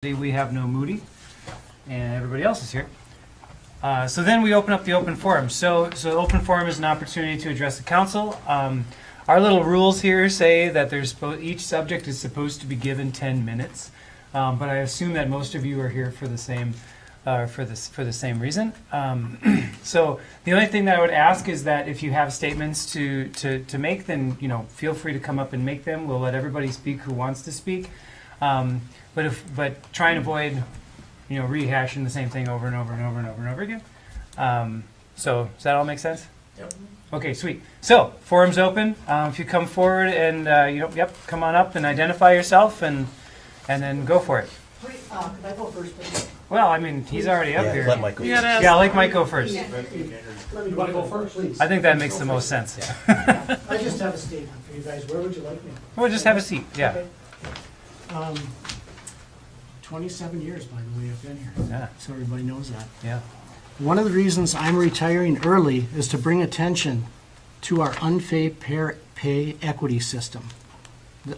We have no Moody, and everybody else is here. So then we open up the open forum. So open forum is an opportunity to address the council. Our little rules here say that each subject is supposed to be given 10 minutes, but I assume that most of you are here for the same reason. So the only thing that I would ask is that if you have statements to make, then feel free to come up and make them. We'll let everybody speak who wants to speak. But try and avoid, rehashing the same thing over and over and over and over and over again. So does that all make sense? Yep. Okay, sweet. So forum's open. If you come forward and come on up and identify yourself and then go for it. Could I go first, please? Well, I mean, he's already up here. Let Mike go. Yeah, let Mike go first. You want to go first, please? I think that makes the most sense. I just have a statement for you guys. Where would you like me? We'll just have a seat. Yeah. Okay. 27 years, by the way, I've been here. Yeah. So everybody knows that. Yeah. One of the reasons I'm retiring early is to bring attention to our unfair pay equity system,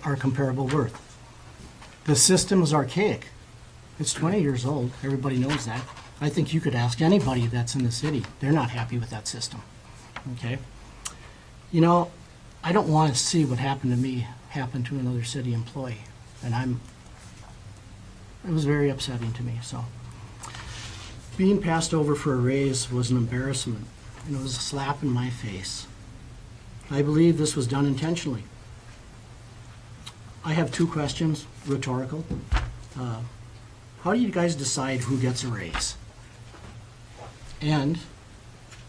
our comparable worth. The system is archaic. It's 20 years old. Everybody knows that. I think you could ask anybody that's in the city. They're not happy with that system. Okay? I don't want to see what happened to me happen to another city employee. And it was very upsetting to me. So being passed over for a raise was an embarrassment, and it was a slap in my face. I believe this was done intentionally. I have two questions, rhetorical. How do you guys decide who gets a raise? And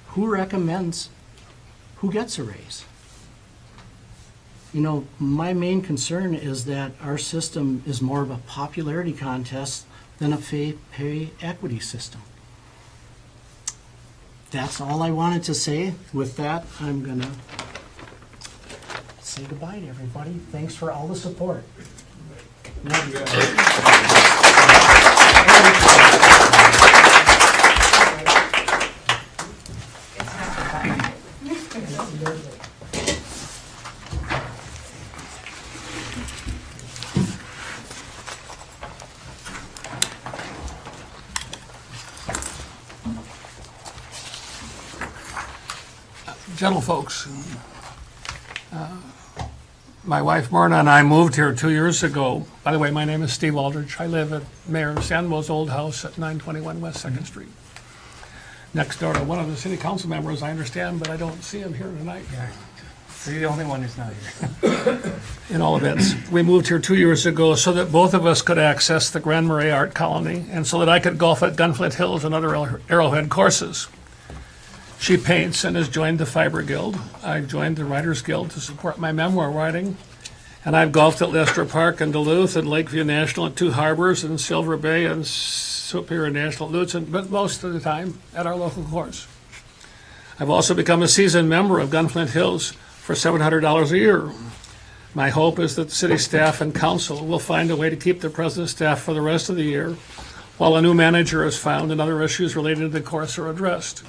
who recommends who gets a raise? My main concern is that our system is more of a popularity contest than a pay equity system. That's all I wanted to say. With that, I'm going to say goodbye to everybody. Thanks for all the support. Gentlefolks, my wife Myrna and I moved here 2 years ago. By the way, my name is Steve Aldrich. I live at Mayor Sandwell's old house at 921 West 2nd Street. Next door to one of the city council members, I understand, but I don't see him here tonight. You're the only one who's not here. In all events, we moved here 2 years ago so that both of us could access the Grand Marais Art Colony and so that I could golf at Gunflint Hills and other Arrowhead courses. She paints and has joined the Fiber Guild. I joined the Writers Guild to support my memoir writing. And I've golfed at Leicester Park and Duluth and Lakeview National at Two Harbors and Silver Bay and Superior National at Lutz, but most of the time at our local course. I've also become a seasoned member of Gunflint Hills for $700 a year. My hope is that the city staff and council will find a way to keep the present staff for the rest of the year while a new manager is found and other issues related to the course are addressed.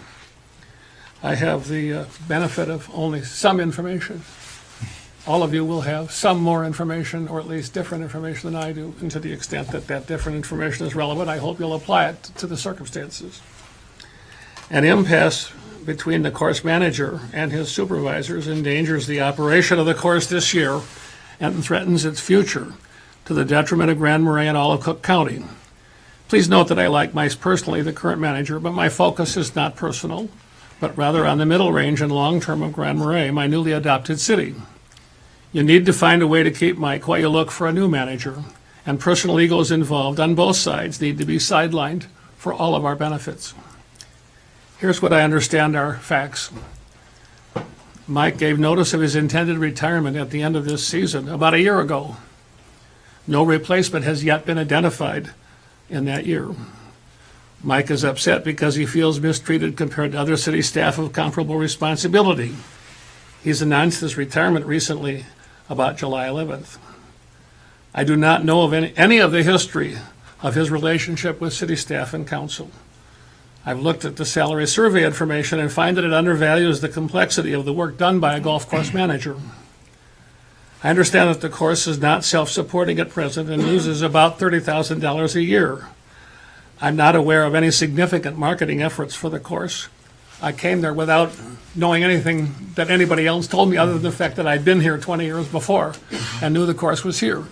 I have the benefit of only some information. All of you will have some more information, or at least different information than I do, and to the extent that that different information is relevant, I hope you'll apply it to the circumstances. An impasse between the course manager and his supervisors endangers the operation of the course this year and threatens its future to the detriment of Grand Marais and all of Cook County. Please note that I like Mice personally, the current manager, but my focus is not personal, but rather on the middle range and long term of Grand Marais, my newly adopted city. You need to find a way to keep Mike while you look for a new manager, and personal egos involved on both sides need to be sidelined for all of our benefits. Here's what I understand are facts. Mike gave notice of his intended retirement at the end of this season about a year ago. No replacement has yet been identified in that year. Mike is upset because he feels mistreated compared to other city staff of comparable responsibility. He's announced his retirement recently, about July 11th. I do not know of any of the history of his relationship with city staff and council. I've looked at the salary survey information and find that it undervalues the complexity of the work done by a golf course manager. I understand that the course is not self-supporting at present and loses about $30,000 a year. I'm not aware of any significant marketing efforts for the course. I came there without knowing anything that anybody else told me other than the fact that I'd been here 20 years before and knew the course was here.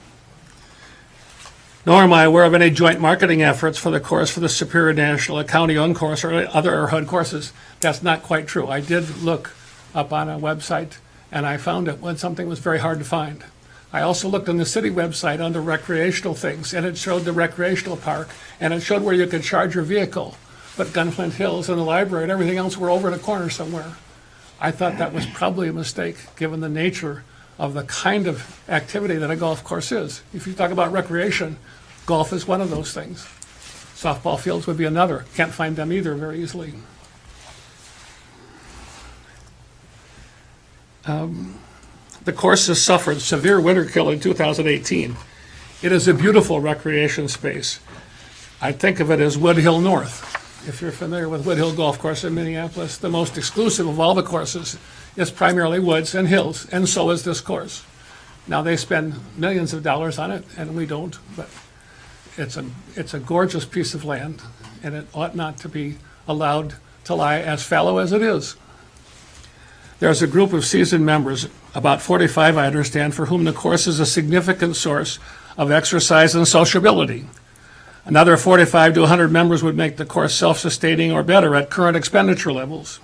Nor am I aware of any joint marketing efforts for the course for the Superior National, a county-owned course, or other HUD courses. That's not quite true. I did look up on a website, and I found it when something was very hard to find. I also looked on the city website under recreational things, and it showed the recreational park, and it showed where you could charge your vehicle. But Gunflint Hills and the library and everything else were over in a corner somewhere. I thought that was probably a mistake, given the nature of the kind of activity that a golf course is. If you talk about recreation, golf is one of those things. Softball fields would be another. Can't find them either very easily. The course has suffered severe winter kill in 2018. It is a beautiful recreation space. I think of it as Wood Hill North. If you're familiar with Wood Hill Golf Course in Minneapolis, the most exclusive of all the courses is primarily woods and hills, and so is this course. Now, they spend millions of dollars on it, and we don't, but it's a gorgeous piece of land, and it ought not to be allowed to lie as fallow as it is. There's a group of seasoned members, about 45 I understand, for whom the course is a significant source of exercise and sociability. Another 45 to 100 members would make the course self-sustaining or better at current expenditure levels.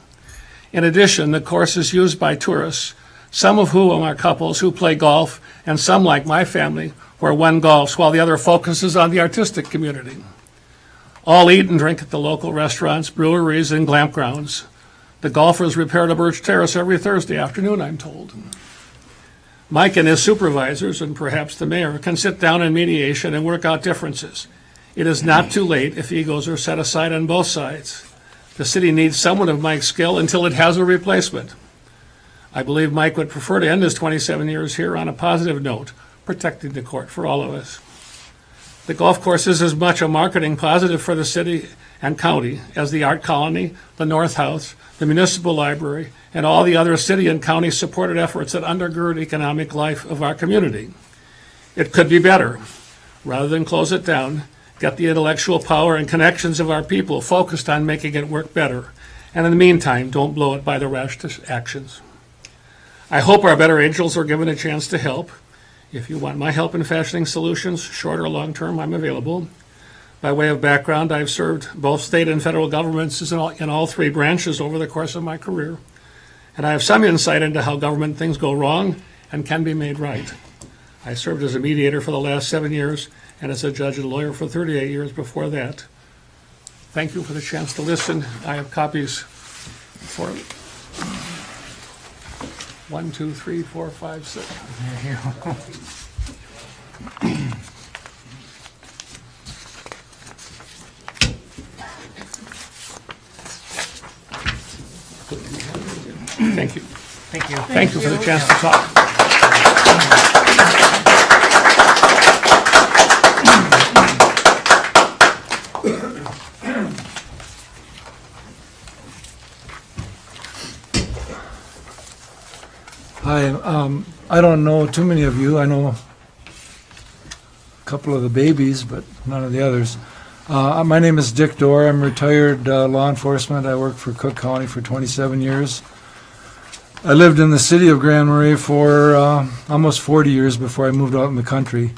In addition, the course is used by tourists, some of whom are couples who play golf, and some, like my family, where one golfs while the other focuses on the artistic community. All eat and drink at the local restaurants, breweries, and glamp grounds. The golfers repair to Birch Terrace every Thursday afternoon, I'm told. Mike and his supervisors, and perhaps the mayor, can sit down in mediation and work out differences. It is not too late if egos are set aside on both sides. The city needs someone of Mike's skill until it has a replacement. I believe Mike would prefer to end his 27 years here on a positive note, protecting the court for all of us. The golf course is as much a marketing positive for the city and county as the art colony, the North House, the municipal library, and all the other city and county supported efforts that undergird economic life of our community. It could be better. Rather than close it down, get the intellectual power and connections of our people focused on making it work better. And in the meantime, don't blow it by the rash actions. I hope our better angels are given a chance to help. If you want my help in fashioning solutions, short or long term, I'm available. By way of background, I've served both state and federal governments in all three branches over the course of my career. And I have some insight into how government things go wrong and can be made right. I served as a mediator for the last 7 years and as a judge and lawyer for 38 years before that. Thank you for the chance to listen. I have copies for 1, 2, 3, 4, 5, 6. There you go. Thank you. Thank you. Thank you for the chance to talk. Hi, I don't know too many of you. I know a couple of the babies, but none of the others. My name is Dick Dorr. I'm retired law enforcement. I worked for Cook County for 27 years. I lived in the city of Grand Marais for almost 40 years before I moved out in the country.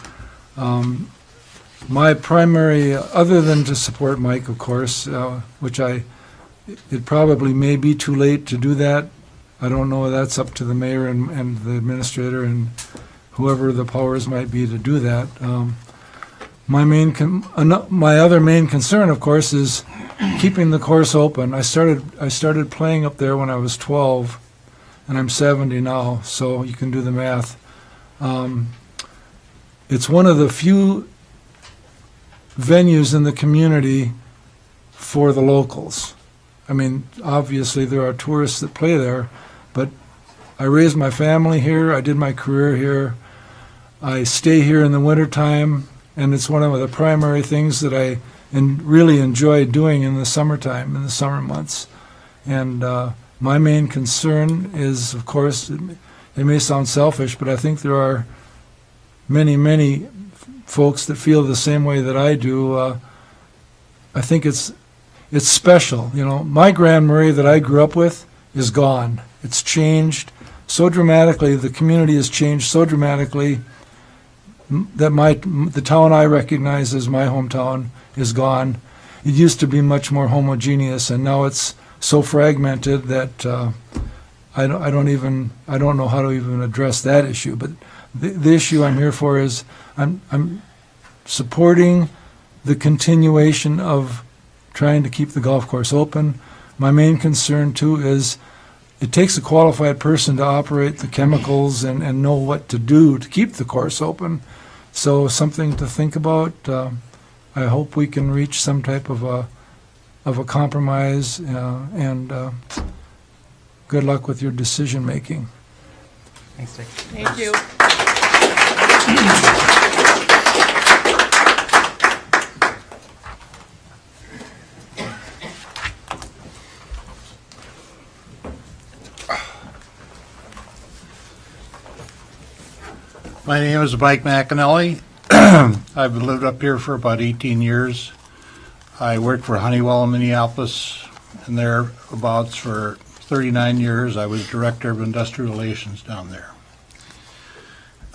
My primary, other than to support Mike, of course, which it probably may be too late to do that. I don't know, that's up to the mayor and the administrator and whoever the powers might be to do that. My other main concern, of course, is keeping the course open. I started playing up there when I was 12, and I'm 70 now, so you can do the math. It's one of the few venues in the community for the locals. I mean, obviously there are tourists that play there, but I raised my family here, I did my career here, I stay here in the wintertime, and it's one of the primary things that I really enjoy doing in the summertime, in the summer months. And my main concern is, of course, it may sound selfish, but I think there are many, many folks that feel the same way that I do. I think it's special. You know, my Grand Marais that I grew up with is gone. It's changed so dramatically. The community has changed so dramatically that the town I recognize as my hometown is gone. It used to be much more homogeneous, and now it's so fragmented that I don't know how to even address that issue. But the issue I'm here for is I'm supporting the continuation of trying to keep the golf course open. My main concern too is it takes a qualified person to operate the chemicals and know what to do to keep the course open. So something to think about. I hope we can reach some type of a compromise, and good luck with your decision making. Thanks, Dick. Thank you. My name is Mike McAnally. I've lived up here for about 18 years. I worked for Honeywell in Minneapolis and thereabouts for 39 years. I was Director of Industrial Relations down there.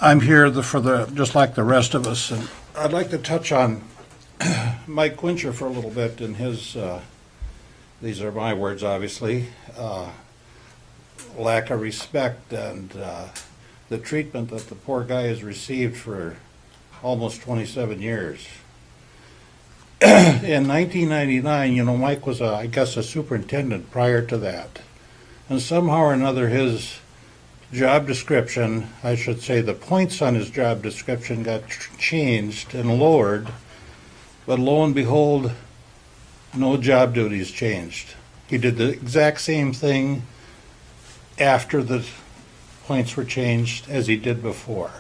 I'm here just like the rest of us, and I'd like to touch on Mike Quincher for a little bit and his, these are my words obviously, lack of respect and the treatment that the poor guy has received for almost 27 years. In 1999, Mike was, I guess, a superintendent prior to that. And somehow or another his job description, I should say the points on his job description got changed and lowered. But lo and behold, no job duties changed. He did the exact same thing after the points were changed as he did before.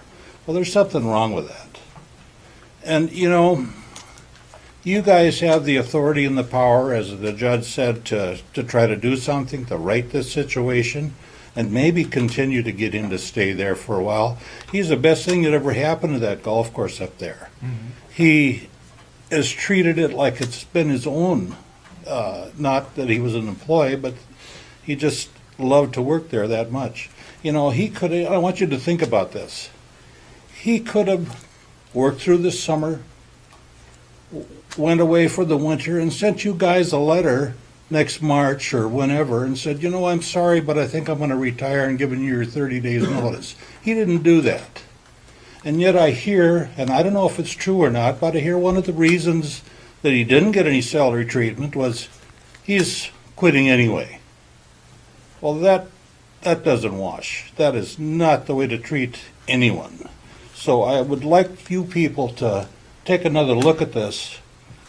Well, there's something wrong with that. And, you guys have the authority and the power, as the judge said, to try to do something, to right this situation, and maybe continue to get him to stay there for a while. He's the best thing that ever happened to that golf course up there. Mm-hmm. He has treated it like it's been his own. Not that he was an employee, but he just loved to work there that much. He could have, I want you to think about this. He could have worked through the summer, went away for the winter, and sent you guys a letter next March or whenever and said, I'm sorry, but I think I'm going to retire and giving you your 30 days notice. He didn't do that. And yet I hear, and I don't know if it's true or not, but I hear one of the reasons that he didn't get any salary treatment was he's quitting anyway. Well, that doesn't wash. That is not the way to treat anyone. So I would like you people to take another look at this.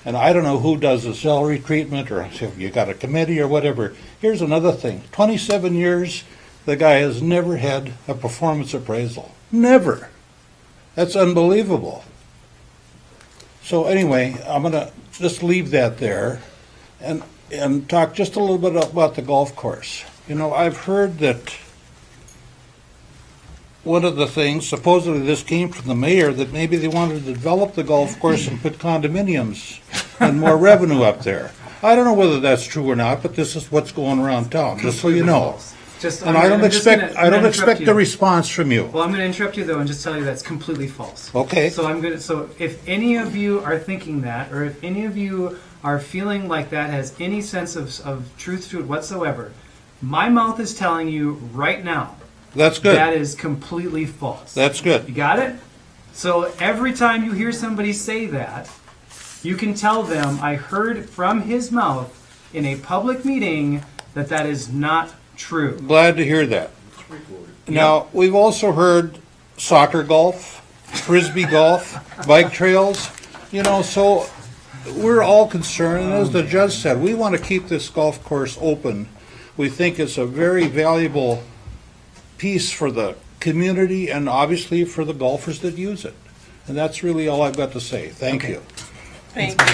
And I don't know who does the salary treatment or if you got a committee or whatever. Here's another thing. 27 years, the guy has never had a performance appraisal. Never. That's unbelievable. So anyway, I'm going to just leave that there and talk just a little bit about the golf course. I've heard that one of the things, supposedly this came from the mayor, that maybe they wanted to develop the golf course and put condominiums and more revenue up there. I don't know whether that's true or not, but this is what's going around town, just so you know. And I don't expect a response from you. Well, I'm going to interrupt you though and just tell you that's completely false. Okay. So if any of you are thinking that, or if any of you are feeling like that has any sense of truth to it whatsoever, my mouth is telling you right now. That's good. That is completely false. That's good. You got it? So every time you hear somebody say that, you can tell them, I heard from his mouth in a public meeting that is not true. Glad to hear that. Now, we've also heard soccer golf, frisbee golf, bike trails, so we're all concerned. And as the judge said, we want to keep this golf course open. We think it's a very valuable piece for the community and obviously for the golfers that use it. And that's really all I've got to say. Thank you. Thank you.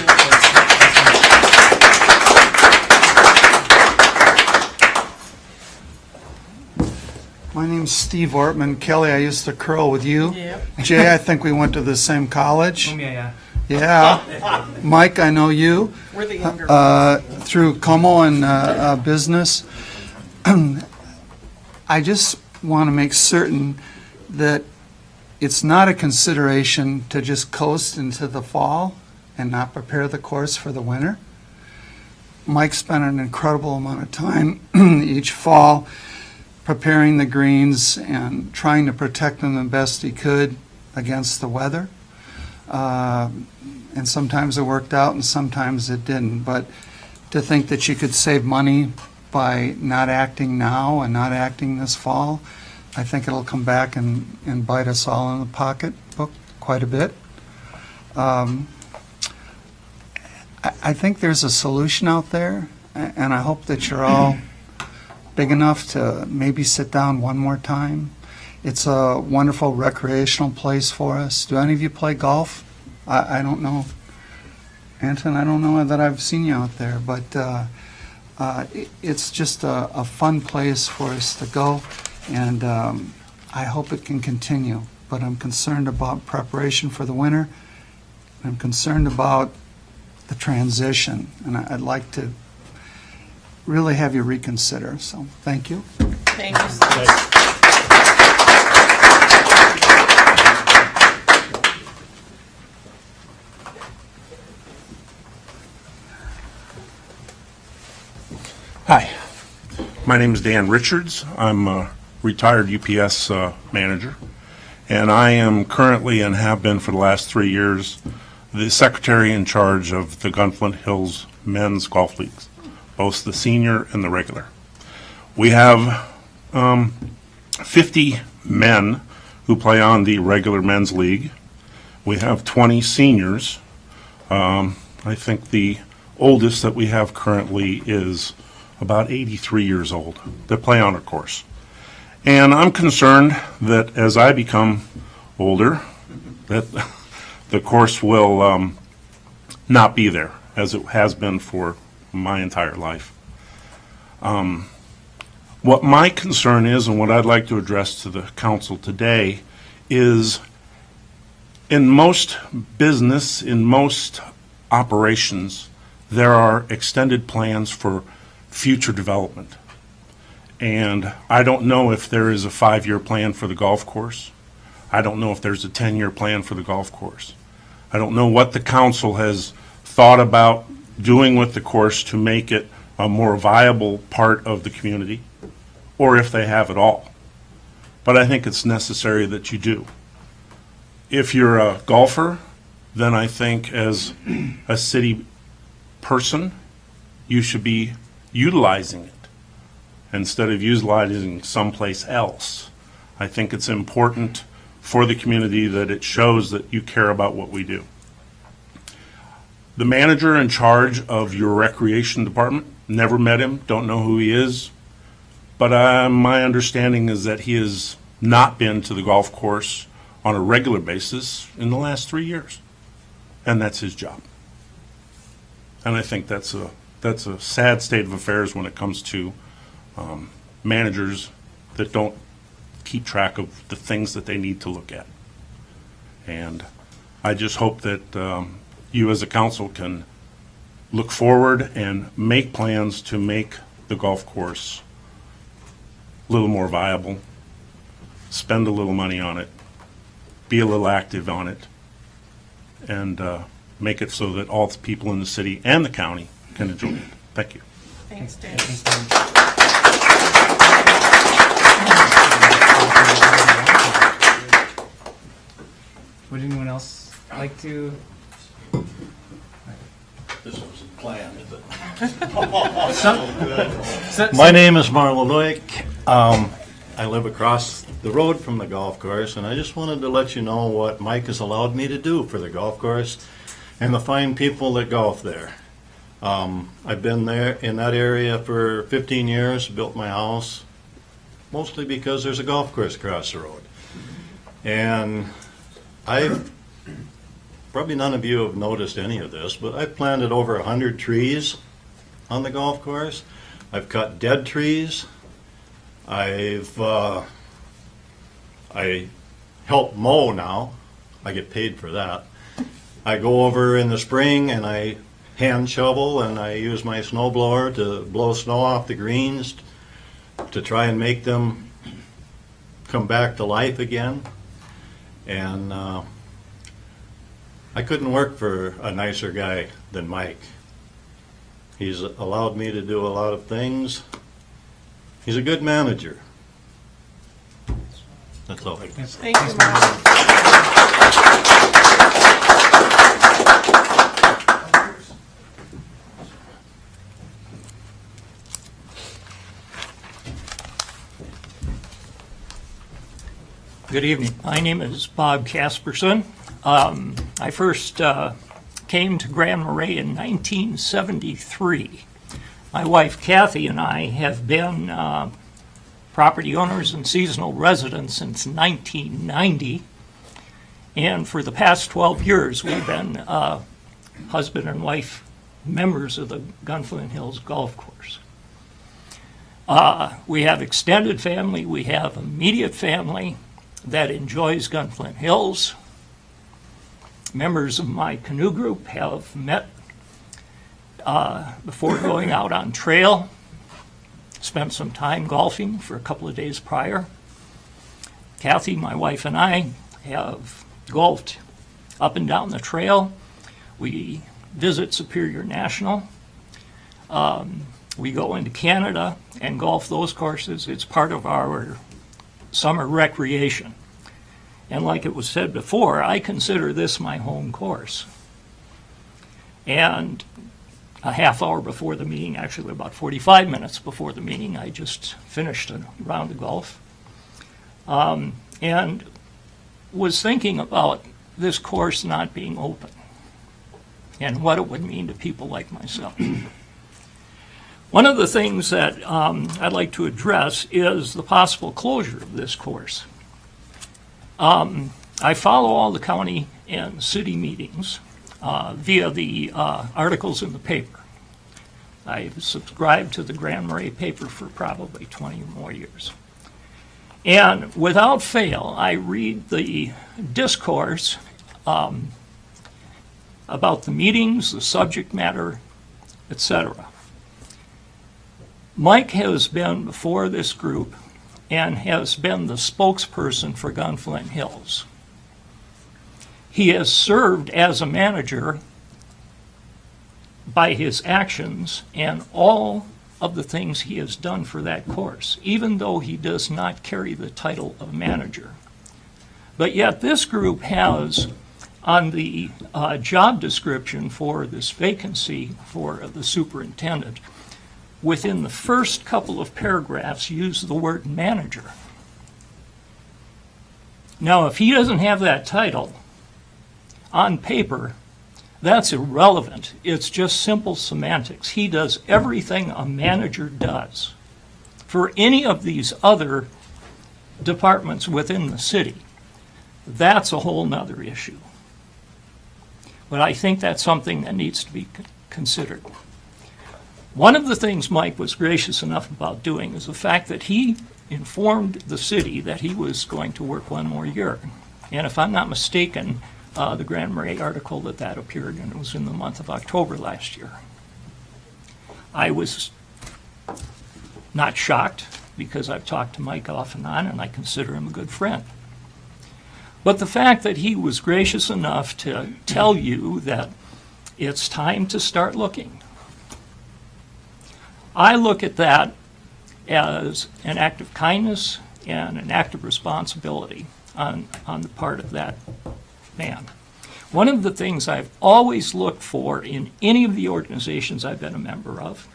My name's Steve Ortman. Kelly, I used to curl with you. Yep. Jay, I think we went to the same college. Yeah. Yeah. Mike, I know you We're the younger. through Como and business. I just want to make certain that it's not a consideration to just coast into the fall and not prepare the course for the winter. Mike spent an incredible amount of time each fall preparing the greens and trying to protect them the best he could against the weather. And sometimes it worked out and sometimes it didn't. But to think that you could save money by not acting now and not acting this fall, I think it'll come back and bite us all in the pocketbook quite a bit. I think there's a solution out there, and I hope that you're all big enough to maybe sit down one more time. It's a wonderful recreational place for us. Do any of you play golf? I don't know. Anton, I don't know that I've seen you out there, but it's just a fun place for us to go, and I hope it can continue. But I'm concerned about preparation for the winter. I'm concerned about the transition, and I'd like to really have you reconsider. So, thank you. Thank you so much. Hi, my name is Dan Richards. I'm a retired UPS manager, and I am currently and have been for the last 3 years the secretary in charge of the Gunflint Hills men's golf leagues, both the senior and the regular. We have 50 men who play on the regular men's league. We have 20 seniors. I think the oldest that we have currently is about 83 years old that play on our course. And I'm concerned that as I become older, that the course will not be there as it has been for my entire life. What my concern is, and what I'd like to address to the council today, is in most business, in most operations, there are extended plans for future development. And I don't know if there is a 5-year plan for the golf course. I don't know if there's a 10-year plan for the golf course. I don't know what the council has thought about doing with the course to make it a more viable part of the community, or if they have at all. But I think it's necessary that you do. If you're a golfer, then I think as a city person, you should be utilizing it instead of utilizing someplace else. I think it's important for the community that it shows that you care about what we do. The manager in charge of your recreation department, never met him, don't know who he is, but my understanding is that he has not been to the golf course on a regular basis in the last 3 years, and that's his job. And I think that's a sad state of affairs when it comes to managers that don't keep track of the things that they need to look at. And I just hope that you as a council can look forward and make plans to make the golf course a little more viable, spend a little money on it, be a little active on it, and make it so that all the people in the city and the county can enjoy it. Thank you. Thanks, Dan. Would anyone else like to? This was planned, is it? My name is Marlo Loic. I live across the road from the golf course, and I just wanted to let you know what Mike has allowed me to do for the golf course and the fine people that golf there. I've been there in that area for 15 years, built my house, mostly because there's a golf course across the road. And probably none of you have noticed any of this, but I've planted over 100 trees on the golf course. I've cut dead trees. I've I help mow now. I get paid for that. I go over in the spring and I hand shovel and I use my snow blower to blow snow off the greens to try and make them come back to life again. And I couldn't work for a nicer guy than Mike. He's allowed me to do a lot of things. He's a good manager. That's all I can say. Thank you, Marais. Good evening. My name is Bob Casperson. I first came to Grand Marais in 1973. My wife Kathy and I have been property owners and seasonal residents since 1990. And for the past 12 years, we've been husband and wife members of the Gunflint Hills Golf Course. We have extended family, we have immediate family that enjoys Gunflint Hills. Members of my canoe group have met before going out on trail, spent some time golfing for a couple of days prior. Kathy, my wife, and I have golfed up and down the trail. We visit Superior National. We go into Canada and golf those courses. It's part of our summer recreation. And like it was said before, I consider this my home course. And a half hour before the meeting, actually about 45 minutes before the meeting, I just finished a round of golf. And was thinking about this course not being open and what it would mean to people like myself. One of the things that I'd like to address is the possible closure of this course. I follow all the county and city meetings via the articles in the paper. I've subscribed to the Grand Marais paper for probably 20 or more years. And without fail, I read the discourse about the meetings, the subject matter, etc. Mike has been before this group and has been the spokesperson for Gunflint Hills. He has served as a manager by his actions and all of the things he has done for that course, even though he does not carry the title of manager. But yet this group has, on the job description for this vacancy for the superintendent, within the first couple of paragraphs, use the word manager. Now, if he doesn't have that title on paper, that's irrelevant. It's just simple semantics. He does everything a manager does. For any of these other departments within the city, that's a whole nother issue. But I think that's something that needs to be considered. One of the things Mike was gracious enough about doing is the fact that he informed the city that he was going to work one more year. And if I'm not mistaken, the Grand Marais article that appeared in, it was in the month of October last year. I was not shocked because I've talked to Mike off and on and I consider him a good friend. But the fact that he was gracious enough to tell you that it's time to start looking, I look at that as an act of kindness and an act of responsibility on the part of that man. One of the things I've always looked for in any of the organizations I've been a member of,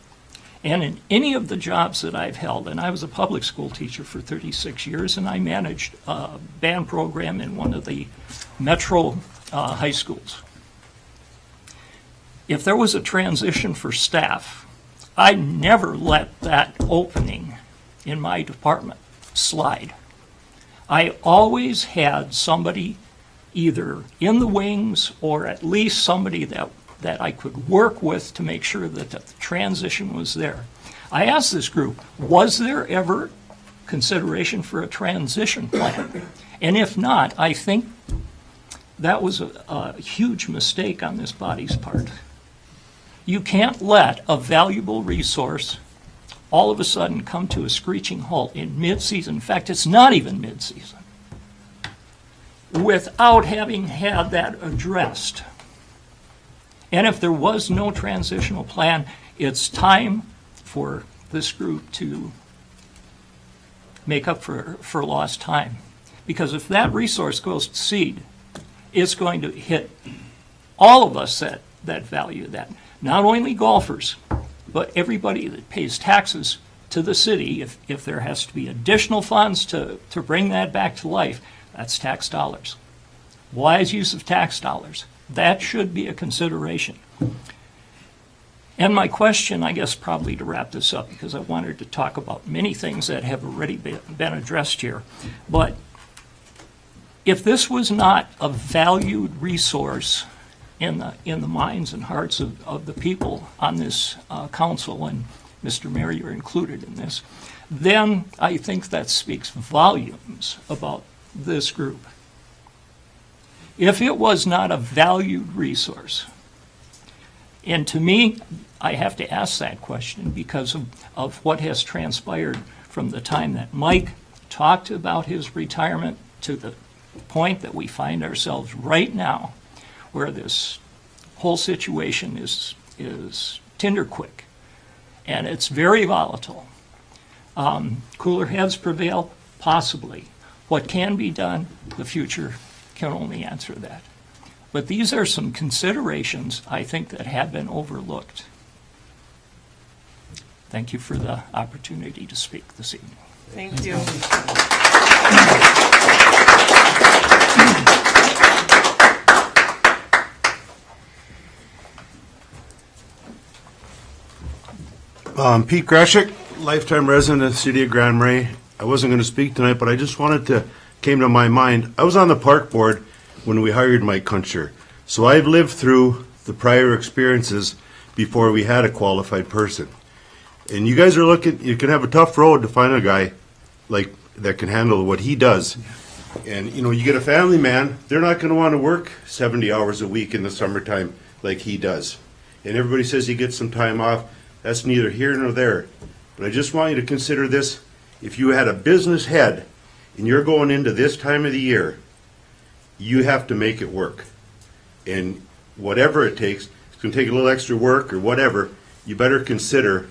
and in any of the jobs that I've held, and I was a public school teacher for 36 years, and I managed a band program in one of the metro high schools. If there was a transition for staff, I never let that opening in my department slide. I always had somebody either in the wings or at least somebody that I could work with to make sure that the transition was there. I asked this group, was there ever consideration for a transition plan. And if not, I think that was a huge mistake on this body's part. You can't let a valuable resource all of a sudden come to a screeching halt in mid-season. In fact, it's not even mid-season, without having had that addressed. And if there was no transitional plan, it's time for this group to make up for lost time. Because if that resource goes to seed, it's going to hit all of us that value that. Not only golfers, but everybody that pays taxes to the city. If there has to be additional funds to bring that back to life, that's tax dollars. Wise use of tax dollars. That should be a consideration. And my question, I guess, probably to wrap this up, because I wanted to talk about many things that have already been addressed here. But if this was not a valued resource in the minds and hearts of the people on this council, and Mr. Mayor, you're included in this, then I think that speaks volumes about this group. If it was not a valued resource, and to me, I have to ask that question because of what has transpired from the time that Mike talked about his retirement to the point that we find ourselves right now, where this whole situation is tinder quick, and it's very volatile. Cooler heads prevail, possibly. What can be done, the future can only answer that. But these are some considerations, I think, that have been overlooked. Thank you for the opportunity to speak this evening. Thank you. Pete Greshik, lifetime resident of the city of Grand Marais. I wasn't going to speak tonight, but I just came to my mind. I was on the park board when we hired Mike Kuncher. So I've lived through the prior experiences before we had a qualified person. And you guys are you can have a tough road to find a guy like that can handle what he does. And you get a family man, they're not going to want to work 70 hours a week in the summertime like he does. And everybody says he gets some time off. That's neither here nor there. But I just want you to consider this. If you had a business head and you're going into this time of the year, you have to make it work. And whatever it takes, it's going to take a little extra work or whatever, you better consider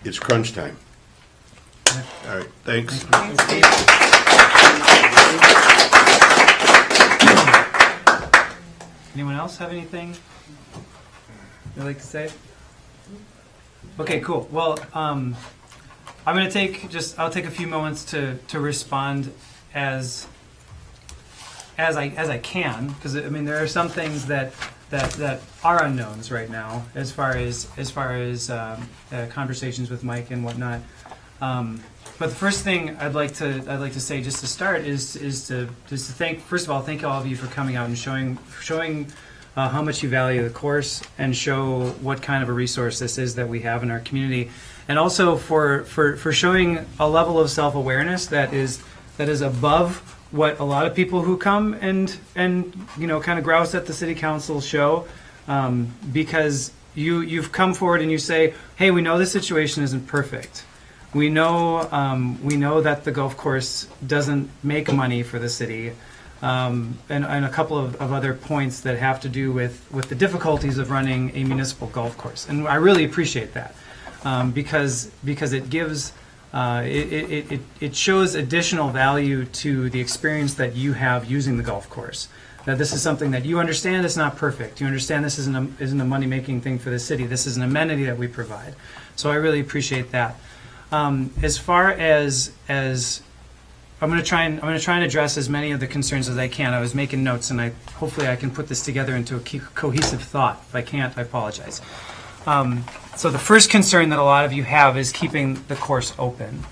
it's crunch time. All right, thanks. Anyone else have anything they'd like to say? Okay, cool. Well, I'm going to I'll take a few moments to respond as I can, because there are some things that are unknowns right now as far as conversations with Mike and whatnot. But the first thing I'd like to say just to start is to thank all of you for coming out and showing how much you value the course and show what kind of a resource this is that we have in our community, and also for showing a level of self-awareness that is above what a lot of people who come and kind of grouse at the city council show, because you've come forward and you say, hey, we know the situation isn't perfect. We know that the golf course doesn't make money for the city, and a couple of other points that have to do with the difficulties of running a municipal golf course. And I really appreciate that, because it gives it shows additional value to the experience that you have using the golf course. That this is something that you understand is not perfect. You understand this isn't a money-making thing for the city. This is an amenity that we provide. So I really appreciate that. As far as I'm going to try and address as many of the concerns as I can. I was making notes, and hopefully I can put this together into a cohesive thought. If I can't, I apologize. So the first concern that a lot of you have is keeping the course open,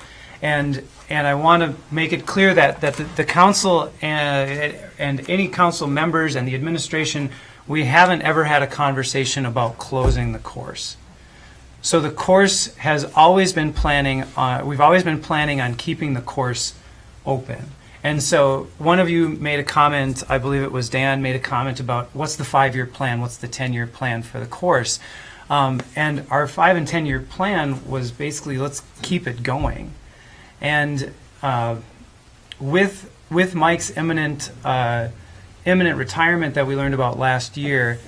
and I want to make it clear that the council and any council members and the administration, we haven't ever had a conversation about closing the course. So the course has always been planning on, we've always been planning on keeping the course open. And so one of you made a comment, I believe it was Dan, made a comment about what's the 5-year plan, what's the 10-year plan for the course. And our 5 and 10-year plan was basically, let's keep it going. And with Mike's imminent retirement that we learned about last year,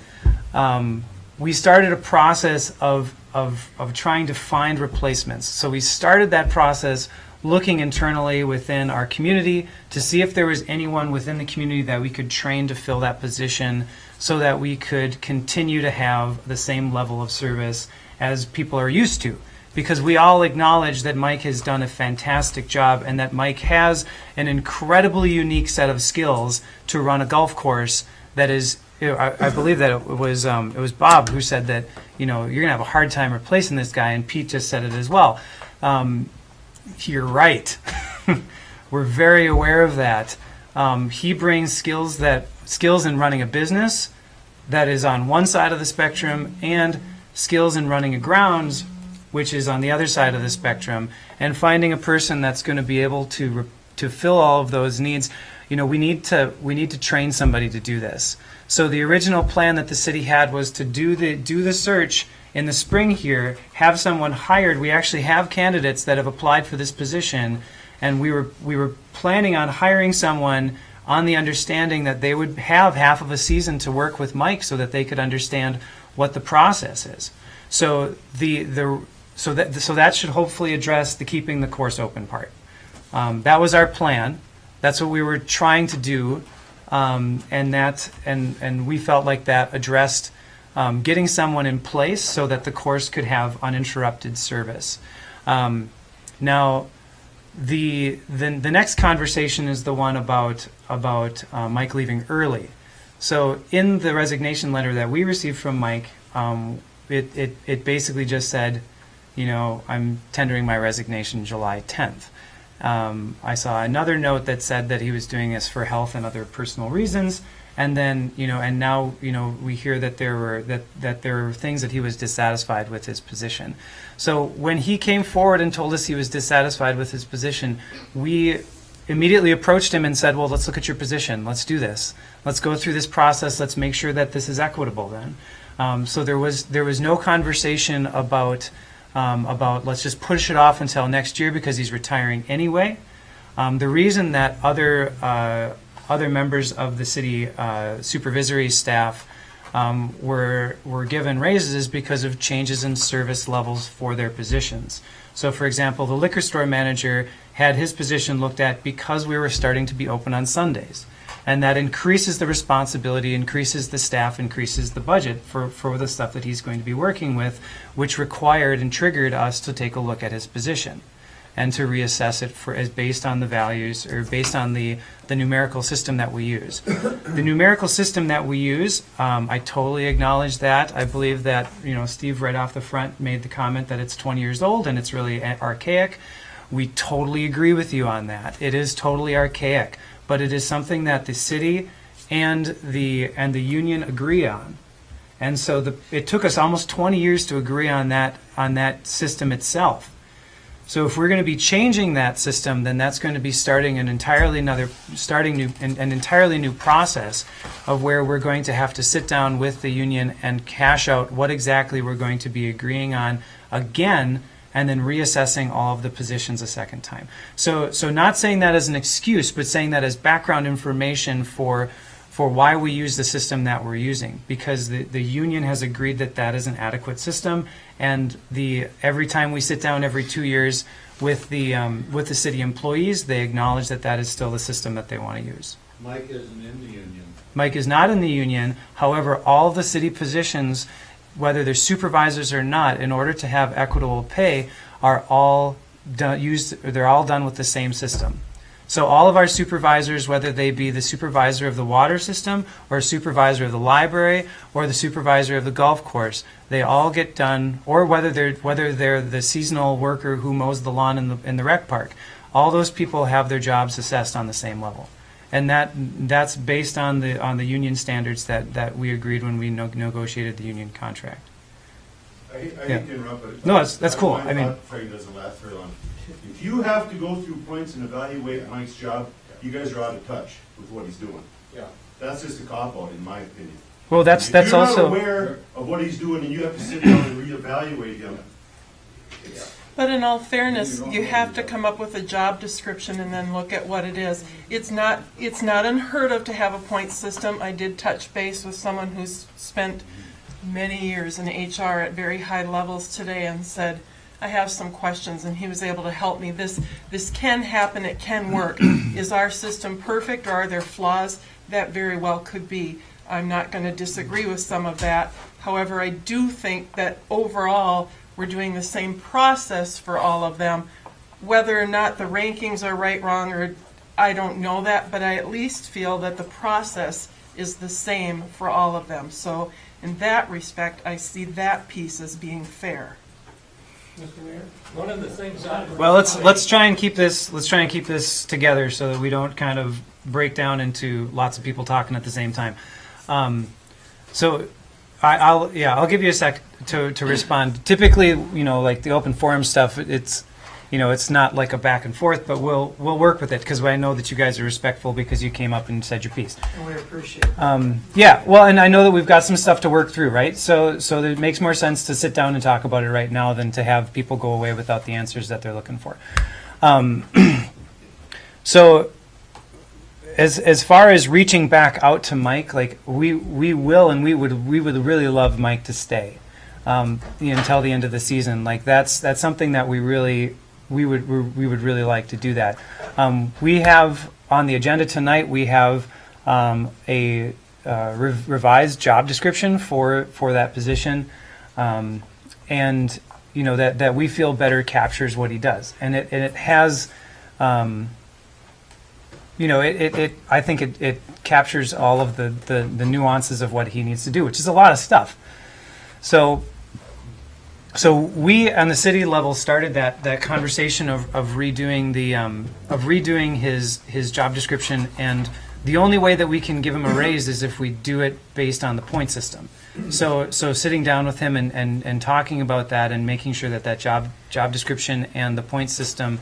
we started a process of trying to find replacements. So we started that process looking internally within our community to see if there was anyone within the community that we could train to fill that position so that we could continue to have the same level of service as people are used to. Because we all acknowledge that Mike has done a fantastic job and that Mike has an incredibly unique set of skills to run a golf course that is, I believe that it was Bob who said that, you're going to have a hard time replacing this guy, and Pete just said it as well. You're right. We're very aware of that. He brings skills in running a business that is on one side of the spectrum, and skills in running a grounds, which is on the other side of the spectrum. And finding a person that's going to be able to fill all of those needs, we need to train somebody to do this. So the original plan that the city had was to do the search in the spring here, have someone hired. We actually have candidates that have applied for this position, and we were planning on hiring someone on the understanding that they would have half of a season to work with Mike so that they could understand what the process is. So that should hopefully address the keeping the course open part. That was our plan. That's what we were trying to do, and we felt like that addressed getting someone in place so that the course could have uninterrupted service. Now, the next conversation is the one about Mike leaving early. So in the resignation letter that we received from Mike, it basically just said, I'm tendering my resignation July 10th. I saw another note that said that he was doing this for health and other personal reasons. And then, and now, we hear that there were things that he was dissatisfied with his position. So when he came forward and told us he was dissatisfied with his position, we immediately approached him and said, well, let's look at your position. Let's do this. Let's go through this process. Let's make sure that this is equitable then. So there was no conversation about let's just push it off until next year because he's retiring anyway. The reason that other members of the city supervisory staff were given raises is because of changes in service levels for their positions. So, for example, the liquor store manager had his position looked at because we were starting to be open on Sundays. And that increases the responsibility, increases the staff, increases the budget for the stuff that he's going to be working with, which required and triggered us to take a look at his position and to reassess it as based on the values or based on the numerical system that we use. The numerical system that we use, I totally acknowledge that. I believe that, Steve right off the front made the comment that it's 20 years old and it's really archaic. We totally agree with you on that. It is totally archaic, but it is something that the city and the union agree on. And so it took us almost 20 years to agree on that system itself. So if we're going to be changing that system, then that's going to be starting an entirely new process of where we're going to have to sit down with the union and hash out what exactly we're going to be agreeing on again, and then reassessing all of the positions a second time. So not saying that as an excuse, but saying that as background information for why we use the system that we're using, because the union has agreed that that is an adequate system, and every time we sit down every 2 years with the city employees, they acknowledge that that is still the system that they want to use. Mike isn't in the union. Mike is not in the union. However, all of the city positions, whether they're supervisors or not, in order to have equitable pay, are all they're all done with the same system. So all of our supervisors, whether they be the supervisor of the water system or supervisor of the library or the supervisor of the golf course, they all get done, or whether they're the seasonal worker who mows the lawn in the rec park, all those people have their jobs assessed on the same level. And that's based on the union standards that we agreed when we negotiated the union contract. I Yeah. to interrupt, but. No, that's cool. My I mean- thought frame doesn't last very long. If you have to go through points and evaluate Mike's job, you guys are out of touch with what he's doing. Yeah. That's just a cop-out, in my opinion. Well, that's If you're also. not aware of what he's doing and you have to sit down and reevaluate him, it's, But in all fairness, you have to come up with a job description and then look at what it is. It's not unheard of to have a point system. I did touch base with someone who's spent many years in HR at very high levels today and said, I have some questions, and he was able to help me. This can happen, it can work. Is our system perfect, or are there flaws? That very well could be. I'm not going to disagree with some of that. However, I do think that overall, we're doing the same process for all of them. Whether or not the rankings are right, wrong, or I don't know that, but I at least feel that the process is the same for all of them. So in that respect, I see that piece as being fair. Mr. Mayor, one of the things I. Well, let's try and keep this together so that we don't kind of break down into lots of people talking at the same time. So I'll give you a sec to respond. Typically, like the open forum stuff, it's not like a back and forth, but we'll work with it because I know that you guys are respectful because you came up and said your piece. And we appreciate it. Yeah, well, and I know that we've got some stuff to work through, right? So it makes more sense to sit down and talk about it right now than to have people go away without the answers that they're looking for. So as far as reaching back out to Mike, like we will, and we would really love Mike to stay until the end of the season. Like that's something that we would really like to do that. We have on the agenda tonight, we have a revised job description for that position, and that we feel better captures what he does, and it has. I think it captures all of the nuances of what he needs to do, which is a lot of stuff. So we on the city level started that conversation of redoing his job description, and the only way that we can give him a raise is if we do it based on the point system. So sitting down with him and talking about that and making sure that job description and the point system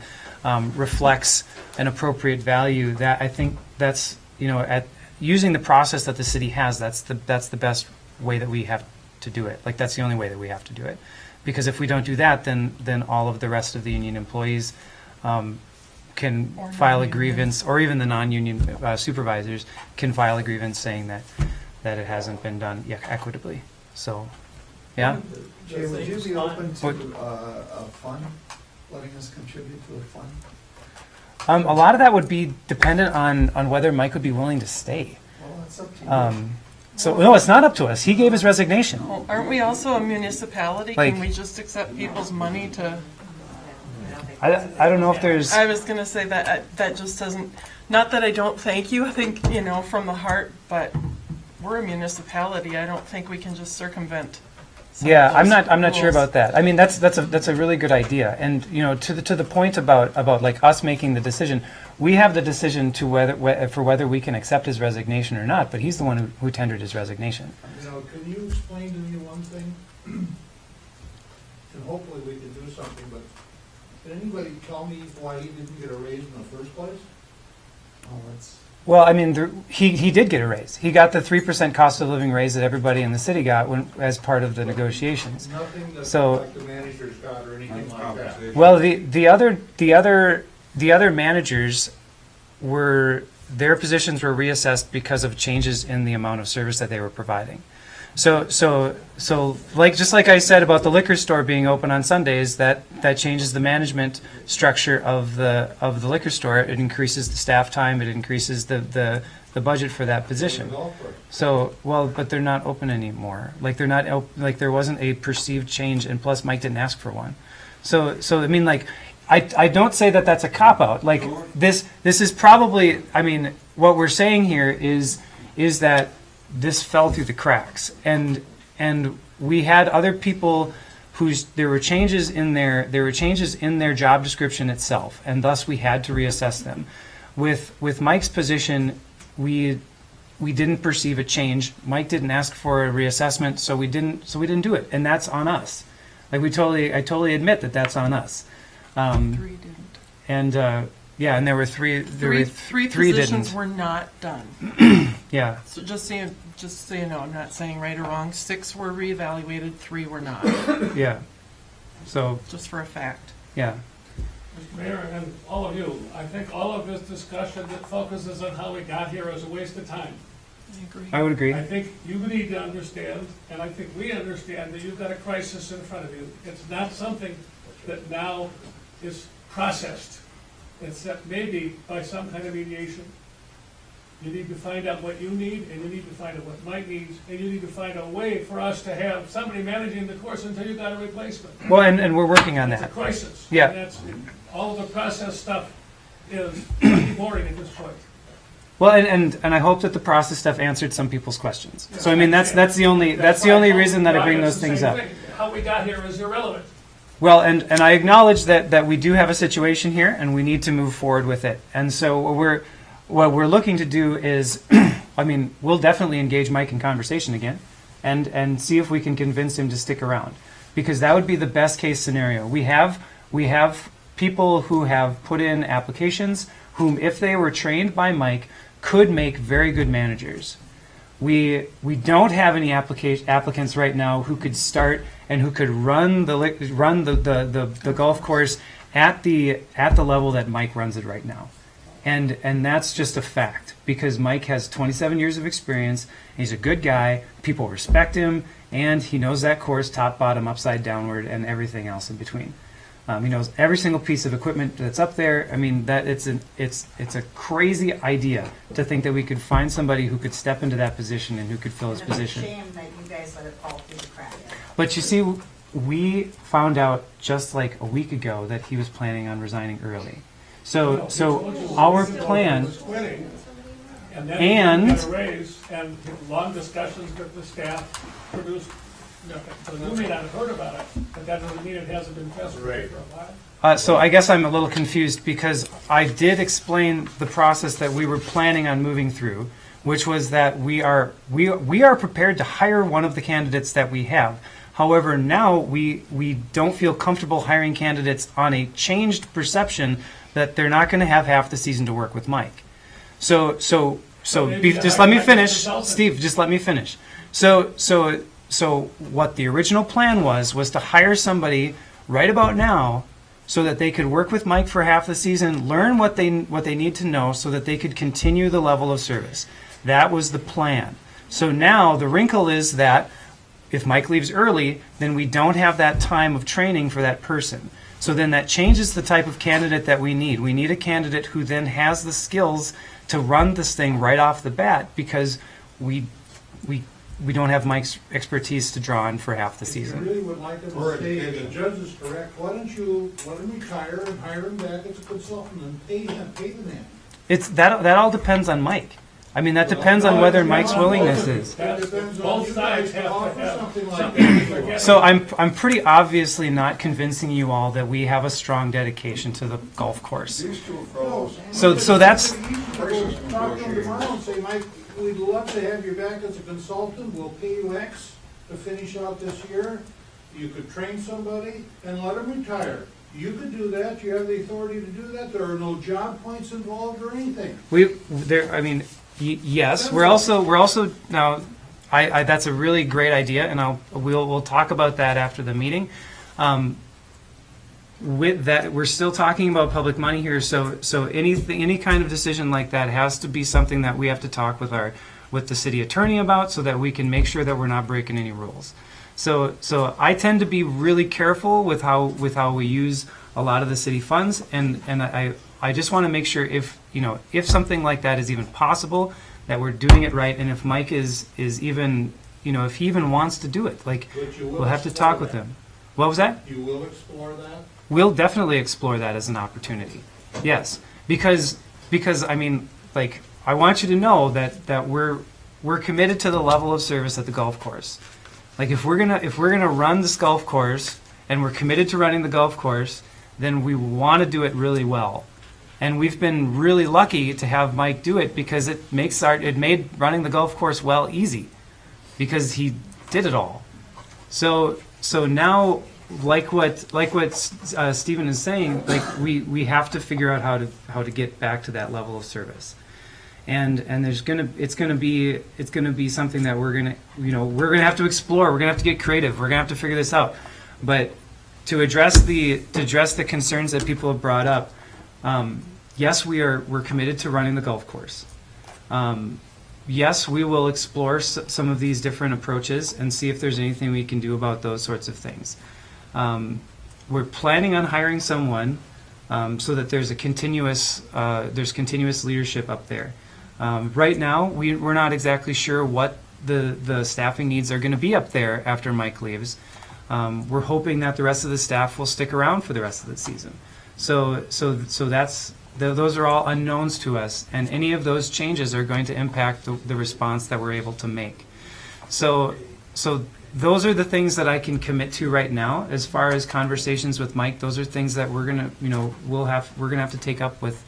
reflects an appropriate value. That I think that's at using the process that the city has. That's the best way that we have to do it. Like that's the only way that we have to do it, because if we don't do that, then all of the rest of the union employees can file a grievance, or even the non-union supervisors can file a grievance saying that it hasn't been done equitably. So, yeah. Jay, would you be open to What- a fund, letting us contribute to a fund? A lot of that would be dependent on whether Mike would be willing to stay. Well, it's up to you. So no, it's not up to us. He gave his resignation. Well, aren't we also a municipality? Like- Can we just accept people's money to? I don't know if there's. I was going to say that just doesn't. Not that I don't thank you. I think from the heart, but we're a municipality. I don't think we can just circumvent. some Yeah, of I'm those not sure rules. about that. I mean, that's a really good idea. And to the point about like us making the decision, we have the decision to whether we can accept his resignation or not. But he's the one who tendered his resignation. Can you explain to me one thing? And hopefully we can do something, but can anybody tell me why he didn't get a raise in the first place? Oh, that's, Well, I mean, he did get a raise. He got the 3% cost of living raise that everybody in the city got as part of the negotiations. Nothing that So- like the managers got or anything like that? Well, the other managers their positions were reassessed because of changes in the amount of service that they were providing. So just like I said about the liquor store being open on Sundays, that changes the management structure of the liquor store. It increases the staff time. It increases the budget for that position. So, but they're not open anymore. Like they're not like there wasn't a perceived change, and plus Mike didn't ask for one. So I mean, like, I don't say that that's a cop out. Like this is probably. I mean, what we're saying here is that this fell through the cracks, and we had other people there were changes in their job description itself, and thus we had to reassess them. With Mike's position, we didn't perceive a change. Mike didn't ask for a reassessment, so we didn't do it, and that's on us. Like I totally admit that that's on us. 3 didn't. And yeah, and there were three Three three positions didn't. were not done. Yeah. So just so you know, I'm not saying right or wrong. 6 were reevaluated, 3 were not, Yeah. So just for a fact. yeah. Mr. Mayor, and all of you, I think all of this discussion that focuses on how we got here is a waste of time. I agree. I would agree. I think you need to understand, and I think we understand, that you've got a crisis in front of you. It's not something that now is processed. It's that maybe by some kind of mediation. You need to find out what you need, and you need to find out what Mike needs, and you need to find a way for us to have somebody managing the course until you got a replacement. Well, and we're working on It's a that. crisis. Yeah. And that's, all the process stuff is pretty boring at this point. Well, and I hope that the process stuff answered some people's questions. So I mean, that's the only reason that I bring those things up. How we got here is irrelevant. Well, and I acknowledge that we do have a situation here, and we need to move forward with it. And so what we're looking to do is, I mean, we'll definitely engage Mike in conversation again, and see if we can convince him to stick around, because that would be the best case scenario. We have people who have put in applications, whom, if they were trained by Mike, could make very good managers. We don't have any applicants right now who could start and who could run the golf course at the level that Mike runs it right now. And that's just a fact, because Mike has 27 years of experience, and he's a good guy, people respect him, and he knows that course top, bottom, upside, downward, and everything else in between. He knows every single piece of equipment that's up there. I mean, that it's a crazy idea to think that we could find somebody who could step into that position and who could fill his And it's a position. shame that you guys let it fall through the cracks. But you see, we found out just like a week ago that he was planning on resigning early. So our plan, Was quitting, and then And- he got a raise, and long discussions with the staff produced nothing. So you may not have heard about it, but that doesn't mean it hasn't been festering for a while. so I guess I'm a little confused, because I did explain the process that we were planning on moving through, which was that we are prepared to hire one of the candidates that we have. However, now we don't feel comfortable hiring candidates on a changed perception that they're not going to have half the season to work with Mike. So maybe just let me hire finish, consultant. Steve. Just let me finish. So what the original plan was to hire somebody right about now, so that they could work with Mike for half the season, learn what they need to know, so that they could continue the level of service. That was the plan. So now the wrinkle is that if Mike leaves early, then we don't have that time of training for that person. So then that changes the type of candidate that we need. We need a candidate who then has the skills to run this thing right off the bat, because we don't have Mike's expertise to draw on for half the If you season. really would like him to stay, and the judge is correct, why don't you let him retire and hire him back as a consultant and pay the man? It's that all depends on Mike. I mean, that depends on whether Mike's willingness is. That depends on Both you sides guys have to to offer have something like something. that. So I'm pretty obviously not convincing you all that we have a strong dedication to the golf course. So that's Talk to him tomorrow and say, Mike, we'd love to have you back as a consultant, we'll pay you X to finish out this year. You could train somebody and let him retire. You could do that, you have the authority to do that, there are no job points involved or anything. yes, we're also now. I that's a really great idea, and we'll talk about that after the meeting. With that, we're still talking about public money here, so any kind of decision like that has to be something that we have to talk with the city attorney about, so that we can make sure that we're not breaking any rules. So I tend to be really careful with how we use a lot of the city funds, and I just want to make sure if something like that is even possible, that we're doing it right, and if Mike is even if he even wants to do it, like, But you will we'll have to explore talk with that. him. What was that? You will explore that? We'll definitely explore that as an opportunity. Yes, because I mean, like, I want you to know that we're committed to the level of service at the golf course. Like, if we're gonna run this golf course, and we're committed to running the golf course, then we want to do it really well. And we've been really lucky to have Mike do it, because it made running the golf course well easy, because he did it all. So now like what Stephen is saying, like we have to figure out how to get back to that level of service, and it's gonna be something that we're gonna have to explore. We're gonna have to get creative. We're gonna have to figure this out. But to address the concerns that people have brought up, yes, we're committed to running the golf course. Yes, we will explore some of these different approaches and see if there's anything we can do about those sorts of things. We're planning on hiring someone so that there's continuous leadership up there. Right now, we're not exactly sure what the staffing needs are going to be up there after Mike leaves. We're hoping that the rest of the staff will stick around for the rest of the season. So those are all unknowns to us, and any of those changes are going to impact the response that we're able to make. So those are the things that I can commit to right now. As far as conversations with Mike, those are things that we're gonna have to take up with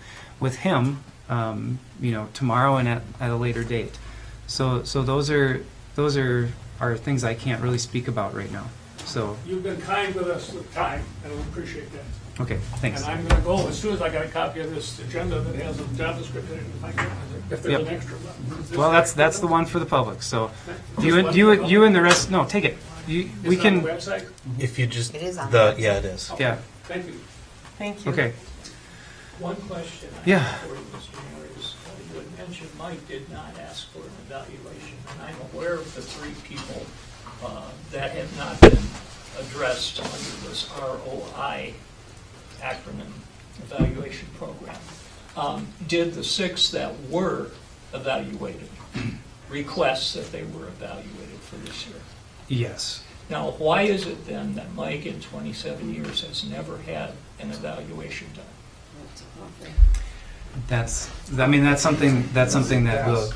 him, tomorrow and at a later date. So those are things I can't really speak about right now. So You've been kind with us with time, and we appreciate that. okay, thanks. And I'm gonna go, as soon as I got a copy of this agenda that has a job description, if there's an Yep. extra one. Well, that's the one for the public. So you and the rest. No, take it. We It's on can. the website? If you just, It is on yeah, it is. Yeah. Thank you. Thank you. Okay. One question I Yeah. have for you, Mr. Marais. You had mentioned Mike did not ask for an evaluation, and I'm aware of the three people that have not been addressed under this ROI acronym evaluation program. Did the six that were evaluated request that they were evaluated for this year? Yes. Now, why is it then that Mike in 27 years has never had an evaluation done? That's something that will.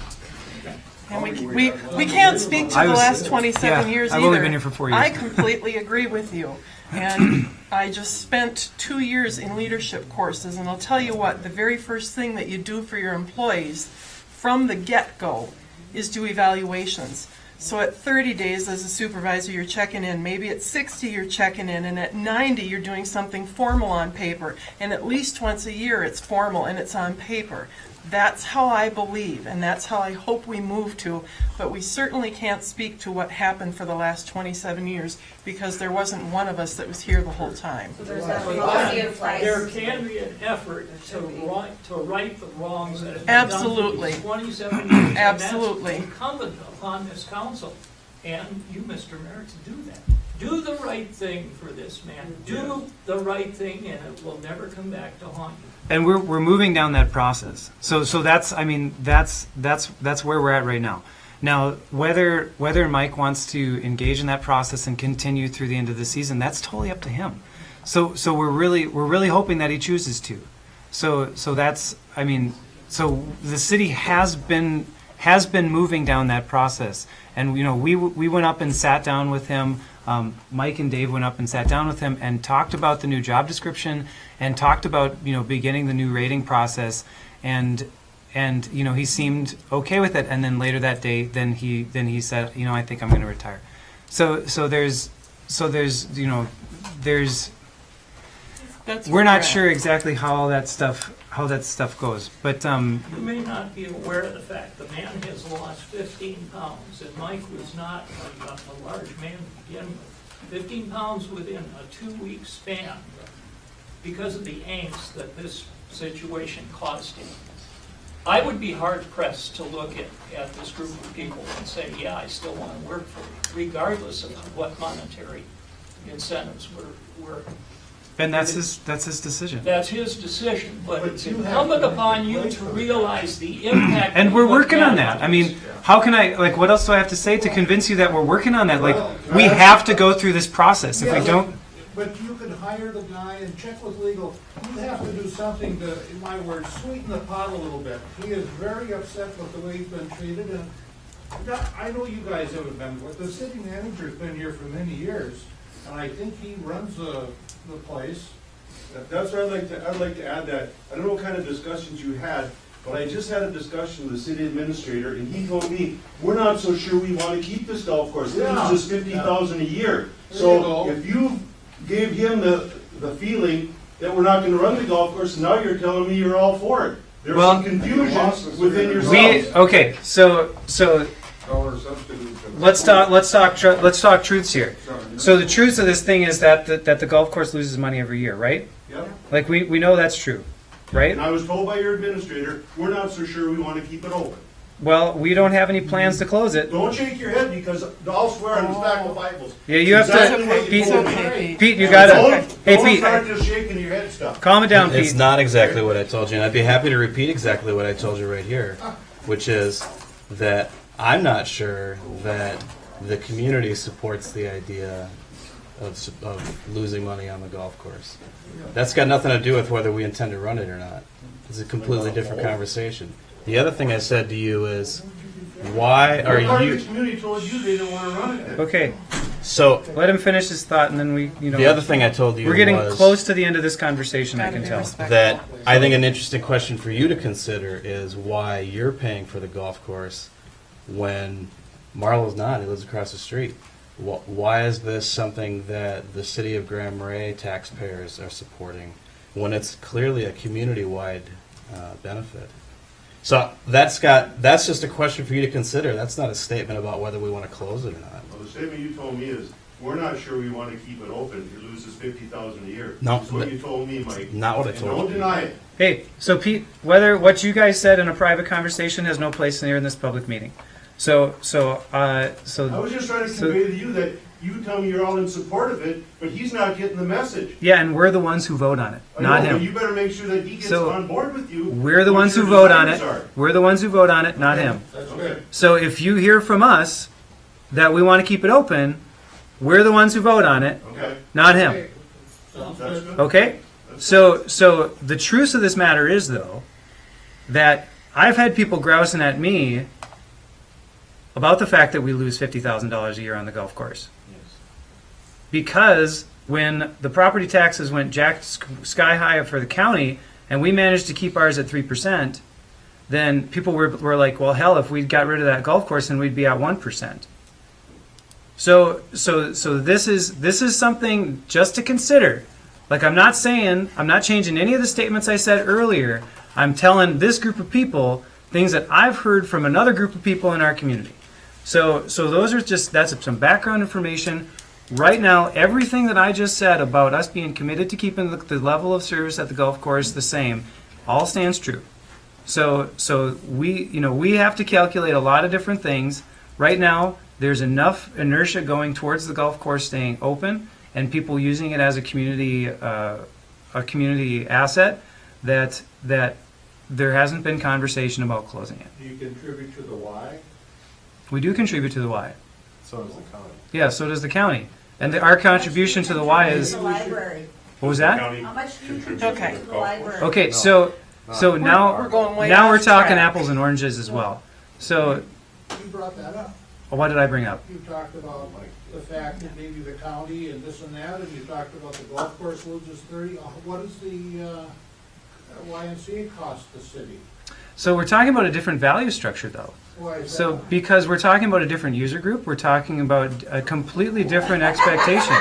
And we can't speak to I the was- last 27 yeah, years I've either. only been here for 4 years. I completely agree with you. And I just spent 2 years in leadership courses, and I'll tell you what, the very first thing that you do for your employees from the get-go is do evaluations. So at 30 days as a supervisor, you're checking in. Maybe at 60, you're checking in. And at 90, you're doing something formal on paper. And at least once a year, it's formal and it's on paper. That's how I believe, and that's how I hope we move to. But we certainly can't speak to what happened for the last 27 years because there wasn't one of us that was here the whole time. There's a policy in place. There can be an effort to right the wrongs that have been done Absolutely. for 27 years. Absolutely. And that's incumbent upon this council and you, Mr. Mayor, to do that. Do the right thing for this man. Do the right thing, and it will never come back to haunt you. And we're moving down that process. So that's where we're at right now. Now, whether Mike wants to engage in that process and continue through the end of the season, that's totally up to him. So we're really hoping that he chooses to. So the city has been moving down that process. And we went up and sat down with him. Mike and Dave went up and sat down with him and talked about the new job description and talked about beginning the new rating process, and he seemed okay with it. And then later that day, then he said, I think I'm going to retire. So there's That's we're not sure exactly how that stuff goes, but You may not be aware of the fact the man has lost 15 pounds, and Mike was not a large man to begin with. 15 pounds within a 2-week span because of the angst that this situation caused him. I would be hard-pressed to look at this group of people and say, yeah, I still want to work for you, regardless of what monetary incentives were. and that's his decision. That's his decision, but it's incumbent upon you to realize the impact. And we're of what working on that. I mean, how can what else do I have to say to convince you that we're working on that? We have to go through this process. If we don't, But you could hire the guy and check with legal. You have to do something to, in my words, sweeten the pot a little bit. He is very upset with the way he's been treated, and I know you guys haven't been, but the city manager's been here for many years, and I think he runs the place. That's what I'd like to add that, I don't know what kind of discussions you had, but I just had a discussion with the city administrator, and he told me, we're not so sure we want to keep this golf course. It loses $50,000 a year. There you go. So if you've gave him the feeling that we're not gonna run the golf course, and now you're telling me you're all for it. There's Well- some confusion within We, yourselves. okay, so let's talk truths here. So the truth of this thing is that the golf course loses money every year, right? Yep. Like, we know that's true, right? And I was told by your administrator, we're not so sure we wanna keep it open. Well, we don't have any plans to close it. Don't shake your head, because I'll swear on the stack of Bibles. Yeah, you have Exactly to, what you Pete, told me. Pete, you gotta, hey, Don't Pete, start just shaking your head stuff. calm it down, It's Pete. not exactly what I told you, and I'd be happy to repeat exactly what I told you right here, which is that I'm not sure that the community supports the idea of losing money on the golf course. That's got nothing to do with whether we intend to run it or not. It's a completely different conversation. The other thing I said to you is, why are What part of you... the community told you they didn't wanna run it then? Okay, So, let him finish his thought, and then we, the other thing I told you we're getting was... close to the end of this conversation, I Gotta can be tell. respectful. that I think an interesting question for you to consider is why you're paying for the golf course when Marlo's not. He lives across the street. Why is this something that the city of Grand Marais taxpayers are supporting when it's clearly a community-wide benefit? So that's just a question for you to consider. That's not a statement about whether we want to close it or not. Well, the statement you told me is, we're not sure we wanna keep it open, it loses $50,000 a year. No, That's what you told me, Mike. Not what I And told don't you. deny it. Hey, so Pete, what you guys said in a private conversation has no place here in this public meeting. I was just trying to convey to you that you tell me you're all in support of it, but he's not getting the message. yeah, and we're the ones who vote on it, I not know, but him. you better make sure that he gets So, on board with you. We're the what ones your who vote on it. desires are. We're the ones who vote on it, not him. That's okay. So if you hear from us that we want to keep it open, we're the ones who vote on it, Okay, not him. that's good. Okay? So the truth of this matter is, though, that I've had people grousing at me about the fact that we lose $50,000 a year on the golf course. Because when the property taxes went sky high for the county, and we managed to keep ours at 3%, then people were like, well, hell, if we got rid of that golf course, then we'd be at 1%. So this is something just to consider. Like, I'm not changing any of the statements I said earlier. I'm telling this group of people things that I've heard from another group of people in our community. So those are that's some background information. Right now, everything that I just said about us being committed to keeping the level of service at the golf course the same, all stands true. So we have to calculate a lot of different things. Right now, there's enough inertia going towards the golf course staying open and people using it as a community asset that there hasn't been conversation about closing it. Do you contribute to the why? We do contribute to the Y. So does the county. Yeah, so does the county. And our contribution to the Y is, The library. what was that? How much do you contribute Okay. to the library? Okay, so now We're going way now we're off talking track. apples and oranges as well. So You brought that up. what did I bring up? You talked about the fact that maybe the county and this and that, and you talked about the golf course loses 30. What is the YMCA cost the city? So we're talking about a different value structure, though. Why is So that? because we're talking about a different user group, we're talking about a completely different expectation.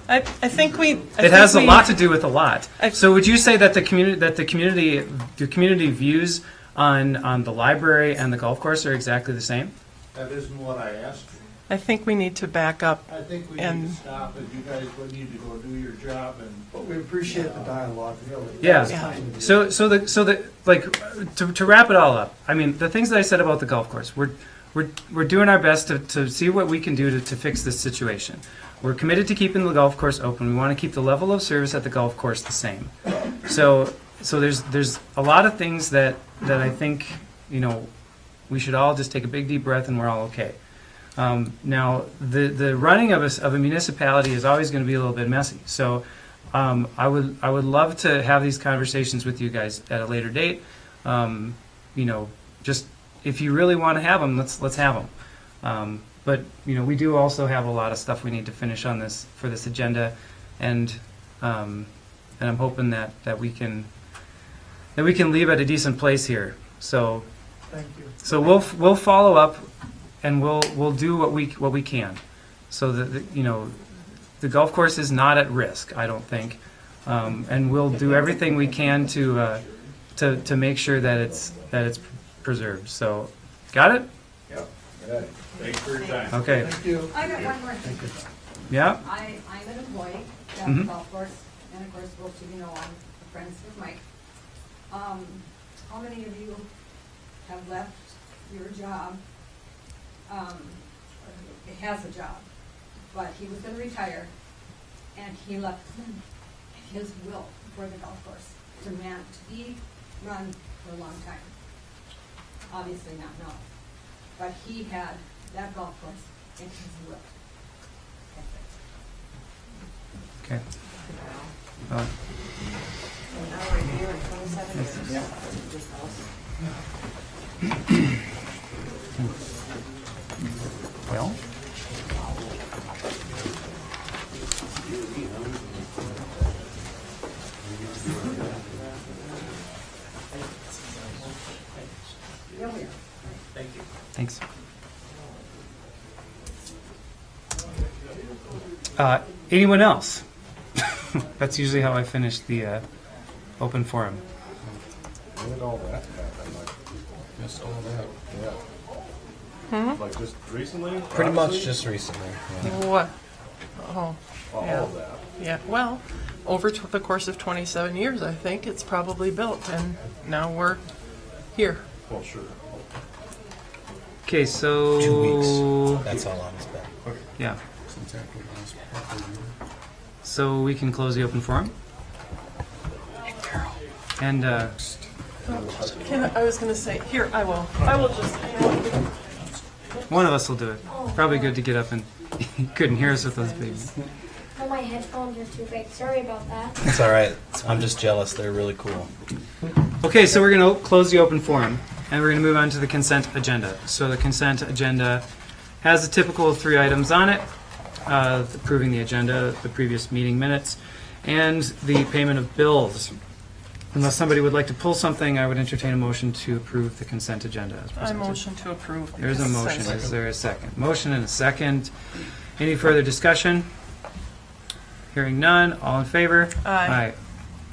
I think It has a lot to do with a lot. I- So would you say that the community views on the library and the golf course are exactly the same? That isn't what I asked you. I think we need to back up. I think we And- need to stop and you guys would need to go do your job and. But we appreciate the dialogue, really. Yeah. Yeah. So to wrap it all up, I mean, the things that I said about the golf course, we're doing our best to see what we can do to fix this situation. We're committed to keeping the golf course open. We want to keep the level of service at the golf course the same. So there's a lot of things that I think, we should all just take a big deep breath and we're all okay. Now, the running of a municipality is always going to be a little bit messy. So I would love to have these conversations with you guys at a later date. Just if you really want to have them, let's have them. But we do also have a lot of stuff we need to finish on this for this agenda, and I'm hoping that we can leave at a decent place here. So Thank you. so we'll follow up, and we'll do what we can, so that the golf course is not at risk, I don't think. And we'll do everything we can to make sure that it's preserved. So, got it? Thanks for your time. Okay. Thank you. I got one more thing. Yeah. I'm an employee at Mhm. the golf course, and of course, most of you know I'm friends with Mike. How many of you have left your job? It has a job, but he was gonna retire, and he left his will for the golf course to be run for a long time. Obviously not now, but he had that golf course in his will. That's it. Okay. Uh, well. Thanks. Anyone else? That's usually how I finish the open forum. Like just recently? Pretty much just recently. Yeah. What? Oh, All yeah. of that. Yeah, well, over the course of 27 years, I think, it's probably built, and now we're here. Well, sure. Okay, so 2 weeks. That's how long it's been. Yeah. So we can close the open forum. And I was gonna say, here, I will just, one of us will do it. Probably good to get up and you couldn't hear us with those big. Oh, my headphones are too big. Sorry about that. It's all right. I'm just jealous. They're really cool. Okay, so we're going to close the open forum and we're going to move on to the consent agenda. So the consent agenda has the typical 3 items on it: approving the agenda, the previous meeting minutes, and the payment of bills. Unless somebody would like to pull something, I would entertain a motion to approve the consent agenda as I presented. motion to approve. the There's a motion. consent. Is there a second? Motion and a second. Any further discussion? Hearing none. All in favor? Aye.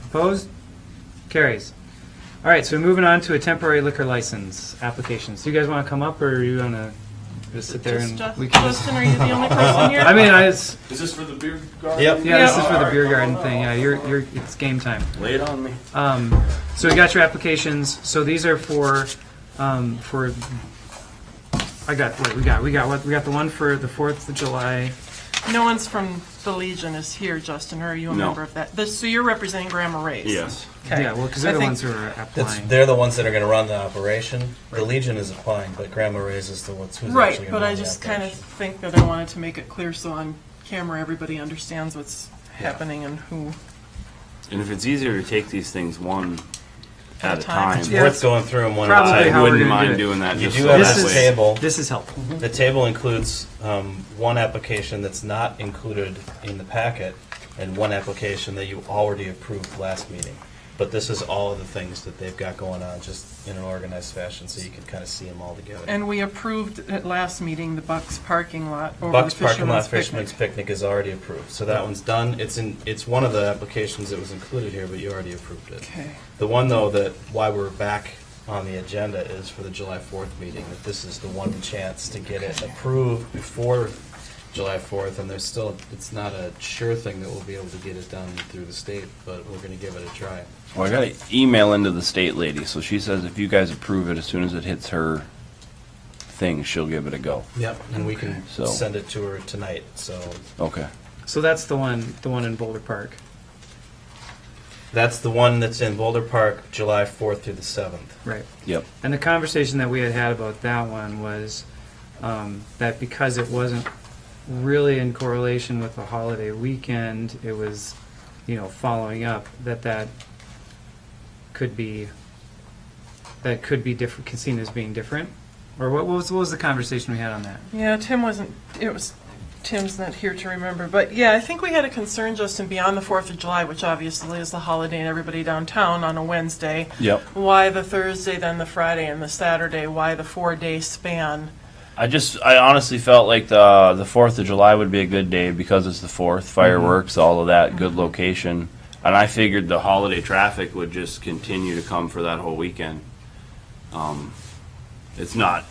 Opposed? Carries. All right, so we're moving on to a temporary liquor license application. So you guys want to come up, or are you going to just sit there and we can just... Justin, are you the only person here? I mean, Is this for the beer garden? Yep. yeah, this is for the beer garden thing. Yeah, it's game time. Lay it on me. So we got your applications. So these are for we got the one for the 4th of July. No one's from the Legion is here, Justin, or are you a No. member of that? So you're representing Grand Marais? Yes. Okay. Yeah, well, because they're I the think- ones who are applying. They're the ones that are going to run the operation. The Legion is applying, but Grand Marais is the ones who's actually Right, going to but run I the just kind of operation. think that I wanted to make it clear so on camera, everybody understands what's happening and who. And if it's easier to take these things one at a time. time, Yeah. Worth going through them one at a Probably time. how I we're wouldn't gonna do mind it. doing that. You just do so have that this way- table. This is helpful. The table includes one application that's not included in the packet and one application that you already approved last meeting. But this is all of the things that they've got going on, just in an organized fashion, so you can kind of see them all together. And we approved at last meeting the Bucks parking lot over Bucks the Parking Lot Fisherman's Fisherman's Picnic is already approved, so that one's done. It's one of the applications that was included here, but you already approved it. Okay. The one, though, that why we're back on the agenda is for the July 4th meeting, that this is the one chance to get it approved before July 4th, and there's still, it's not a sure thing that we'll be able to get it done through the state, but we're gonna give it a try. Well, I got an email into the state lady, so she says if you guys approve it, as soon as it hits her thing, she'll give it a go. Yep. And we can So- send it to her tonight, so Okay. So that's the one in Boulder Park. that's the one that's in Boulder Park, July 4th through the 7th. Right. Yep. And the conversation that we had about that one was that because it wasn't really in correlation with the holiday weekend, it was, following up, that could be different, seen as being different. Or what was the conversation we had on that? Yeah, Tim's not here to remember, but yeah, I think we had a concern, Justin, beyond the 4th of July, which obviously is the holiday and everybody downtown on a Wednesday. Yep. Why the Thursday, then the Friday and the Saturday? Why the 4-day span? I honestly felt like the 4th of July would be a good day because it's the 4th, fireworks, all of that, good location. And I figured the holiday traffic would just continue to come for that whole weekend. It's not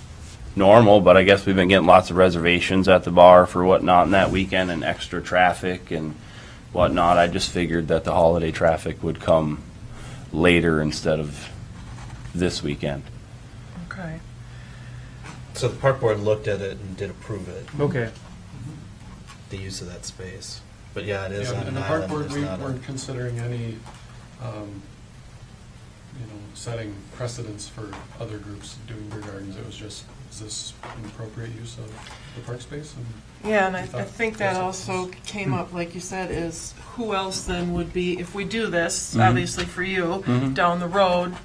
normal, but I guess we've been getting lots of reservations at the bar for whatnot in that weekend and extra traffic and whatnot. I just figured that the holiday traffic would come later instead of this weekend. Okay. So the park board looked at it and did approve it, Okay. the use of that space. But yeah, it is Yeah, on and an the park island. board, It's we not a- weren't considering any, setting precedents for other groups doing beer gardens. It was just, is this an appropriate use of the park space? And Yeah, and I we thought think that yes, it also came up, like you said, is who else then would be, if we do this, Mhm. obviously for you, Mhm. down the road,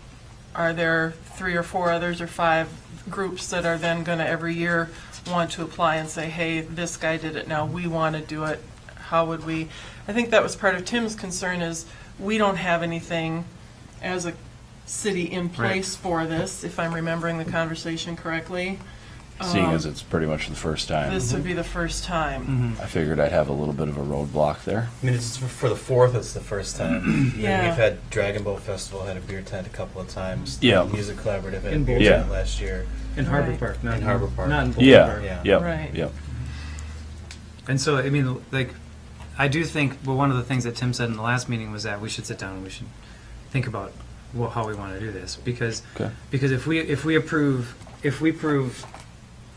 are there 3 or 4 others or 5 groups that are then gonna every year want to apply and say, hey, this guy did it, now we wanna do it, how would we? I think that was part of Tim's concern is, we don't have anything as a city in place for this, if I'm remembering the conversation correctly. Seeing as it's pretty much the first time, This would be the first time. I figured I'd have a little bit of a roadblock there. I mean, it's for the 4th, it's the first time. Yeah. We've had Dragon Boat Festival, had a beer tent a couple of times. Yeah. Music Collaborative had a In beer Boulder. tent last year. In Harbor Right. Park, not In Harbor Park. Not in Boulder Yeah, Park. Yeah. yep, Right. yep. And so, I mean, like, I do think, well, one of the things that Tim said in the last meeting was that we should sit down and we should think about how we want to do this, because Okay. if we approve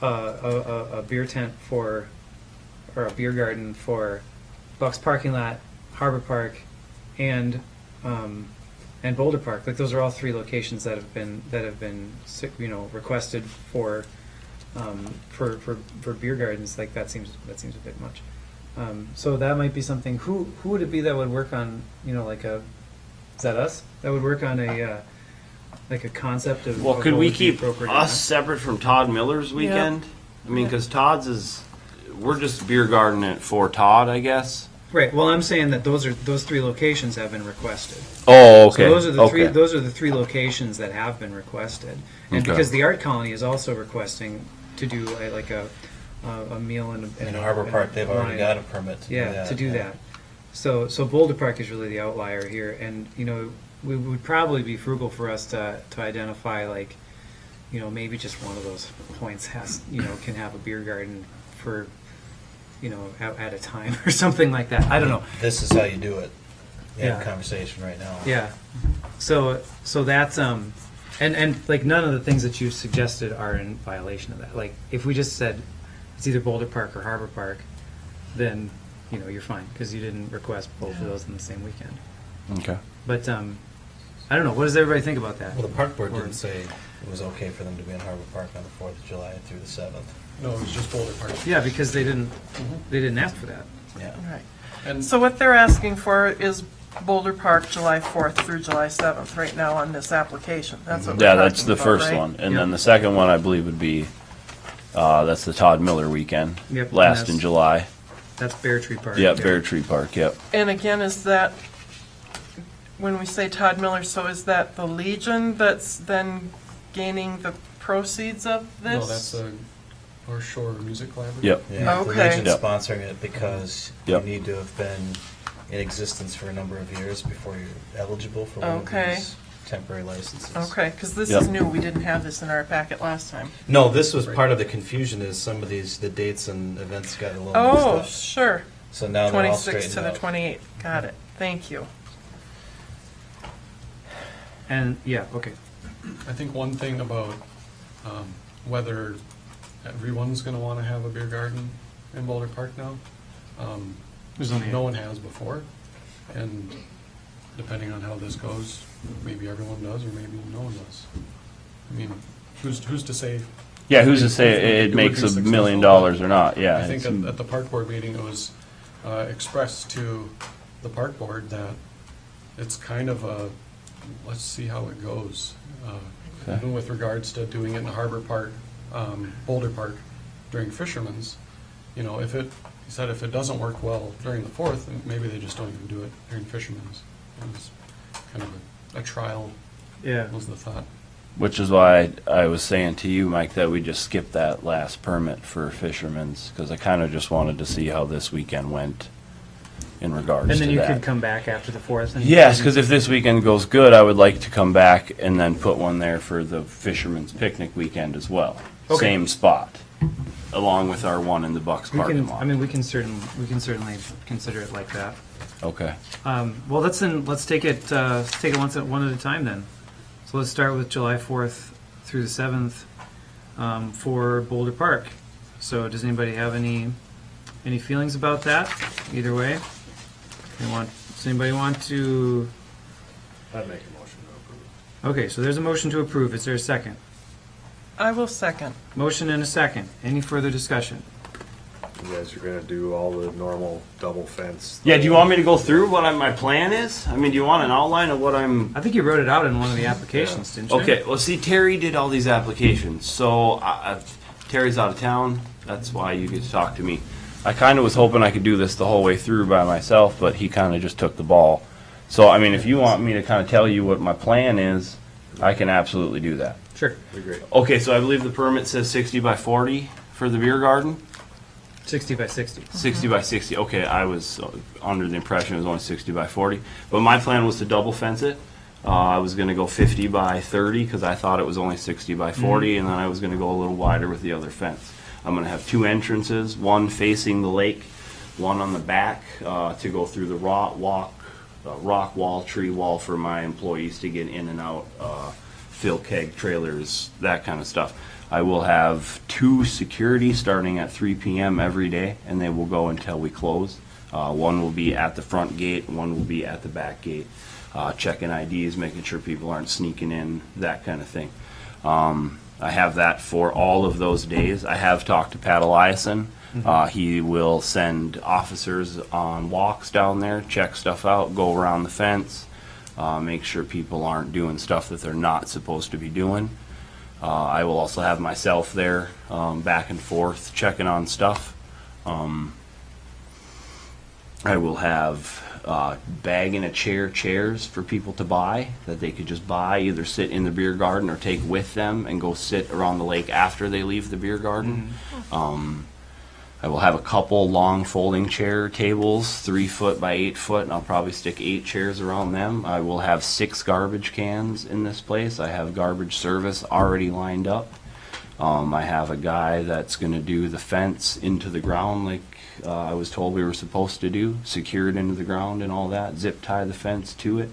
a beer tent for, or a beer garden for Buck's parking lot, Harbor Park, and Boulder Park, like those are all 3 locations that have been requested for beer gardens. Like that seems a bit much. So that might be something. Who would it be that would work on, is that us? That would work on a concept of. Well, of could what we would be keep appropriate or us not? separate from Todd Miller's weekend? I mean, because Todd's we're just beer gardening it for Todd, I guess. Right. Well, I'm saying that those 3 locations have been requested. Oh, okay. So those are the okay. 3. Those are the 3 locations that have been requested, and Okay. because the art colony is also requesting to do a meal and In Harbor Park, they've already got a permit to do that. Yeah, to do that. So Boulder Park is really the outlier here, and we would probably be frugal for us to identify maybe just one of those points can have a beer garden for at a time or something like that. I don't know. This is how you do it. We have Yeah. a conversation right now. Yeah. So that's and like none of the things that you suggested are in violation of that. Like if we just said it's either Boulder Park or Harbor Park, then you're fine because you didn't request both of those in the same weekend. Okay. But I don't know. What does everybody think about that? Well, the park board Or- didn't say it was okay for them to be in Harbor Park on the 4th of July through the 7th. no, it was just Boulder Park. Yeah, because they didn't ask for that. Yeah. Right. And So what they're asking for is Boulder Park, July 4th through July 7th, right now on this application. That's what we're Yeah, talking that's the about, first right? one, and Yep. then the second one I believe would be that's the Todd Miller weekend, Yep, and last that's- in July. That's Bear Tree Park. Yep, Bear Tree Park. Yep. And again, is that, when we say Todd Miller, so is that the Legion that's then gaining the proceeds of this? no, that's the North Shore Music Collaborative. Yep. Yeah, the Okay. Legion's Yep. sponsoring it because Yep. you need to have been in existence for a number of years before you're eligible for one Okay. of these temporary licenses. Okay, because this Yep. is new. We didn't have this in our packet last time. No, this was part of the confusion is some of the dates and events got a little mixed Oh, up. sure. So now they're all 26th to straightened the out. 28th. Got it. Thank you. And yeah, okay. I think one thing about whether everyone's going to want to have a beer garden in Boulder Park now, There's only no one has before, and depending on how this goes, maybe everyone does or maybe no one does. I mean, who's to say? Yeah, who's to say it would makes be $1 million successful? or not? Yeah. I think it's- at the park board meeting, it was expressed to the park board that it's kind of a, let's see how it goes. Okay. Even with regards to doing it in Harbor Park, Boulder Park during Fisherman's, if it, he said if it doesn't work well during the 4th, then maybe they just don't even do it during Fisherman's. It was kind of a trial, Yeah. was the thought. Which is why I was saying to you, Mike, that we just skip that last permit for fishermen's, because I kind of just wanted to see how this weekend went in regards to And that. then you could come back after the 4th? And Yes, because if this weekend goes good, I would like to come back and then put one there for the fishermen's picnic weekend as well. Okay. Same spot, along with our one in the Bucks We parking can, lot. I mean, we can certainly consider it like that. Okay. Well, let's take it one at a time then. So let's start with July 4th through the 7th for Boulder Park. So does anybody have any feelings about that? Either way? Does anybody want to? I'd make a motion to approve. Okay, so there's a motion to approve. Is there a second? I will second. Motion and a second. Any further discussion? You guys are gonna do all the normal double fence. Yeah, do you want me to go through what my plan is? I mean, do you want an outline of what I'm... I think you wrote it out in one of the applications, didn't you? Okay, well, see, Terry did all these applications, so Terry's out of town. That's why you get to talk to me. I kind of was hoping I could do this the whole way through by myself, but he kind of just took the ball. So, I mean, if you want me to kind of tell you what my plan is, I can absolutely do that. Sure. Be great. Okay, so I believe the permit says 60 by 40 for the beer garden? 60 by 60. 60 by 60. Okay, I was under the impression it was only 60 by 40. But my plan was to double fence it. I was going to go 50 by 30 because I thought it was only 60 by 40, and then I was going to go a little wider with the other fence. I'm going to have two entrances, one facing the lake, one on the back to go through the rock wall, tree wall for my employees to get in and out, fill keg trailers, that kind of stuff. I will have two security starting at 3 p.m. every day, and they will go until we close. One will be at the front gate, one will be at the back gate, checking IDs, making sure people aren't sneaking in, that kind of thing. I have that for all of those days. I have talked to Pat Eliason. He will send officers on walks down there, check stuff out, go around the fence, make sure people aren't doing stuff that they're not supposed to be doing. I will also have myself there, back and forth, checking on stuff. I will have bag and a chair chairs for people to buy that they could just buy, either sit in the beer garden or take with them and go sit around the lake after they leave the beer garden. I will have a couple long folding chair tables, 3 foot by 8 foot, and I'll probably stick 8 chairs around them. I will have 6 garbage cans in this place. I have garbage service already lined up. I have a guy that's going to do the fence into the ground like I was told we were supposed to do, secure it into the ground and all that, zip tie the fence to it.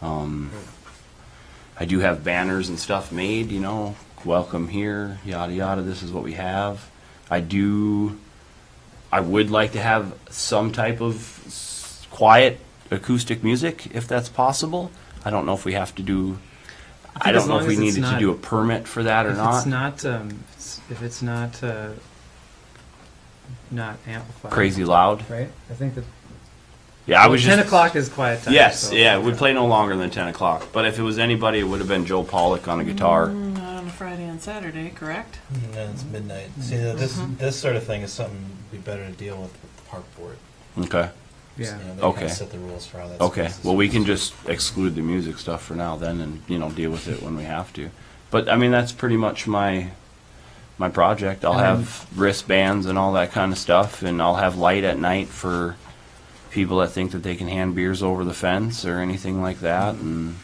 I do have banners and stuff made, welcome here, yada yada, this is what we have. I would like to have some type of quiet acoustic music if that's possible. I don't know if we have to do, I don't know if we needed to do a permit for that or not. If it's not amplified. Crazy loud. Right? I think that. Yeah, I was 10 just. o'clock is quiet time. Yes, so. yeah, we'd play no longer than 10 o'clock. But if it was anybody, it would have been Joe Pollock on a guitar. Not on a Friday and Saturday, correct? No, it's midnight. See, this sort of thing is something would be better to deal with the park board. Okay. Yeah. They Okay. kind of set the rules for how that's Okay, supposed to well, we be. can just exclude the music stuff for now then and, deal with it when we have to. But, I mean, that's pretty much my project. I'll have wristbands and all that kind of stuff, and I'll have light at night for people that think that they can hand beers over the fence or anything like that, and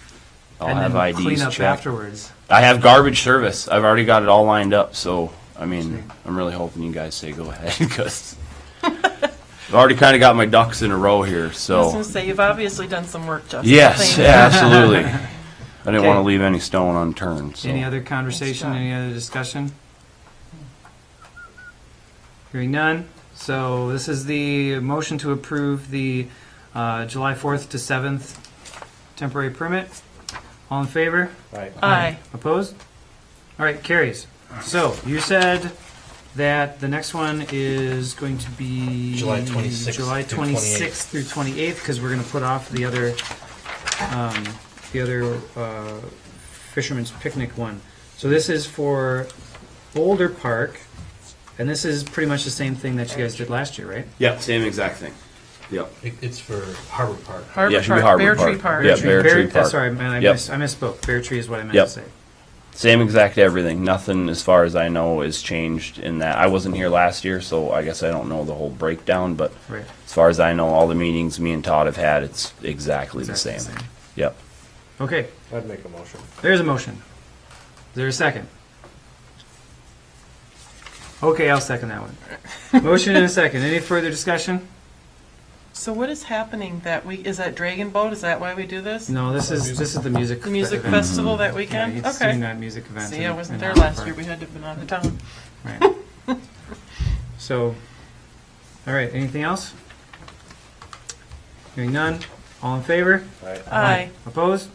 I'll And have then IDs clean up checked. afterwards. I have garbage service. I've already got it all lined up, so, I mean, I'm really hoping you guys say go ahead, because I've already kind of got my ducks in a row here, I was so. going to say, you've obviously done some work, Justin. Yes, Thank yeah, you. absolutely. I didn't Okay. want to leave any stone unturned, so. Any other conversation, any other discussion? Hearing none. So this is the motion to approve the July 4th to 7th temporary permit. All in favor? Right. Aye. Opposed? All right, carries. So you said that the next one is going to be July 26th July through 26th through 28th, because we're going to put off the other Fisherman's Picnic one. So this is for Boulder Park, and this is pretty much the same thing that you guys did last year, right? Yep, same exact thing. Yep. It's for Harbor Park. Harbor Yeah, it should be Park, Harbor Bear Park. Tree Park. Yeah, Bear Tree Park. Sorry, man, I Yep. misspoke. Bear Tree is what I meant Yep. to say. Same exact everything. Nothing, as far as I know, is changed in that. I wasn't here last year, so I guess I don't know the whole breakdown, but Right. as far as I know, all the meetings me and Todd have had, it's exactly the Exactly same. the same. Yep. Okay, I'd make a motion. there's a motion. Is there a second? Okay, I'll second that one. Motion and a second. Any further discussion? So what is happening that week? Is that Dragon Boat? Is that why we do this? No, this is the music. The music event. festival that Yeah, weekend? he's Okay. doing that music event. See, I in- wasn't in there Harper last Park. year. We had to have been out of town. Right. So, all right, anything else? Hearing none, all in favor? Aye. Opposed?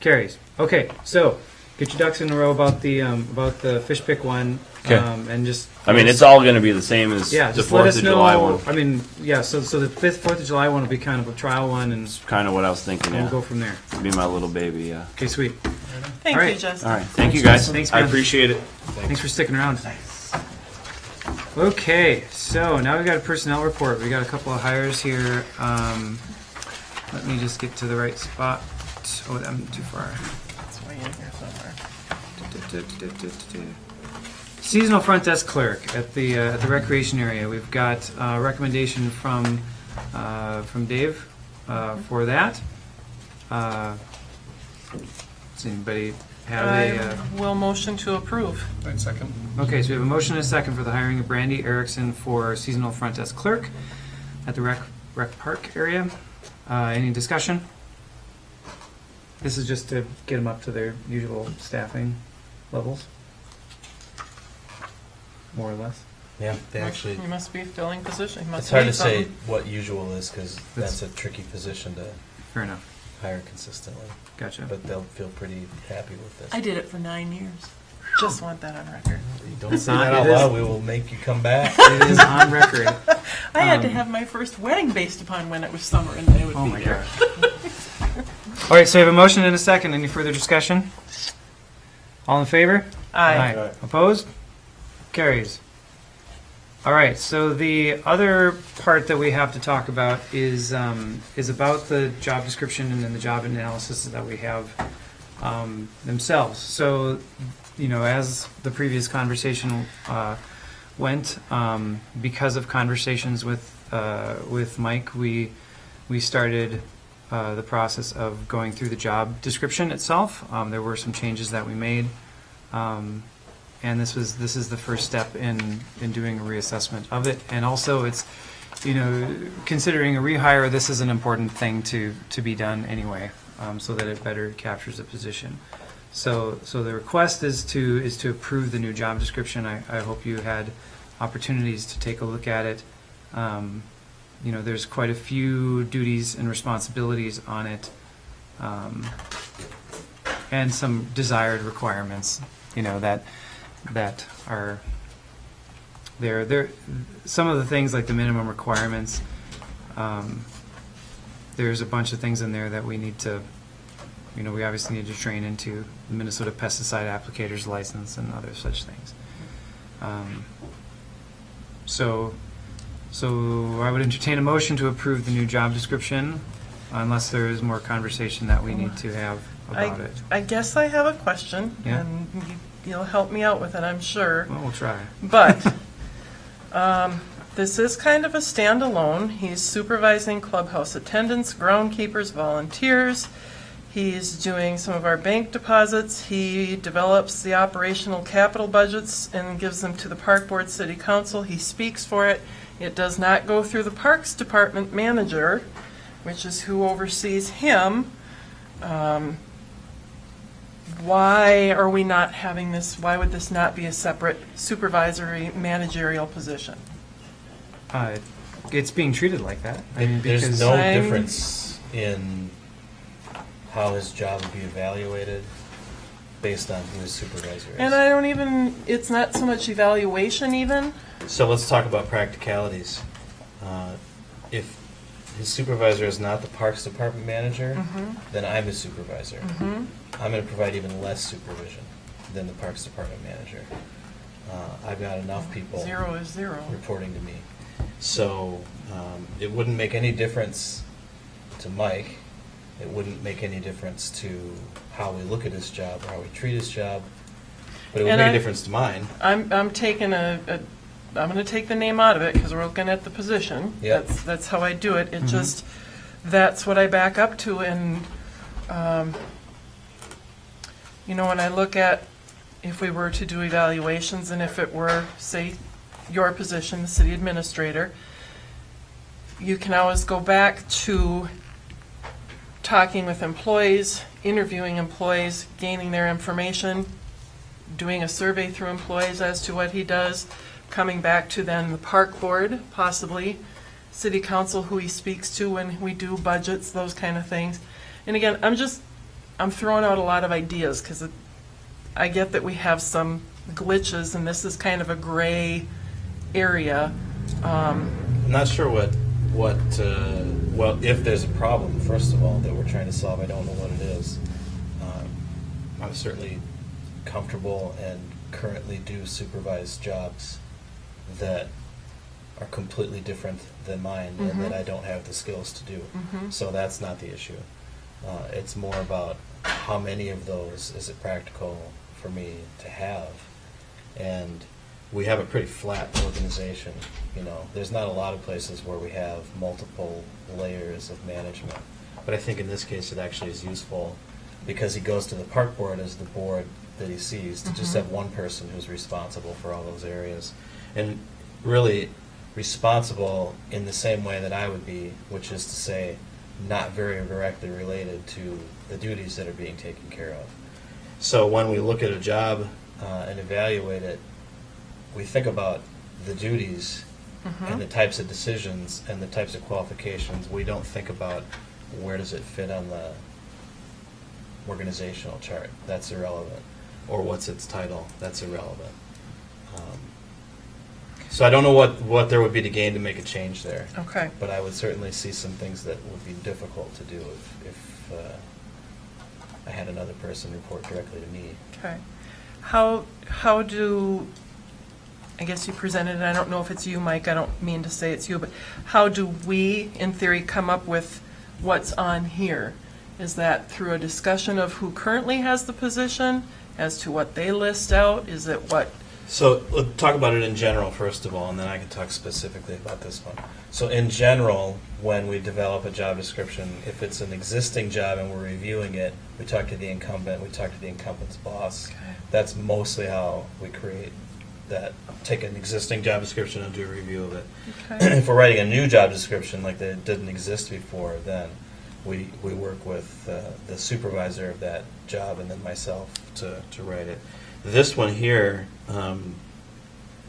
Carries. Okay, so, get your ducks in a row about the fish pick one, 'Kay. and just. I mean, it's all going to be the same as Yeah, the just let 4th us of know. July one. I mean, yeah, so the 4th of July one will be kind of a trial one, and Kind of what I was thinking, we'll yeah. go from there. Be my little baby, yeah. Okay, sweet. Thank All you, right. Justin. All right, thank you guys. Thanks, I man. appreciate it. Thanks for sticking around. Okay, so now we've got a personnel report. We got a couple of hires here. Let me just get to the right spot. Oh, I'm too far. It's way in here somewhere. Seasonal front desk clerk at the recreation area. We've got a recommendation from Dave for that. Does anybody have I will motion to approve. I'd second. Okay, so we have a motion and a second for the hiring of Brandy Erickson for seasonal front desk clerk at the rec park area. Any discussion? This is just to get them up to their usual staffing levels, more or less. Yeah, they actually, You must be filling position. You must it's hard need to say something. what usual is because that's a tricky position to Fair enough. hire consistently. Gotcha. But they'll feel pretty happy with this. I did it for 9 years. Just want that on record. You don't It's say not- that out it is- loud, we will make you come back. It is on record. I had to Um, have my first wedding based upon when it was summer and they would Oh be my there. gosh. All right, so we have a motion and a second. Any further discussion? All in favor? Aye. Opposed? Carries. All right, so the other part that we have to talk about is about the job description and then the job analysis that we have themselves. So, you know, as the previous conversation went, because of conversations with Mike, we started the process of going through the job description itself. There were some changes that we made. And this is the first step in doing a reassessment of it. And also it's, you know, considering a rehire, this is an important thing to be done anyway, so that it better captures the position. So the request is to approve the new job description. I hope you had opportunities to take a look at it. You know, there's quite a few duties and responsibilities on it, and some desired requirements, you know, that are there. Some of the things like the minimum requirements, there's a bunch of things in there that we need to, you know, we obviously need to train into the Minnesota pesticide applicators license and other such things. So I would entertain a motion to approve the new job description, unless there is more conversation that we need to have about it. I guess I have a question, Yeah. and you'll help me out with it, I'm sure. Well, we'll try. But this is kind of a standalone. He's supervising clubhouse attendants, groundkeepers, volunteers. He's doing some of our bank deposits. He develops the operational capital budgets and gives them to the park board, city council. He speaks for it. It does not go through the parks department manager, which is who oversees him. Why are we not having this? Why would this not be a separate supervisory managerial position? It's being treated like that. I mean, There's because no I'm- difference in how his job would be evaluated based on who his supervisor is. And I don't even, it's not so much evaluation even. So let's talk about practicalities. If his supervisor is not the Parks Department manager, then I'm his supervisor. I'm going to provide even less supervision than the Parks Department manager. I've got enough people Zero is zero. reporting to me. So it wouldn't make any difference to Mike. It wouldn't make any difference to how we look at his job or how we treat his job But it would And make I- a difference to mine. I'm taking I'm gonna take the name out of it, because we're looking at the position. Yep. That's how I do it. It just, that's what I back up to, and, when I look at, if we were to do evaluations, and if it were, say, your position, the city administrator, you can always go back to talking with employees, interviewing employees, gaining their information, doing a survey through employees as to what he does, coming back to then the park board, possibly, city council, who he speaks to when we do budgets, those kind of things. And again, I'm throwing out a lot of ideas, because I get that we have some glitches, and this is kind of a gray area. I'm not sure well, if there's a problem, first of all, that we're trying to solve, I don't know what it is. I'm certainly comfortable and currently do supervise jobs that are completely different than mine and that I don't have the skills to do. So that's not the issue. It's more about how many of those is it practical for me to have. And we have a pretty flat organization. There's not a lot of places where we have multiple layers of management. But I think in this case it actually is useful, because he goes to the park board as the board that he sees, to just have one person who's responsible for all those areas. And really responsible in the same way that I would be, which is to say not very directly related to the duties that are being taken care of. So when we look at a job and evaluate it, we think about the duties and the types of decisions and the types of qualifications. We don't think about where does it fit on the organizational chart. That's irrelevant. Or what's its title. That's irrelevant. So I don't know what there would be to gain to make a change there. Okay. But I would certainly see some things that would be difficult to do if I had another person report directly to me. Okay. How do, I guess you presented it, I don't know if it's you, Mike, I don't mean to say it's you, but how do we, in theory, come up with what's on here? Is that through a discussion of who currently has the position, as to what they list out? Is it what? So let's talk about it in general, first of all, and then I can talk specifically about this one. So in general, when we develop a job description, if it's an existing job and we're reviewing it, we talk to the incumbent, we talk to the incumbent's boss. Okay. That's mostly how we create that. Take an existing job description and do a review of it. Okay. If we're writing a new job description like that didn't exist before, then we work with the supervisor of that job and then myself to write it. This one here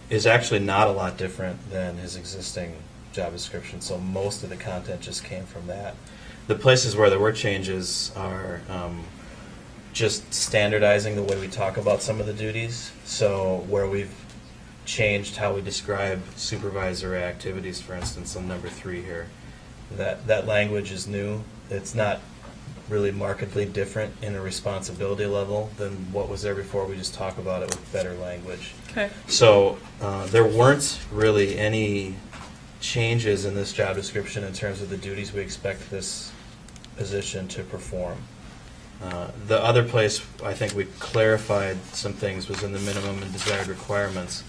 is actually not a lot different than his existing job description, so most of the content just came from that. The places where there were changes are just standardizing the way we talk about some of the duties. So where we've changed how we describe supervisory activities, for instance, on number 3 here, that language is new. It's not really markedly different in a responsibility level than what was there before. We just talk about it with better language. Okay. So there weren't really any changes in this job description in terms of the duties we expect this position to perform. The other place I think we clarified some things was in the minimum and desired requirements.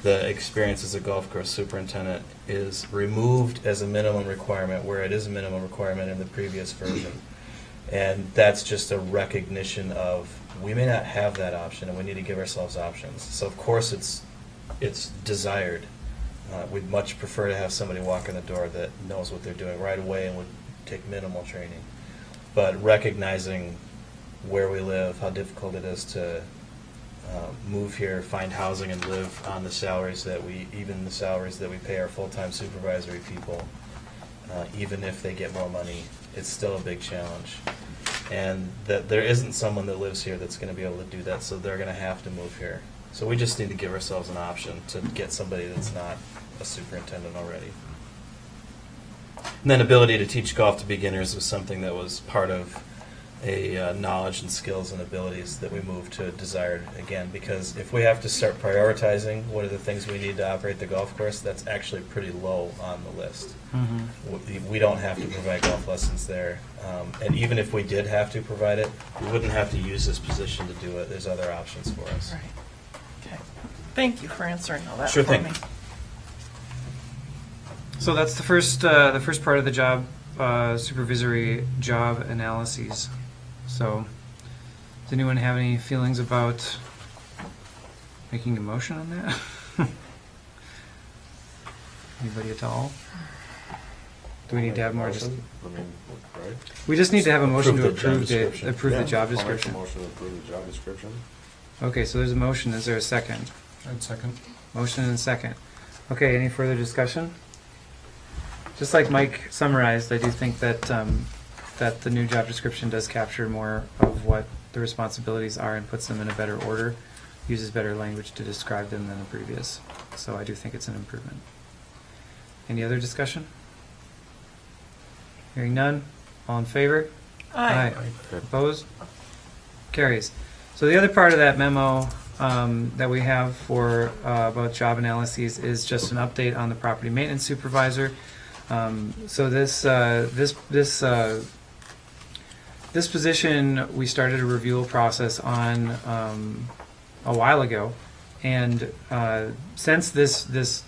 The experience as a golf course superintendent is removed as a minimum requirement where it is a minimum requirement in the previous version. And that's just a recognition of we may not have that option and we need to give ourselves options. So of course it's desired. We'd much prefer to have somebody walk in the door that knows what they're doing right away and would take minimal training. But recognizing where we live, how difficult it is to move here, find housing and live on the salaries that we pay our full-time supervisory people, even if they get more money, it's still a big challenge. And that there isn't someone that lives here that's going to be able to do that, so they're going to have to move here. So we just need to give ourselves an option to get somebody that's not a superintendent already. And then ability to teach golf to beginners was something that was part of a knowledge and skills and abilities that we moved to desired, again, because if we have to start prioritizing what are the things we need to operate the golf course, that's actually pretty low on the list. We don't have to provide golf lessons there. And even if we did have to provide it, we wouldn't have to use this position to do it. There's other options for us. Right. Thank you for answering all that Sure for thing. me. So that's the first part of the job, supervisory job analyses. So, does anyone have any feelings about making a motion on that? Anybody at all? Do we need to have more? We just need to have a motion to approve the job description. Motion to approve the job description. Okay, so there's a motion. Is there a second? I'd second. Motion and a second. Okay, any further discussion? Just like Mike summarized, I do think that that the new job description does capture more of what the responsibilities are and puts them in a better order, uses better language to describe them than the previous. So I do think it's an improvement. Any other discussion? Hearing none. All in favor? Aye. Opposed? Carries. So the other part of that memo that we have for about job analyses is just an update on the property maintenance supervisor. So this position, we started a review process on a while ago, and since this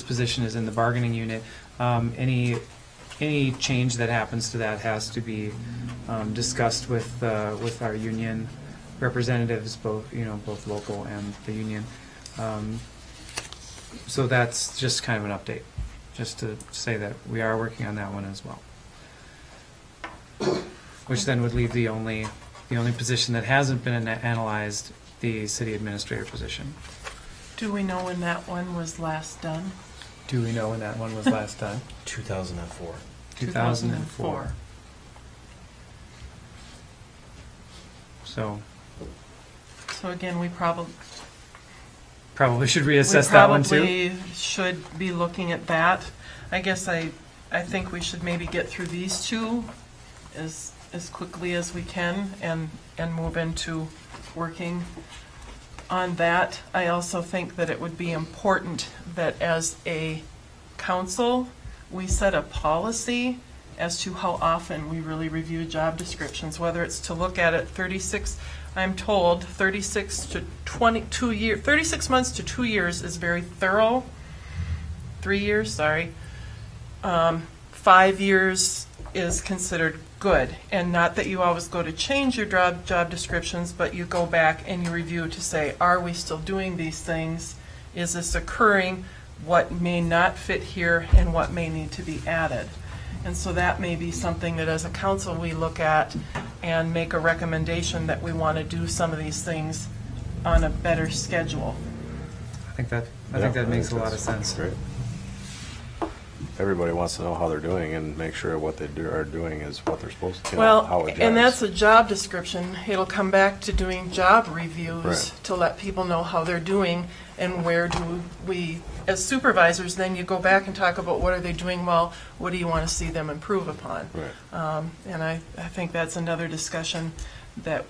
position is in the bargaining unit, any change that happens to that has to be discussed with our union representatives, both local and the union. So that's just kind of an update, just to say that we are working on that one as well. Which then would leave the only position that hasn't been analyzed, the city administrator position. Do we know when that one was last done? Do we know when that one was last done? 2004. 2004. So again, we probably should reassess that one too. We probably should be looking at that. I guess I think we should maybe get through these two as quickly as we can and move into working on that. I also think that it would be important that as a council, we set a policy as to how often we really review job descriptions, whether it's to look at it 36 months to 2 years is very thorough. 3 years, sorry. 5 years is considered good, and not that you always go to change your job descriptions, but you go back and you review to say, are we still doing these things? Is this occurring? What may not fit here and what may need to be added? And so that may be something that as a council we look at and make a recommendation that we want to do some of these things on a better schedule. I think that makes a lot of sense. Great. Everybody wants to know how they're doing and make sure what they are doing is what they're supposed to. Well, how it and jives. that's a job description. It'll come back to doing job reviews Right. to let people know how they're doing and where do we, as supervisors, then you go back and talk about what are they doing well, what do you want to see them improve upon. Right. And I think that's another discussion that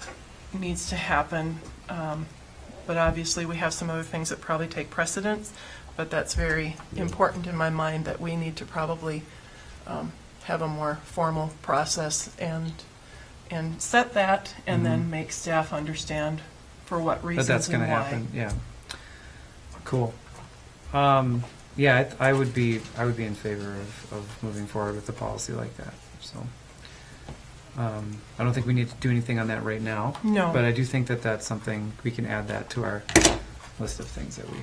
needs to happen. But obviously, we have some other things that probably take precedence, but that's very important in my mind that we need to probably have a more formal process and set that, and then make staff understand for what reasons But that's and going to why. happen. Yeah. Cool. Yeah, I would be in favor of moving forward with a policy like that. So I don't think we need to do anything on that right now. No. But I do think that that's something we can add that to our list of things that we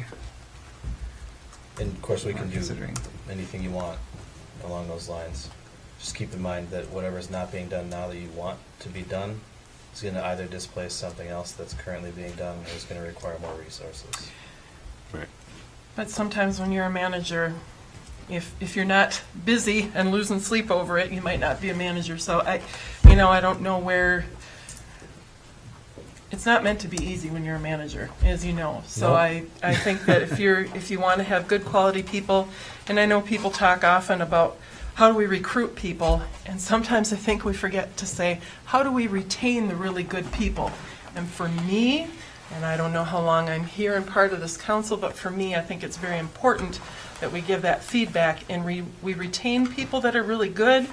And of course, we can are do considering. anything you want along those lines. Just keep in mind that whatever's not being done now that you want to be done is going to either displace something else that's currently being done or is going to require more resources. Right. But sometimes when you're a manager, if you're not busy and losing sleep over it, you might not be a manager. So I don't know where. It's not meant to be easy when you're a manager, as you know. So Nope. I think that if you want to have good quality people, and I know people talk often about how do we recruit people, and sometimes I think we forget to say, how do we retain the really good people? And for me, and I don't know how long I'm here and part of this council, but for me, I think it's very important that we give that feedback and we retain people that are really good,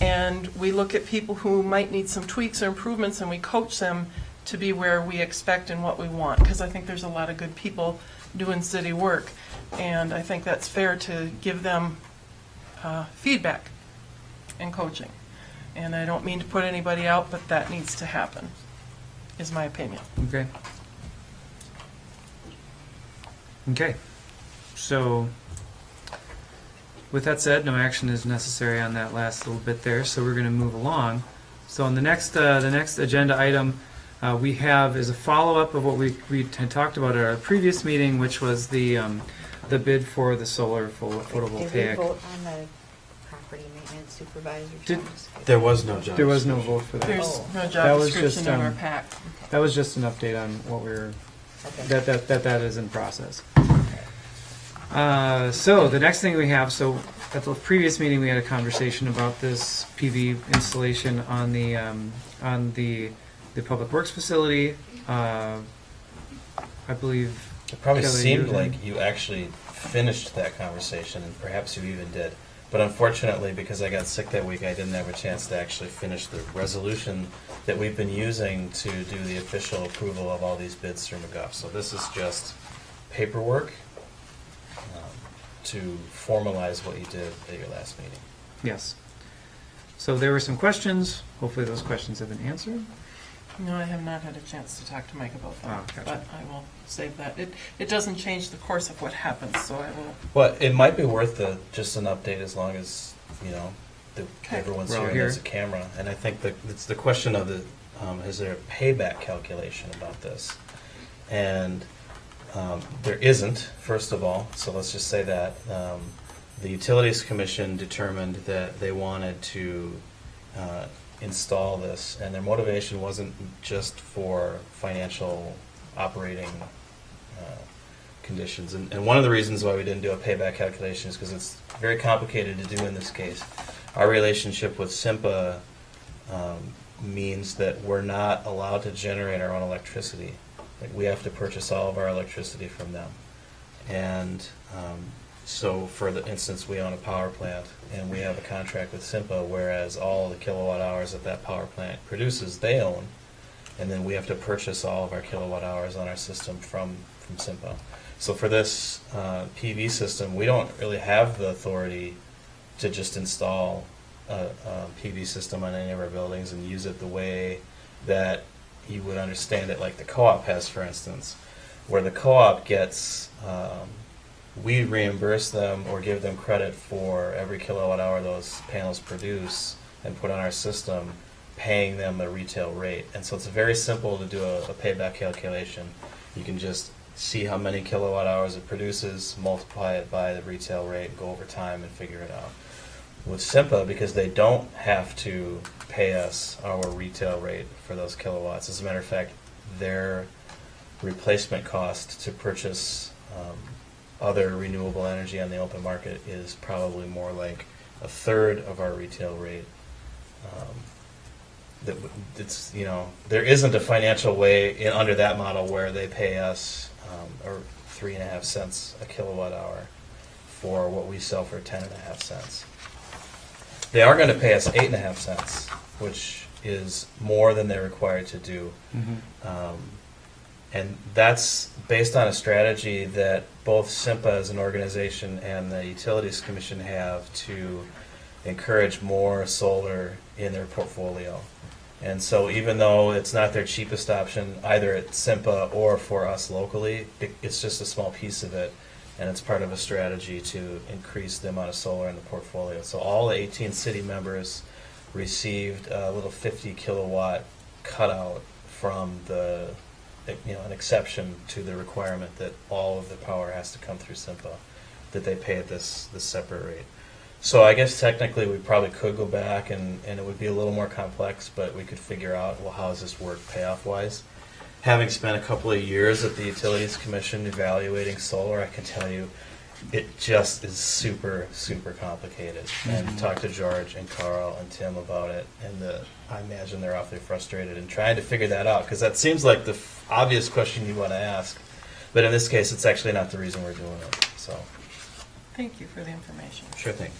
and we look at people who might need some tweaks or improvements, and we coach them to be where we expect and what we want, because I think there's a lot of good people doing city work. And I think that's fair to give them feedback and coaching. And I don't mean to put anybody out, but that needs to happen, is my opinion. Okay. Okay. So, with that said, no action is necessary on that last little bit there, so we're going to move along. So on the next agenda item we have is a follow-up of what we had talked about at our previous meeting, which was the bid for the solar photovoltaic. Did we vote on the property maintenance supervisor? There was no job. There was no vote for that. There's no That job was description just, in our pack. That was just an update on what we're, that is in process. So the next thing we have, so at the previous meeting we had a conversation about this PV installation on the public works facility. I believe It probably Kelly, seemed you- like you actually finished that conversation, and perhaps you even did. But unfortunately, because I got sick that week, I didn't have a chance to actually finish the resolution that we've been using to do the official approval of all these bids through McGuff. So this is just paperwork to formalize what you did at your last meeting. Yes. So there were some questions. Hopefully those questions have been answered. No, I have not had a chance to talk to Mike about that, Oh, gotcha. but I will save that. It doesn't change the course of what happens, so I will. Well, it might be worth just an update as long as, you know, everyone's We're all here and here. there's a camera. And I think that it's the question of is there a payback calculation about this? And there isn't, first of all, so let's just say that. The Utilities Commission determined that they wanted to install this, and their motivation wasn't just for financial operating conditions. And one of the reasons why we didn't do a payback calculation is because it's very complicated to do in this case. Our relationship with SIMPA means that we're not allowed to generate our own electricity. Like, we have to purchase all of our electricity from them. And so, for the instance, we own a power plant, and we have a contract with SIMPA, whereas all the kilowatt hours that that power plant produces, they own, and then we have to purchase all of our kilowatt hours on our system from SIMPA. So for this PV system, we don't really have the authority to just install a PV system on any of our buildings and use it the way that you would understand it, like the co-op has, for instance, where the co-op gets, we reimburse them or give them credit for every kilowatt hour those panels produce and put on our system, paying them the retail rate. And so it's very simple to do a payback calculation. You can just see how many kilowatt hours it produces, multiply it by the retail rate, go over time and figure it out. With SIMPA, because they don't have to pay us our retail rate for those kilowatts. As a matter of fact, their replacement cost to purchase other renewable energy on the open market is probably more like a third of our retail rate. It's, you know, there isn't a financial way under that model where they pay us or 3.5 cents a kilowatt hour for what we sell for 10.5 cents. They are going to pay us 8.5 cents, which is more than they're required to do. And that's based on a strategy that both SIMPA as an organization and the Utilities Commission have to encourage more solar in their portfolio. And so even though it's not their cheapest option, either at SIMPA or for us locally, it's just a small piece of it. And it's part of a strategy to increase the amount of solar in the portfolio. So all the 18 city members received a little 50 kilowatt cutout from the, you know, an exception to the requirement that all of the power has to come through SIMPA, that they pay at this separate rate. So I guess technically we probably could go back and it would be a little more complex, but we could figure out, well, how does this work payoff-wise? Having spent a couple of years at the Utilities Commission evaluating solar, I can tell you it just is super, super complicated. And talk to George and Carl and Tim about it, and I imagine they're awfully frustrated in trying to figure that out, because that seems like the obvious question you want to ask. But in this case, it's actually not the reason we're doing it. So, Thank you for the information. sure thing.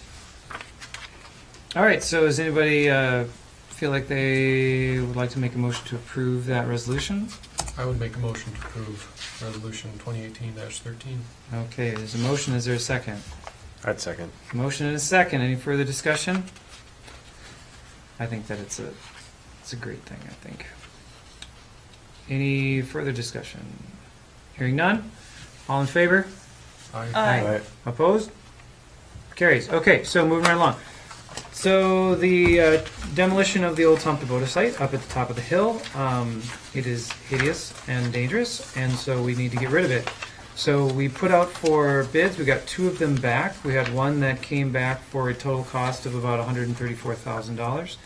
All right, so does anybody feel like they would like to make a motion to approve that resolution? I would make a motion to approve Resolution 2018-13. Okay, there's a motion. Is there a second? I'd second. Motion and a second. Any further discussion? I think that it's a great thing, I think. Any further discussion? Hearing none? All in favor? Aye. Opposed? Carries. Okay, so moving right along. So the demolition of the old Thibodeau site up at the top of the hill, it is hideous and dangerous, and so we need to get rid of it. So we put out for bids. We got 2 of them back. We had one that came back for a total cost of about $134,000,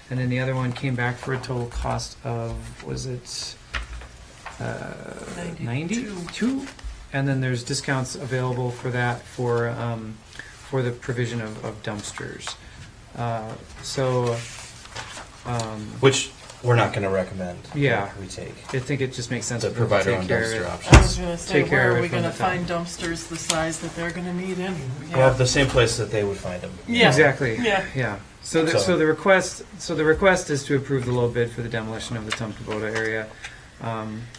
and then the other one came back for a total cost of, was it 92? And then there's discounts available for that for the provision of dumpsters. Which we're not going to recommend. Yeah. We take. I think it just makes sense To for them provide our take own care of dumpster it. options. I was gonna say, Take care where of are it we from gonna the top. find dumpsters the size that they're gonna need anyway? Well, the same place that they would find them. Yeah. Exactly. Yeah. So the request is to approve the low bid for the demolition of the Thibodeau area,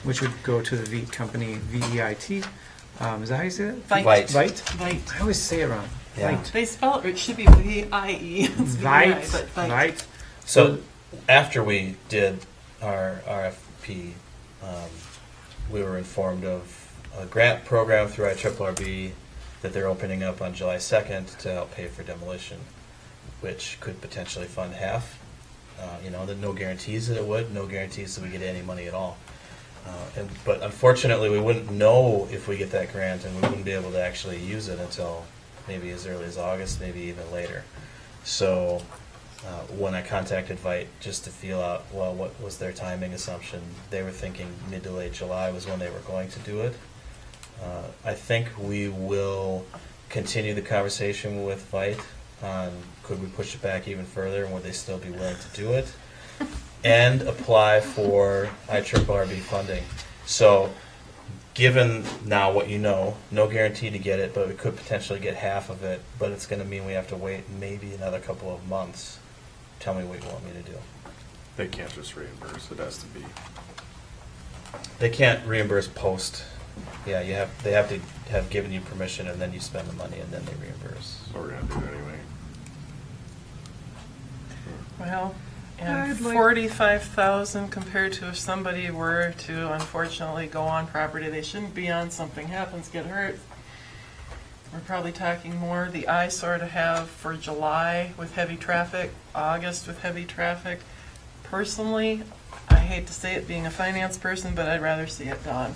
which would go to the VEIT company, VEIT. Is that how you say that? Vite. Vite? Vite. I always say it wrong. Yeah. Vite. They spell it, it should be V-I-E. It's Vite. V-I, but Vite. Vite. So after we did our RFP, we were informed of a grant program through IRRB that they're opening up on July 2nd to help pay for demolition, which could potentially fund half. No guarantees that it would, no guarantees that we get any money at all. But unfortunately, we wouldn't know if we get that grant, and we wouldn't be able to actually use it until maybe as early as August, maybe even later. So when I contacted Vite just to feel out, well, what was their timing assumption, they were thinking mid to late July was when they were going to do it. I think we will continue the conversation with Vite on could we push it back even further, and would they still be willing to do it, and apply for IRRB funding. So given now what you know, no guarantee to get it, but we could potentially get half of it, but it's going to mean we have to wait maybe another couple of months. Tell me what you want me to do. They can't just reimburse, it has to be. They can't reimburse post. Yeah, they have to have given you permission, and then you spend the money, and then they reimburse. So we're gonna do it anyway. Well, and I'd like- 45,000 compared to if somebody were to unfortunately go on property they shouldn't be on, something happens, get hurt. We're probably talking more the eyesore to have for July with heavy traffic, August with heavy traffic. Personally, I hate to say it being a finance person, but I'd rather see it done,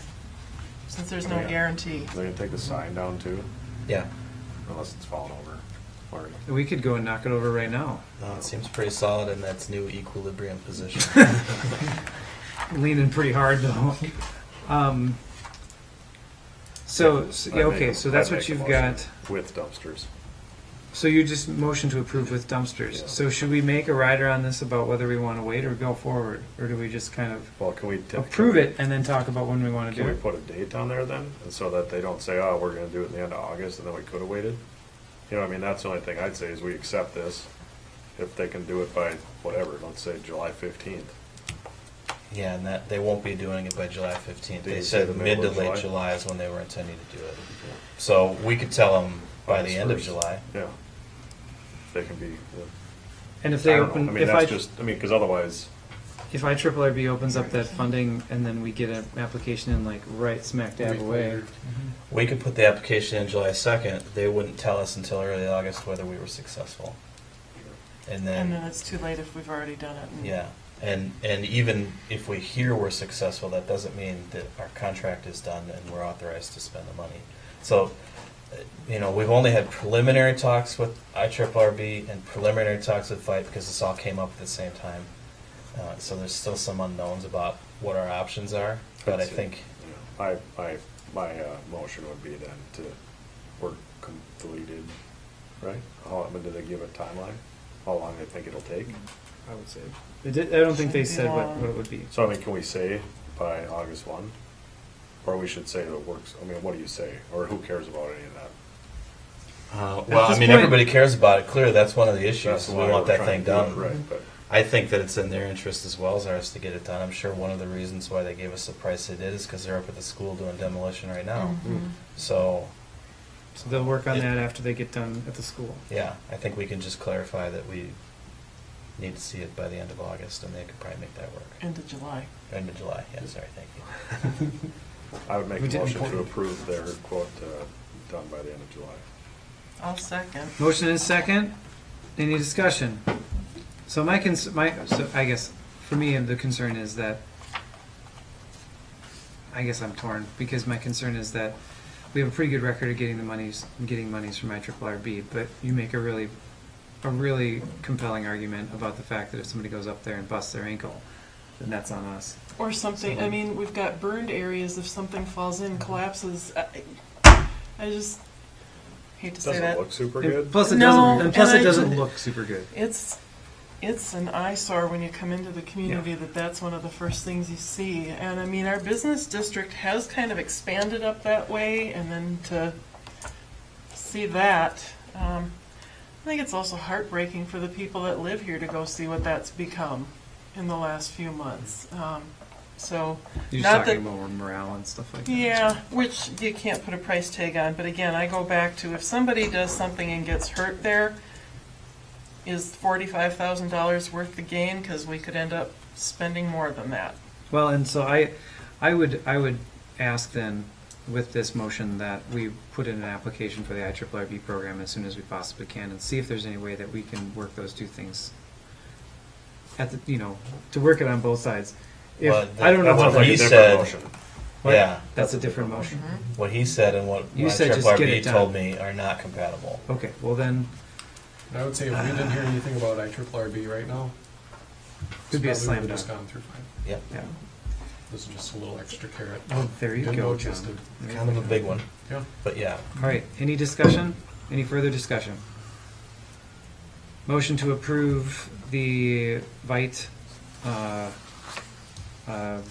since there's no Yeah. guarantee. They're gonna take the sign down too, Yeah. unless it's fallen over already. We could go and knock it over right now. No, it seems pretty solid in its new equilibrium position. Leaning pretty hard though. Okay, so that's I'd what make a you've motion got. With dumpsters. So you just motion to approve with dumpsters. Yeah. So should we make a rider on this about whether we want to wait or go forward? Or do we just kind of Well, can we? approve it and then talk about when we want to Can do we it? put a date on there then, and so that they don't say, oh, we're gonna do it at the end of August, and then we could have waited? You know, I mean, that's the only thing I'd say is we accept this, if they can do it by whatever, let's say July 15th. Yeah, and that they won't be doing it by July 15th. Did They you say said the mid to middle of late July? July is when they were intending to do it. So we could tell them by the August end of 1st. July. Yeah. They can be, And if I they don't know. open, I mean, if that's just, I mean, because otherwise, if IRRB opens up that funding and then we get an application in like right smack dab away. We could put the application in July 2nd. They wouldn't tell us until early August whether we were successful. And And then, then it's too late if we've already done it. yeah. And even if we hear we're successful, that doesn't mean that our contract is done and we're authorized to spend the money. So, we've only had preliminary talks with IRRB and preliminary talks with Vite because this all came up at the same time. So there's still some unknowns about what our options are, but I I'd say, think, my motion would be then to work completed, right? How, I mean, do they give a timeline? How long they think it'll take? I would say. I don't think they Shouldn't be said long. what it would be. So, I mean, can we say by August 1? Or we should say that it works, I mean, what do you say? Or who cares about any of that? well, I this mean, point- everybody cares about it. Clearly, that's one of the issues. That's We why want we're that thing trying to do it, done. Right, but I think that it's in their interest as well as ours to get it done. I'm sure one of the reasons why they gave us the price they did is because they're up at the school doing demolition right now. So, So they'll work on that after they get done at the school. yeah, I think we can just clarify that we need to see it by the end of August, and they could probably make that work. End of July. End of July, yeah, sorry, thank you. I would make We a did motion to important. approve their quote done by the end of July. I'll second. Motion and second. Any discussion? So so I guess for me the concern is that I guess I'm torn because my concern is that we have a pretty good record of getting monies from IRRB, but you make a really compelling argument about the fact that if somebody goes up there and busts their ankle, then that's on us. Or something, I mean, we've got burned areas, if something falls in, collapses, I just hate to say Doesn't that. look super And good. plus it No, doesn't. And plus and it I doesn't ju- look super good. It's an eyesore when you come into the community that's one of the first things you see. And I mean, our business district has kind of expanded up that way, and then to see that, I think it's also heartbreaking for the people that live here to go see what that's become in the last few months. So, You're not just talking that, about morale and stuff like that. yeah, which you can't put a price tag on. But again, I go back to if somebody does something and gets hurt there, is $45,000 worth the gain? Because we could end up spending more than that. Well, and so I would ask then with this motion that we put in an application for the IRRB program as soon as we possibly can and see if there's any way that we can work those two things at the, to work it on both sides. If, Well, I don't know that's how what that he is. said. What? Yeah. That's a different motion. What he said and what You said just get it IRRB done. told me are not compatible. Okay, well then, And I would say if we didn't hear anything about IRRB right now, could be a probably slam would've just dunk. gone through fine. Yep. Yeah. This is just a little extra carrot. Oh, there you Didn't know go, it John. existed. There you Kind of go. a big one, Yeah. but yeah. All right, any discussion? Any further discussion? Motion to approve the Vite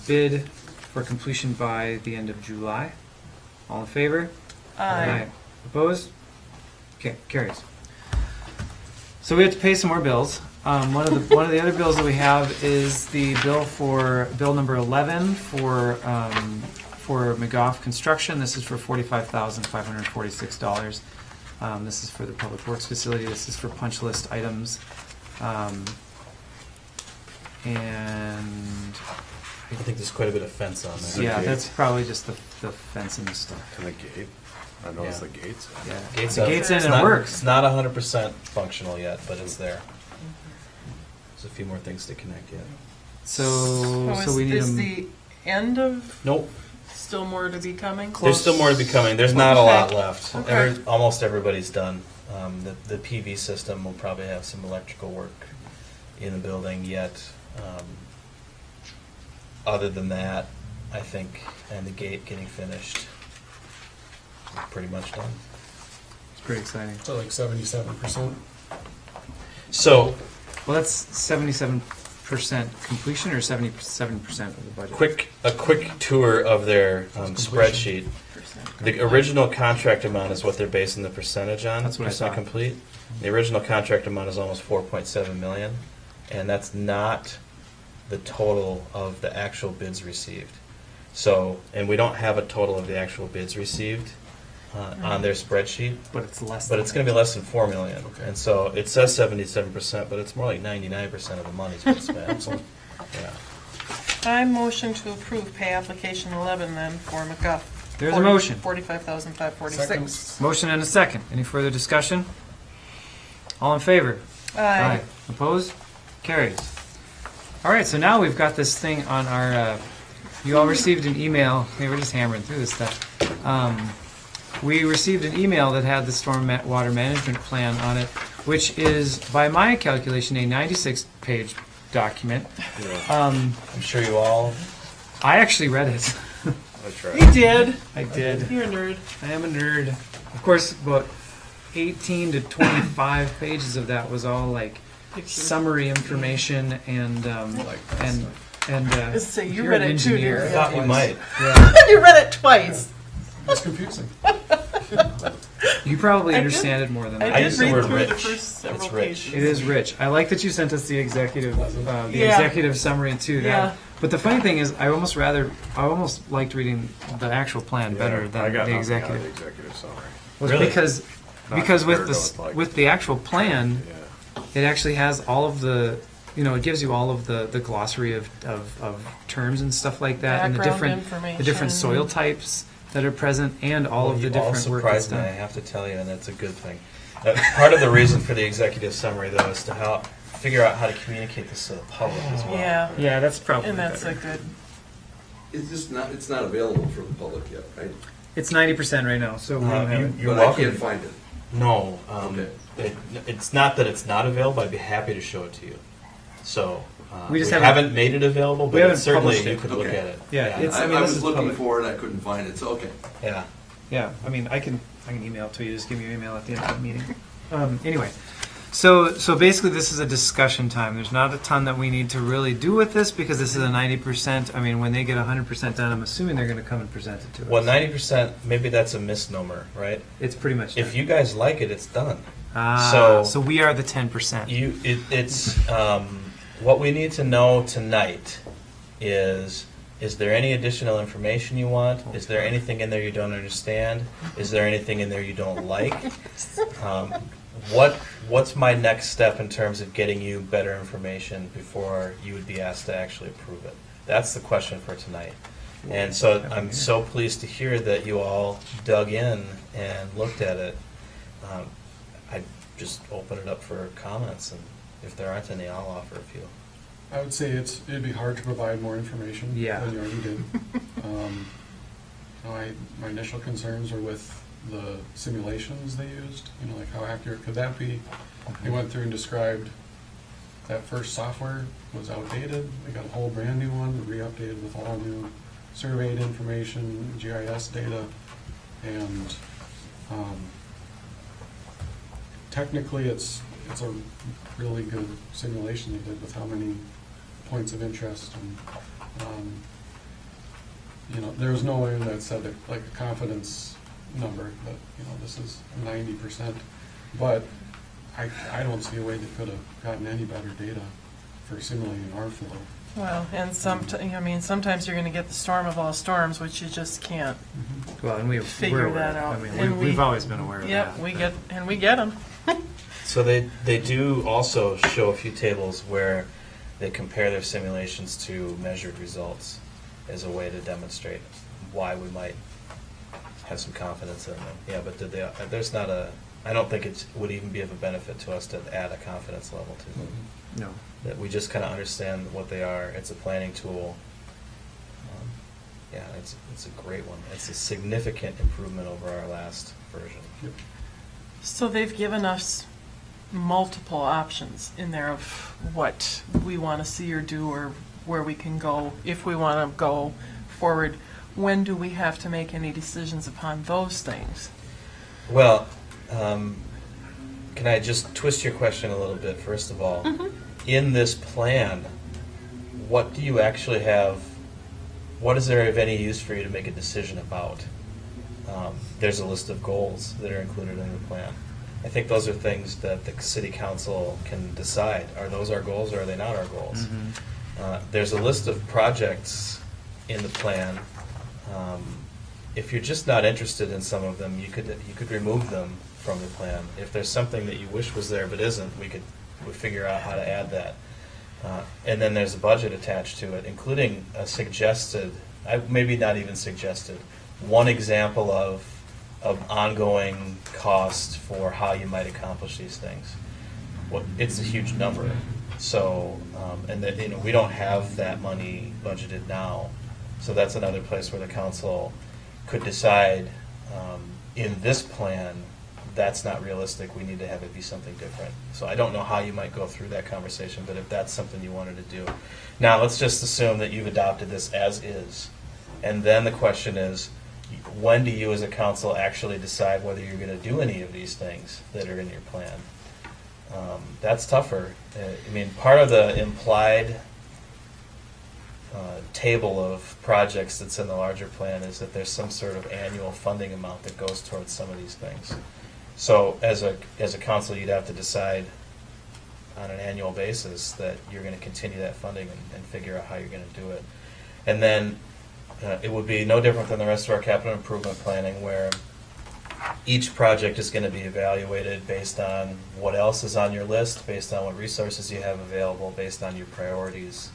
bid for completion by the end of July. All in favor? Aye. Opposed? Okay, carries. So we have to pay some more bills. One of the other bills that we have is the bill number 11 for McGough Construction. This is for $45,546. This is for the Public Works Facility. This is for punch list items. And I think there's quite a bit of fence on there. yeah, that's probably just the fencing stuff. And the gate. I noticed Yeah. the gates. Yeah, Gates the up. gate's in It's and it not- works. It's not 100% functional yet, but it's there. There's a few more things to connect yet. So is we need this them. the end of, Nope. still more to be coming? There's still more to be coming. There's not a lot left. Okay. Almost everybody's done. The PV system will probably have some electrical work in the building yet. Other than that, I think, and the gate getting finished, we're pretty much done. It's pretty exciting. So like 77%. So, Well, that's 77% completion or 77% of the budget? a quick tour of their spreadsheet. The original contract amount is what they're basing the percentage on. That's what I percent thought. complete. The original contract amount is almost 4.7 million, and that's not the total of the actual bids received. So, and we don't have a total of the actual bids received on their spreadsheet, But it's less. but it's going to be less than 4 million. Okay. And so it says 77%, but it's more like 99% of the money's been spent. So, yeah. I motion to approve pay application 11 then for McGuff. There's a motion. $45,546. Motion and a second. Any further discussion? All in favor? Aye. Opposed? Carries. All right, so now we've got this thing on our, you all received an email. Hey, we're just hammering through this stuff. We received an email that had the storm water management plan on it, which is, by my calculation, a 96-page document. I'm sure you all. I actually read it. I tried. You did. I did. You're a nerd. I am a nerd. Of course, about 18 to 25 pages of that was all like Pictures. summary information and Let's say if you you're read an it too, engineer- didn't Thought you might. Yeah. You read it twice. That's confusing. You probably I did- understand it more than I I. did use the read word through the rich. first several It's rich. pages. It is rich. I like that you sent us the executive Yeah. executive summary too. Yeah. But the funny thing is, I almost liked reading the actual plan better I than got the nothing out of executive. the executive summary. Was Really? because Not with compared the to what, like- with the actual plan, Yeah. it actually has all of the, it gives you all of the glossary of terms and stuff like that, and the Background different soil information. types that are present, and all of the You all different work that's surprised me, I done. have to tell you, and that's a good thing. Part of the reason for the executive summary, though, is to help figure out how to communicate this to the public as well. Yeah, Yeah, that's probably and that's better. a good, It's not available for the public yet, right? It's 90% right now, so we don't have it. You're But I welcome. can't find it. No, Okay. it's not that it's not available. I'd be happy to show it to you. So We just haven't haven't- made it available, we but haven't certainly published you it. could look Okay. at it. Yeah, it's- I mean, I this was is looking public. for it, I couldn't find it, so, okay. Yeah. Yeah, I mean, I can email it to you. Just give me your email at the end of the meeting. Anyway, so basically, this is a discussion time. There's not a ton that we need to really do with this because this is a 90%. I mean, when they get 100% done, I'm assuming they're going to come and present it to us. Well, 90%, maybe that's a misnomer, right? It's pretty much. If you guys like it, it's done. So we are the 10%. It's what we need to know tonight is there any additional information you want? Is there anything in there you don't understand? Is there anything in there you don't like? What's my next step in terms of getting you better information before you would be asked to actually approve it? That's the question for tonight. And so I'm so pleased to hear that you all dug in and looked at it. I just open it up for comments, and if there aren't any, I'll offer a few. I would say it'd be hard to provide more information Yeah. than you already did. My initial concerns are with the simulations they used, like how accurate could that be? They went through and described that first software was outdated. They got a whole brand new one, re-updated with all new surveyed information, GIS data, and technically it's a really good simulation they did with how many points of interest and there was no way that said that, like a confidence number that this is 90%, but I don't see a way they could have gotten any better data for simulating our flow. well, and sometimes you're gonna get the storm of all storms, which you just can't Well, and we're figure aware that of it. out. I mean, And we've always been aware of Yep, that. we get them. So they do also show a few tables where they compare their simulations to measured results as a way to demonstrate why we might have some confidence in them. Yeah, but I don't think it would even be of a benefit to us to add a confidence level to them. No. That we just kind of understand what they are. It's a planning tool. Yeah, it's a great one. It's a significant improvement over our last version. So they've given us multiple options in there of what we want to see or do, or where we can go if we want to go forward. When do we have to make any decisions upon those things? Well, can I just twist your question a little bit, first of all? In this plan, what do you actually have, what is there of any use for you to make a decision about? There's a list of goals that are included in the plan. I think those are things that the city council can decide. Are those our goals or are they not our goals? There's a list of projects in the plan. If you're just not interested in some of them, you could remove them from the plan. If there's something that you wish was there but isn't, we figure out how to add that. And then there's a budget attached to it, including a suggested, maybe not even suggested, one example of ongoing cost for how you might accomplish these things. It's a huge number. So, and that, we don't have that money budgeted now. So that's another place where the council could decide, in this plan, that's not realistic, we need to have it be something different. So I don't know how you might go through that conversation, but if that's something you wanted to do. Now, let's just assume that you've adopted this as is. And then the question is, when do you as a council actually decide whether you're going to do any of these things that are in your plan? That's tougher. I mean, part of the implied table of projects that's in the larger plan is that there's some sort of annual funding amount that goes towards some of these things. So as a council, you'd have to decide on an annual basis that you're going to continue that funding and figure out how you're going to do it. And then it would be no different than the rest of our capital improvement planning, where each project is going to be evaluated based on what else is on your list, based on what resources you have available, based on your priorities,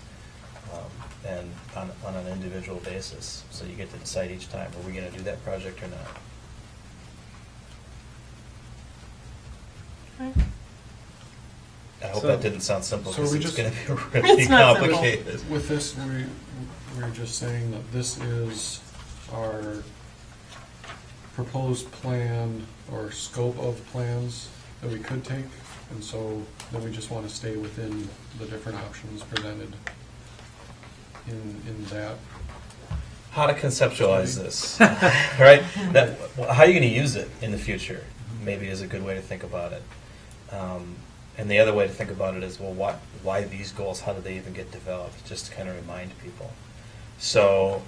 and on an individual basis. So you get to decide each time, are we going to do that project or not? Okay. I hope So- that didn't sound simple, So because we it's just- going to be really It's not simple. complicated. With this, we're just saying that this is our proposed plan or scope of plans that we could take, and so then we just want to stay within the different options presented in that. How to conceptualize this, right? How are you going to use it in the future? Maybe is a good way to think about it. And the other way to think about it is, well, why these goals? How did they even get developed? Just to kind of remind people. So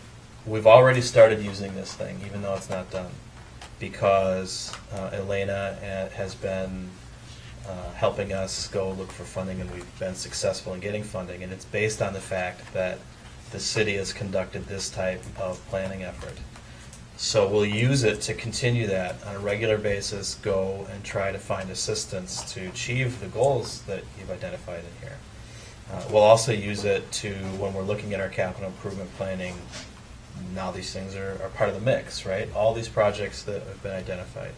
we've already started using this thing, even though it's not done, because Elena has been helping us go look for funding, and we've been successful in getting funding. And it's based on the fact that the city has conducted this type of planning effort. So we'll use it to continue that on a regular basis, go and try to find assistance to achieve the goals that you've identified in here. We'll also use it to, when we're looking at our capital improvement planning, now these things are part of the mix, right? All these projects that have been identified.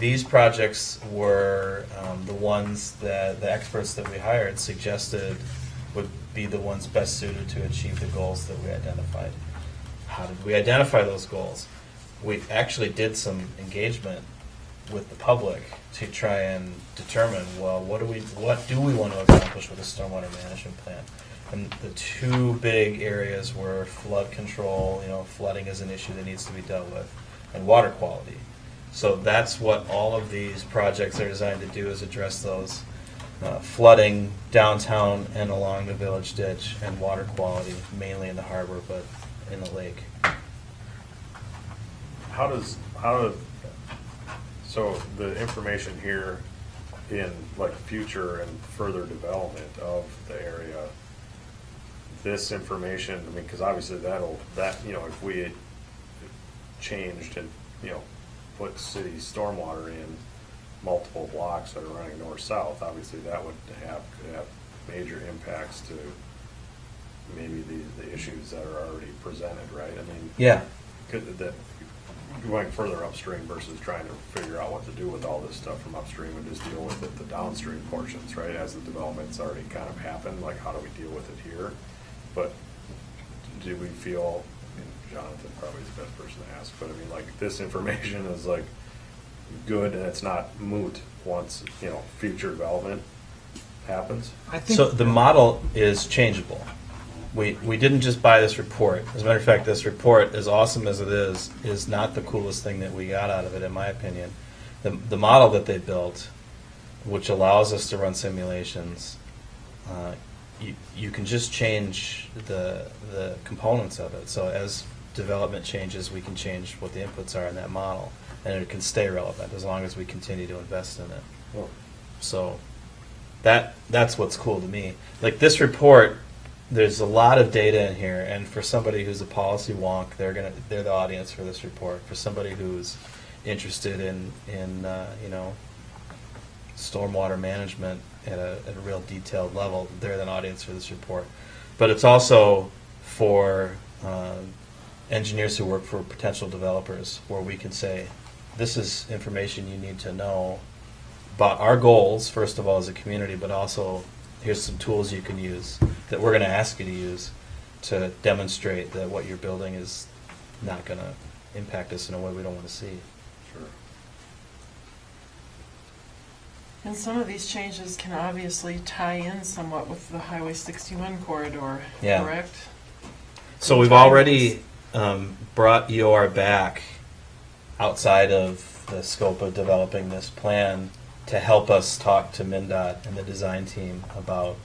These projects were the ones that the experts that we hired suggested would be the ones best suited to achieve the goals that we identified. How did we identify those goals? We actually did some engagement with the public to try and determine, well, what do we want to accomplish with a stormwater management plan? And the two big areas were flood control, flooding is an issue that needs to be dealt with, and water quality. So that's what all of these projects are designed to do, is address those. Flooding downtown and along the village ditch, and water quality, mainly in the harbor, but in the lake. So the information here in like future and further development of the area, this information, I mean, because obviously if we had changed and, put city stormwater in multiple blocks that are running north-south, obviously that would have major impacts to maybe the issues that are already presented, right? I mean, Yeah. that going further upstream versus trying to figure out what to do with all this stuff from upstream and just deal with the downstream portions, right? As the development's already kind of happened, like how do we deal with it here? But do we feel, Jonathan probably is the best person to ask, but I mean, like, this information is like good and it's not moot once, future development happens? So the model is changeable. We didn't just buy this report. As a matter of fact, this report, as awesome as it is not the coolest thing that we got out of it, in my opinion. The model that they built, which allows us to run simulations, you can just change the components of it. So as development changes, we can change what the inputs are in that model, and it can stay relevant as long as we continue to invest in it. Well, So that's what's cool to me. Like this report, there's a lot of data in here, and for somebody who's a policy wonk, they're the audience for this report. For somebody who's interested in stormwater management at a real detailed level, they're the audience for this report. But it's also for engineers who work for potential developers, where we can say, this is information you need to know about our goals, first of all, as a community, but also here's some tools you can use that we're going to ask you to use to demonstrate that what you're building is not going to impact us in a way we don't want to see. Sure. And some of these changes can obviously tie in somewhat with the Highway 61 corridor, Yeah. correct? So we've already brought EOR back outside of the scope of developing this plan to help us talk to MnDOT and the design team about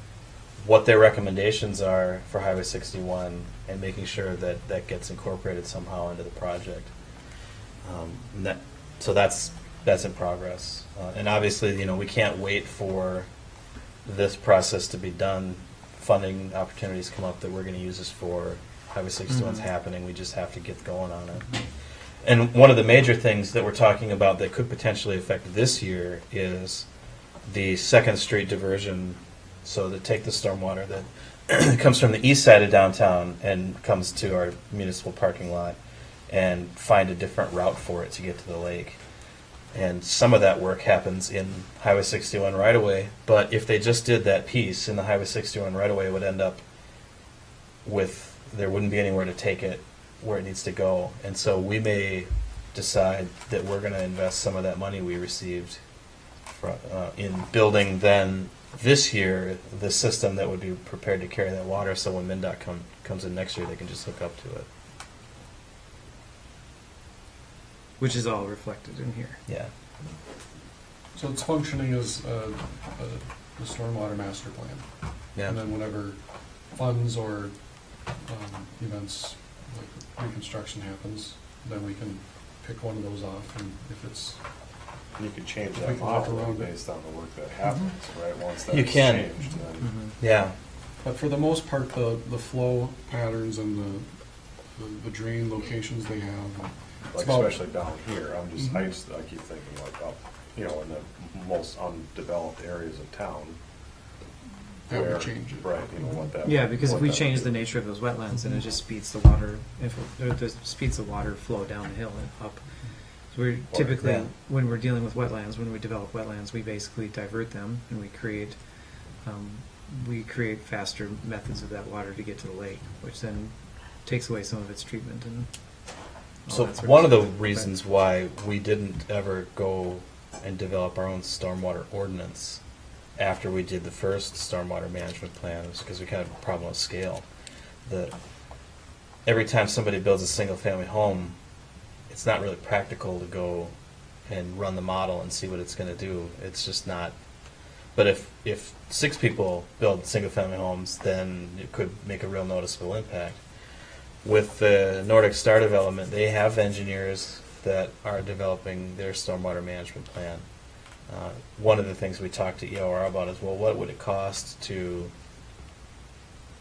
what their recommendations are for Highway 61 and making sure that that gets incorporated somehow into the project. So that's that's in progress. And obviously, you know, we can't wait for this process to be done. Funding opportunities come up that we're going to use this for. Highway 61's happening. We just have to get going on it. And one of the major things that we're talking about that could potentially affect this year is the Second Street diversion. So to take the stormwater that comes from the east side of downtown and comes to our municipal parking lot and find a different route for it to get to the lake. And some of that work happens in Highway 61 right away, but if they just did that piece in the Highway 61 right away, it would end up with, there wouldn't be anywhere to take it where it needs to go. And so we may decide that we're going to invest some of that money we received in building then this year the system that would be prepared to carry that water, so when MnDOT comes in next year, they can just hook up to it. Which is all reflected in here. Yeah. So it's functioning as the stormwater master plan. Yeah. And then whenever funds or events like reconstruction happens, then we can pick one of those off, and if it's You could change We that can walk model around it. based on the work that happens, right? Once that's You can. changed, then. Yeah. But for the most part, the flow patterns and the drain locations they have, it's Like about- especially down here, I keep thinking like up, you know, in the most undeveloped areas of town. That would where- change it. Right, you know, what that. Yeah, because if what we that change would the do. nature of those wetlands, then it just speeds the water, speeds the water flow down the hill and up. So we're typically, yeah. when we're dealing with wetlands, when we develop wetlands, we basically divert them and we create faster methods of that water to get to the lake, which then takes away some of its treatment and all So that sort one of the stuff. But- reasons why we didn't ever go and develop our own stormwater ordinance after we did the first stormwater management plan was because we kind of had a problem with scale. Every time somebody builds a single-family home, it's not really practical to go and run the model and see what it's going to do. It's just not. But if 6 people build single-family homes, then it could make a real noticeable impact. With the Nordic Star development, they have engineers that are developing their stormwater management plan. One of the things we talked to EOR about is, well, what would it cost to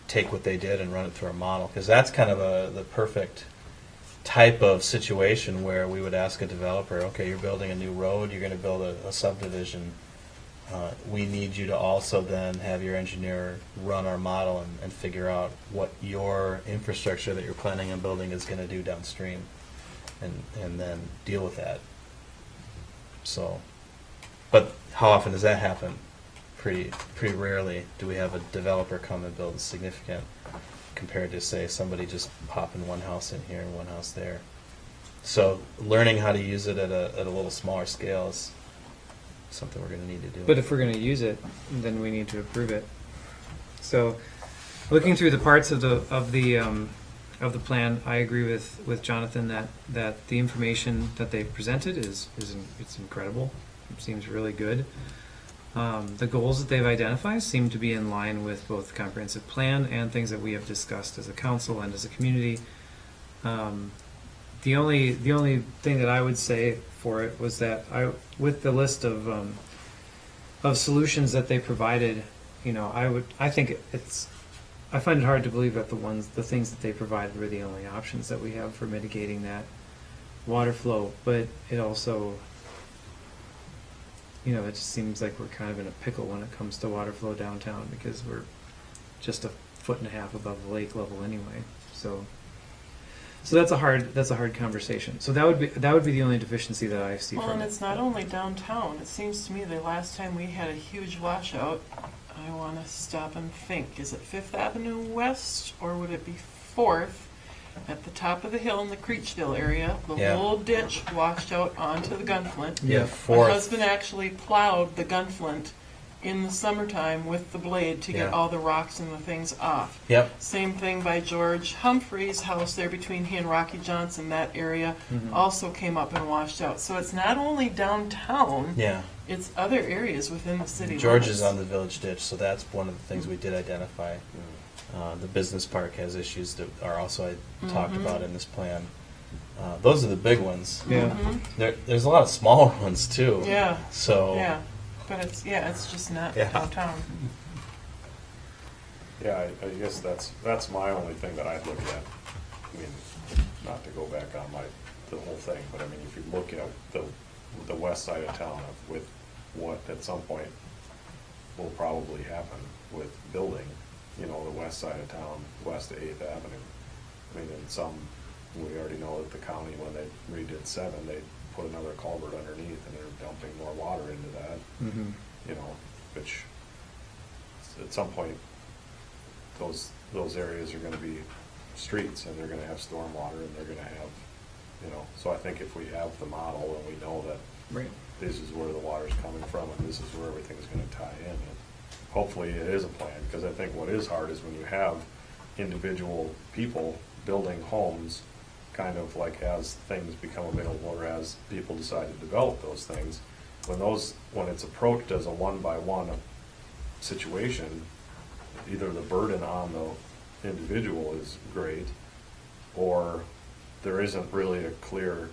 take what they did and run it through a model? Because that's kind of the perfect type of situation where we would ask a developer, okay, you're building a new road, you're going to build a subdivision. We need you to also then have your engineer run our model and figure out what your infrastructure that you're planning on building is going to do downstream, and then deal with that. So, but how often does that happen? Pretty rarely do we have a developer come and build significant, compared to, say, somebody just popping one house in here and one house there. So learning how to use it at a little smaller scale is something we're going to need to do. But if we're going to use it, then we need to approve it. So, looking through the parts of the plan, I agree with Jonathan that the information that they've presented it's incredible. It seems really good. The goals that they've identified seem to be in line with both the comprehensive plan and things that we have discussed as a council and as a community. The only thing that I would say for it was that with the list of solutions that they provided, you know, I find it hard to believe that the things that they provided were the only options that we have for mitigating that water flow. But it also, you know, it just seems like we're kind of in a pickle when it comes to water flow downtown because we're just 1.5 feet above the lake level anyway. So that's a hard conversation. So that would be the only deficiency that I see Well, from and it. it's not only downtown. It seems to me the last time we had a huge washout, I want to stop and think, is it 5th Avenue West or would it be 4th? At the top of the hill in the Creechville area, the Yeah. whole ditch washed out onto the Gunflint. Yeah, My 4th. husband actually plowed the Gunflint in the summertime with the blade to get Yeah. all the rocks and the things off. Yep. Same thing by George Humphrey's house there between he and Rocky Johnson. That area also came up and washed out. So it's not only downtown, Yeah. it's other areas within the city George limits. is on the village ditch, so that's one of the things we did identify. The business park has issues that are also talked about in this plan. Those are the big ones. Yeah. There's a lot of smaller ones too. Yeah. So Yeah, but it's just not Yeah. downtown. Yeah, I guess that's my only thing that I'd look at. I mean, not to go back on the whole thing, but I mean, if you look at the west side of town with what at some point will probably happen with building, the west side of town, west of 8th Avenue. I mean, we already know that the county, when they redid 7, they put another culvert underneath and they're dumping more water into that, which at some point, those areas are gonna be streets and they're gonna have stormwater and they're gonna have, so I think if we have the model and we know that this is where the water's coming from and this is where everything's gonna tie in, and hopefully it is a plan, because I think what is hard is when you have individual people building homes, kind of like as things become available or as people decide to develop those things, when it's approached as a one-by-one situation, either the burden on the individual is great, or there isn't really a clear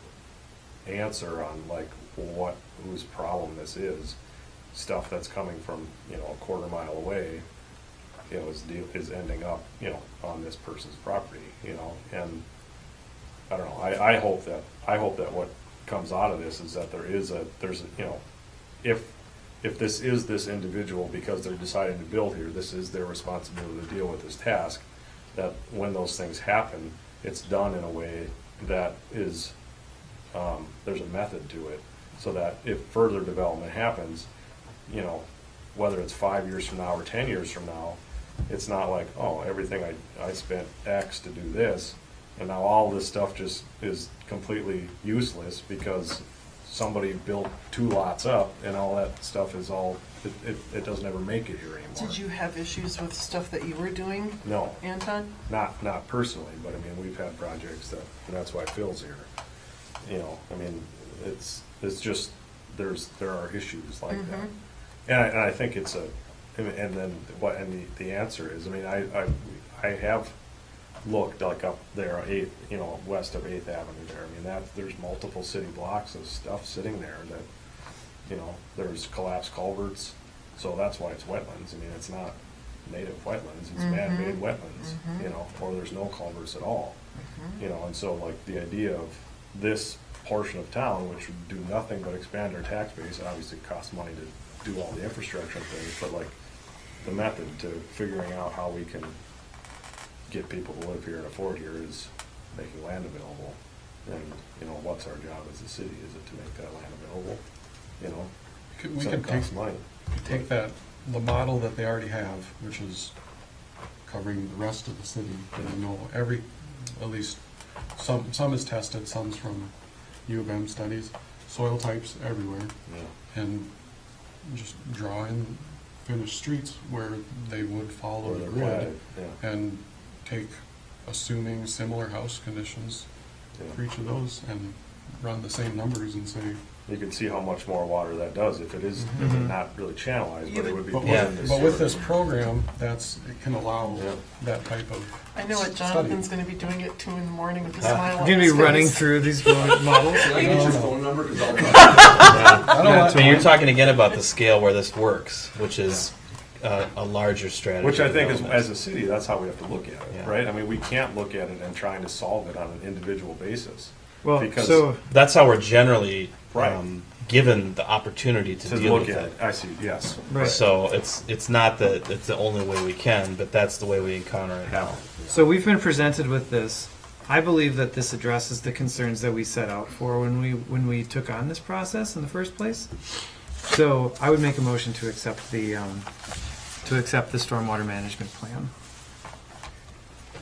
answer on like whose problem this is. Stuff that's coming from a quarter-mile away, is ending up on this person's property, and I don't know. I hope that what comes out of this is that there's if this is this individual, because they're deciding to build here, this is their responsibility to deal with this task, that when those things happen, it's done in a way that is, there's a method to it, so that if further development happens, whether it's 5 years from now or 10 years from now, it's not like, oh, everything I spent X to do this, and now all this stuff just is completely useless because somebody built 2 lots up and all that stuff is it doesn't ever make it here anymore. Did you have issues with stuff that you were doing? No. Anton? Not personally, but I mean, we've had projects and that's why Phil's here. I mean, it's just, there are issues like that. And I think it's and then the answer is, I mean, I have looked like up there, west of 8th Avenue there. I mean, there's multiple city blocks of stuff sitting there that, there's collapsed culverts, so that's why it's wetlands. I mean, it's not native wetlands, it's man-made wetlands, or there's no culverts at all. And so like the idea of this portion of town, which would do nothing but expand our tax base, and obviously costs money to do all the infrastructure things, but like the method to figuring out how we can get people to live here and afford here is making land available. And, what's our job as a city? Is it to make that land available? We So can it costs money. take the model that they already have, which is covering the rest of the city, and at least some is tested, some's from U of M studies, soil types everywhere, and just draw in finished streets where they would follow the grid, and take assuming similar house conditions for each of those and run the same numbers and say. You can see how much more water that does if it is not really channelized, but it would be. But with this program, it can allow that type of. I know what study. Jonathan's going to be doing at 2 in the morning with a smile on You're going to his be running face. through these models? Can I get your phone number? 'Cause I'll I mean, you're talking again about the scale where this works, which is a larger strategy. Which I think is, development. as a city, that's how we have to look at it, Yeah. right? I mean, we can't look at it and trying to solve it on an individual basis. Well, because so That's how we're generally Right. given the opportunity to deal look with at it. I see, yes. Right. So it's not that it's the only way we can, but that's the way we encounter it now. So we've been presented with this. I believe that this addresses the concerns that we set out for when we took on this process in the first place. So I would make a motion to accept the stormwater management plan.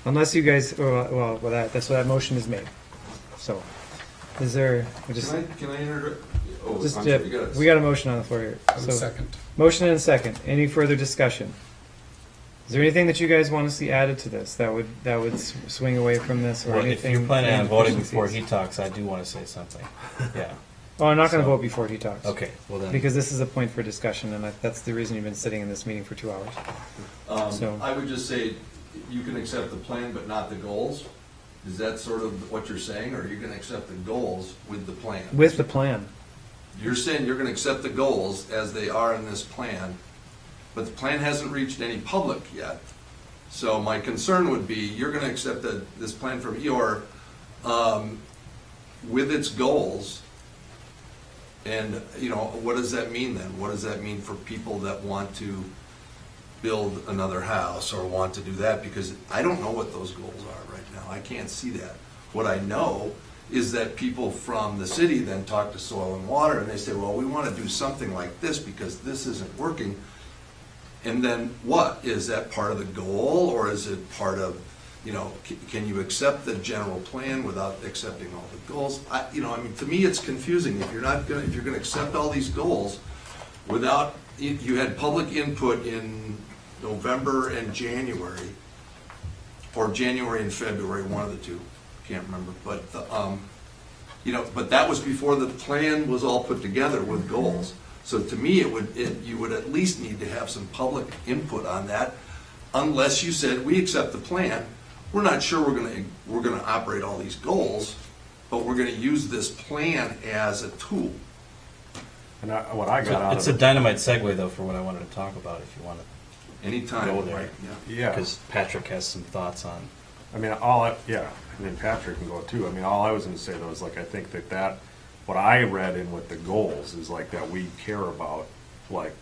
Unless you guys, that's what that motion is made. So, is there? Can I interrupt? Oh, Just, I'm sorry, you got it. we got a motion on the floor here. So, Second. motion and a second. Any further discussion? Is there anything that you guys want to see added to this that would swing away from this, or Well, if anything? you're planning on voting before inefficiencies? he talks, I do want to say something. Yeah. Oh, I'm not going to So- vote before he talks. Okay. Well then. Because this is a point for discussion, and that's the reason you've been sitting in this meeting for 2 hours. So- I would just say, you can accept the plan, but not the goals, Is that sort of what you're saying, or are you gonna accept the goals with the plan? With the plan. You're saying you're gonna accept the goals as they are in this plan, but the plan hasn't reached any public yet. So my concern would be, you're gonna accept this plan from Eeyore, with its goals, and, you know, what does that mean then? What does that mean for people that want to build another house or want to do that? Because I don't know what those goals are right now. I can't see that. What I know is that people from the city then talk to Soil and Water, and they say, well, we want to do something like this because this isn't working. And then what? Is that part of the goal, or is it part of, you know, can you accept the general plan without accepting all the goals? You know, I mean, to me, it's confusing. If you're gonna accept all these goals without, you had public input in November and January, or January and February, one of the two, can't remember, but, you know, but that was before the plan was all put together with goals. So to me, you would at least need to have some public input on that, unless you said, we accept the plan, we're not sure we're gonna operate all these goals, but we're gonna use this plan as a tool. And what I got out of It's a dynamite segue, though, for what I wanted to talk about, if you want to Anytime, go there. right, Yeah. Because Patrick has some thoughts on. I mean, yeah, and then Patrick can go too. I mean, all I was gonna say though is like, I think that what I read in with the goals is like that we care about like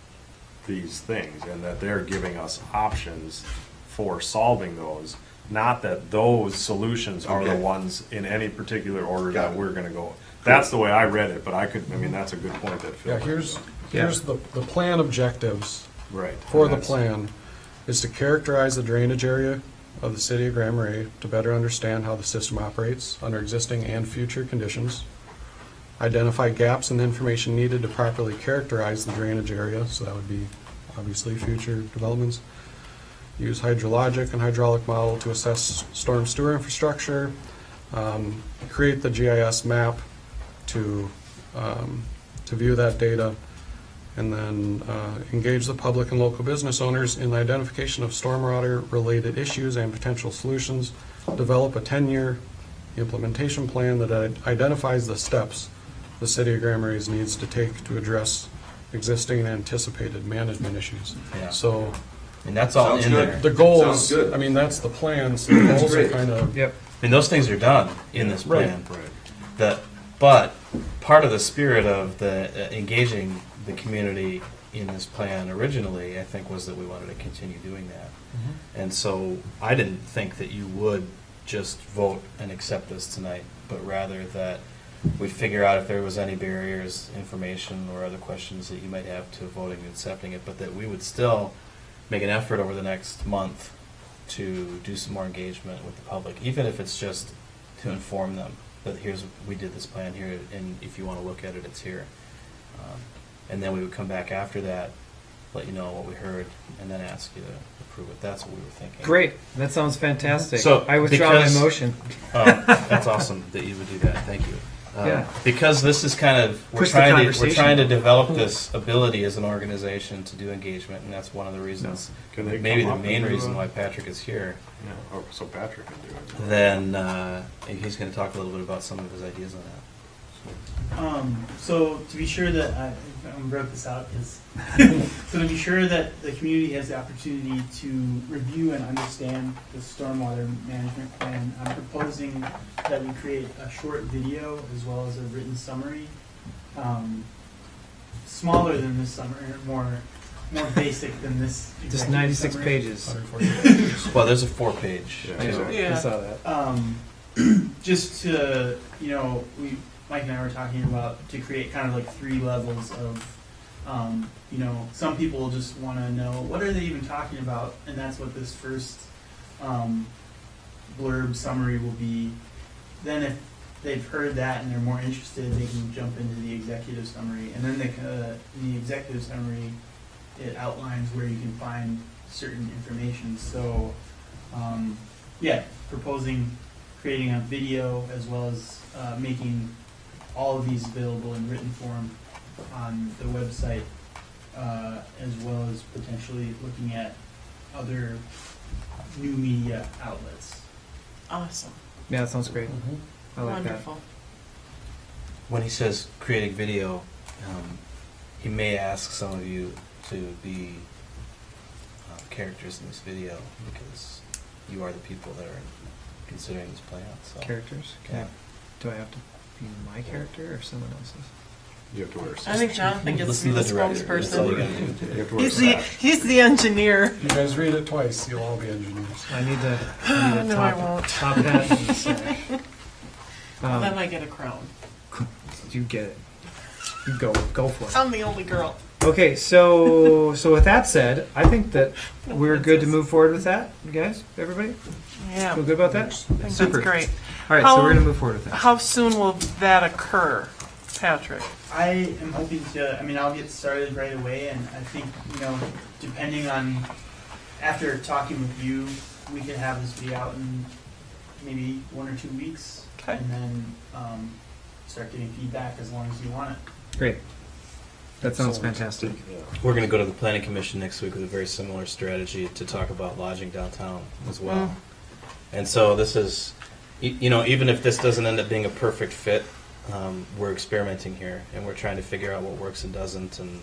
these things, and that they're giving us options for solving those, not that those solutions are the Okay. ones in any particular order Got that it. we're gonna go. That's the way I read it, but I mean, that's a good point that Phil. Yeah, here's the plan objectives Right. for and the that's- plan is to characterize the drainage area of the city of Grand Marais to better understand how the system operates under existing and future conditions. Identify gaps in the information needed to properly characterize the drainage area, so that would be obviously future developments. Use hydrologic and hydraulic model to assess storm sewer infrastructure. Create the GIS map to view that data. And then engage the public and local business owners in the identification of stormwater-related issues and potential solutions. Develop a 10-year implementation plan that identifies the steps the city of Grand Marais needs to take to address existing and anticipated management issues. Yeah. So And that's all Sounds in good. there. the goals, Sounds good. I mean, that's the plan, so the goals are great. kind of, Yep. I mean, those things are done in this Right. plan. Right. But part of the spirit of the engaging the community in this plan originally, I think, was that we wanted to continue doing that. And so I didn't think that you would just vote and accept this tonight, but rather that we'd figure out if there was any barriers, information, or other questions that you might have to voting and accepting it, but that we would still make an effort over the next month to do some more engagement with the public, even if it's just to inform them that we did this plan here, and if you want to look at it, it's here. And then we would come back after that, let you know what we heard, and then ask you to approve it. That's what we were thinking. Great. That sounds fantastic. So, I withdraw my because- motion. That's awesome that you would do that. Thank you. Yeah. Because this is kind of, we're Push the trying conversation. to develop this ability as an organization to do engagement, and that's one of the reasons, Can they maybe come the up main and do reason a- why Patrick is here. Yeah. Oh, so Patrick can do it. Then he's going to talk a little bit about some of his ideas on that. So to be sure that I'm gonna broke this out is so to be sure that the community has the opportunity to review and understand the stormwater management plan, I'm proposing that we create a short video as well as a written summary, smaller than this summary, more basic than this. Just executive 96 summary. pages. Well, there's a 4-page. I know. I saw that. Just to, Mike and I were talking about to create kind of like 3 levels of, some people just want to know what are they even talking about, and that's what this first blurb summary will be. Then if they've heard that and they're more interested, they can jump into the executive summary, and then in the executive summary, it outlines where you can find certain information. So, proposing creating a video as well as making all of these available in written form on the website, as well as potentially looking at other new media outlets. Awesome. Yeah, that sounds great. I like Wonderful. When he says creating video, he may ask some of you to be characters in this video because you are the people that are considering this plan. So. that. Characters? Yeah. Do I have to be my character or someone else's? You have to wear I think Jonathan gets to be the That's all you spokesperson. gotta do. You have to wear He's the engineer. You guys read it twice, you'll all be engineers. I need to No, I won't. top hat and the sash. Then I get a crown. You get it. You go for it. I'm the only girl. Okay, so with that said, I think that we're good to move forward with that, you guys, everybody? Yeah. Feel good about that? I think Super. that's great. All right, so we're gonna move forward with that. How soon will that occur, Patrick? I am hoping to, I'll get started right away, and I think, depending on, after talking with you, we could have this be out in maybe 1 or 2 weeks. Okay. And then start getting feedback as long as you want it. Great. That sounds fantastic. We're going to go to the planning commission next week with a very similar strategy to talk about lodging downtown as well. And so this is, even if this doesn't end up being a perfect fit, we're experimenting here and we're trying to figure out what works and doesn't, and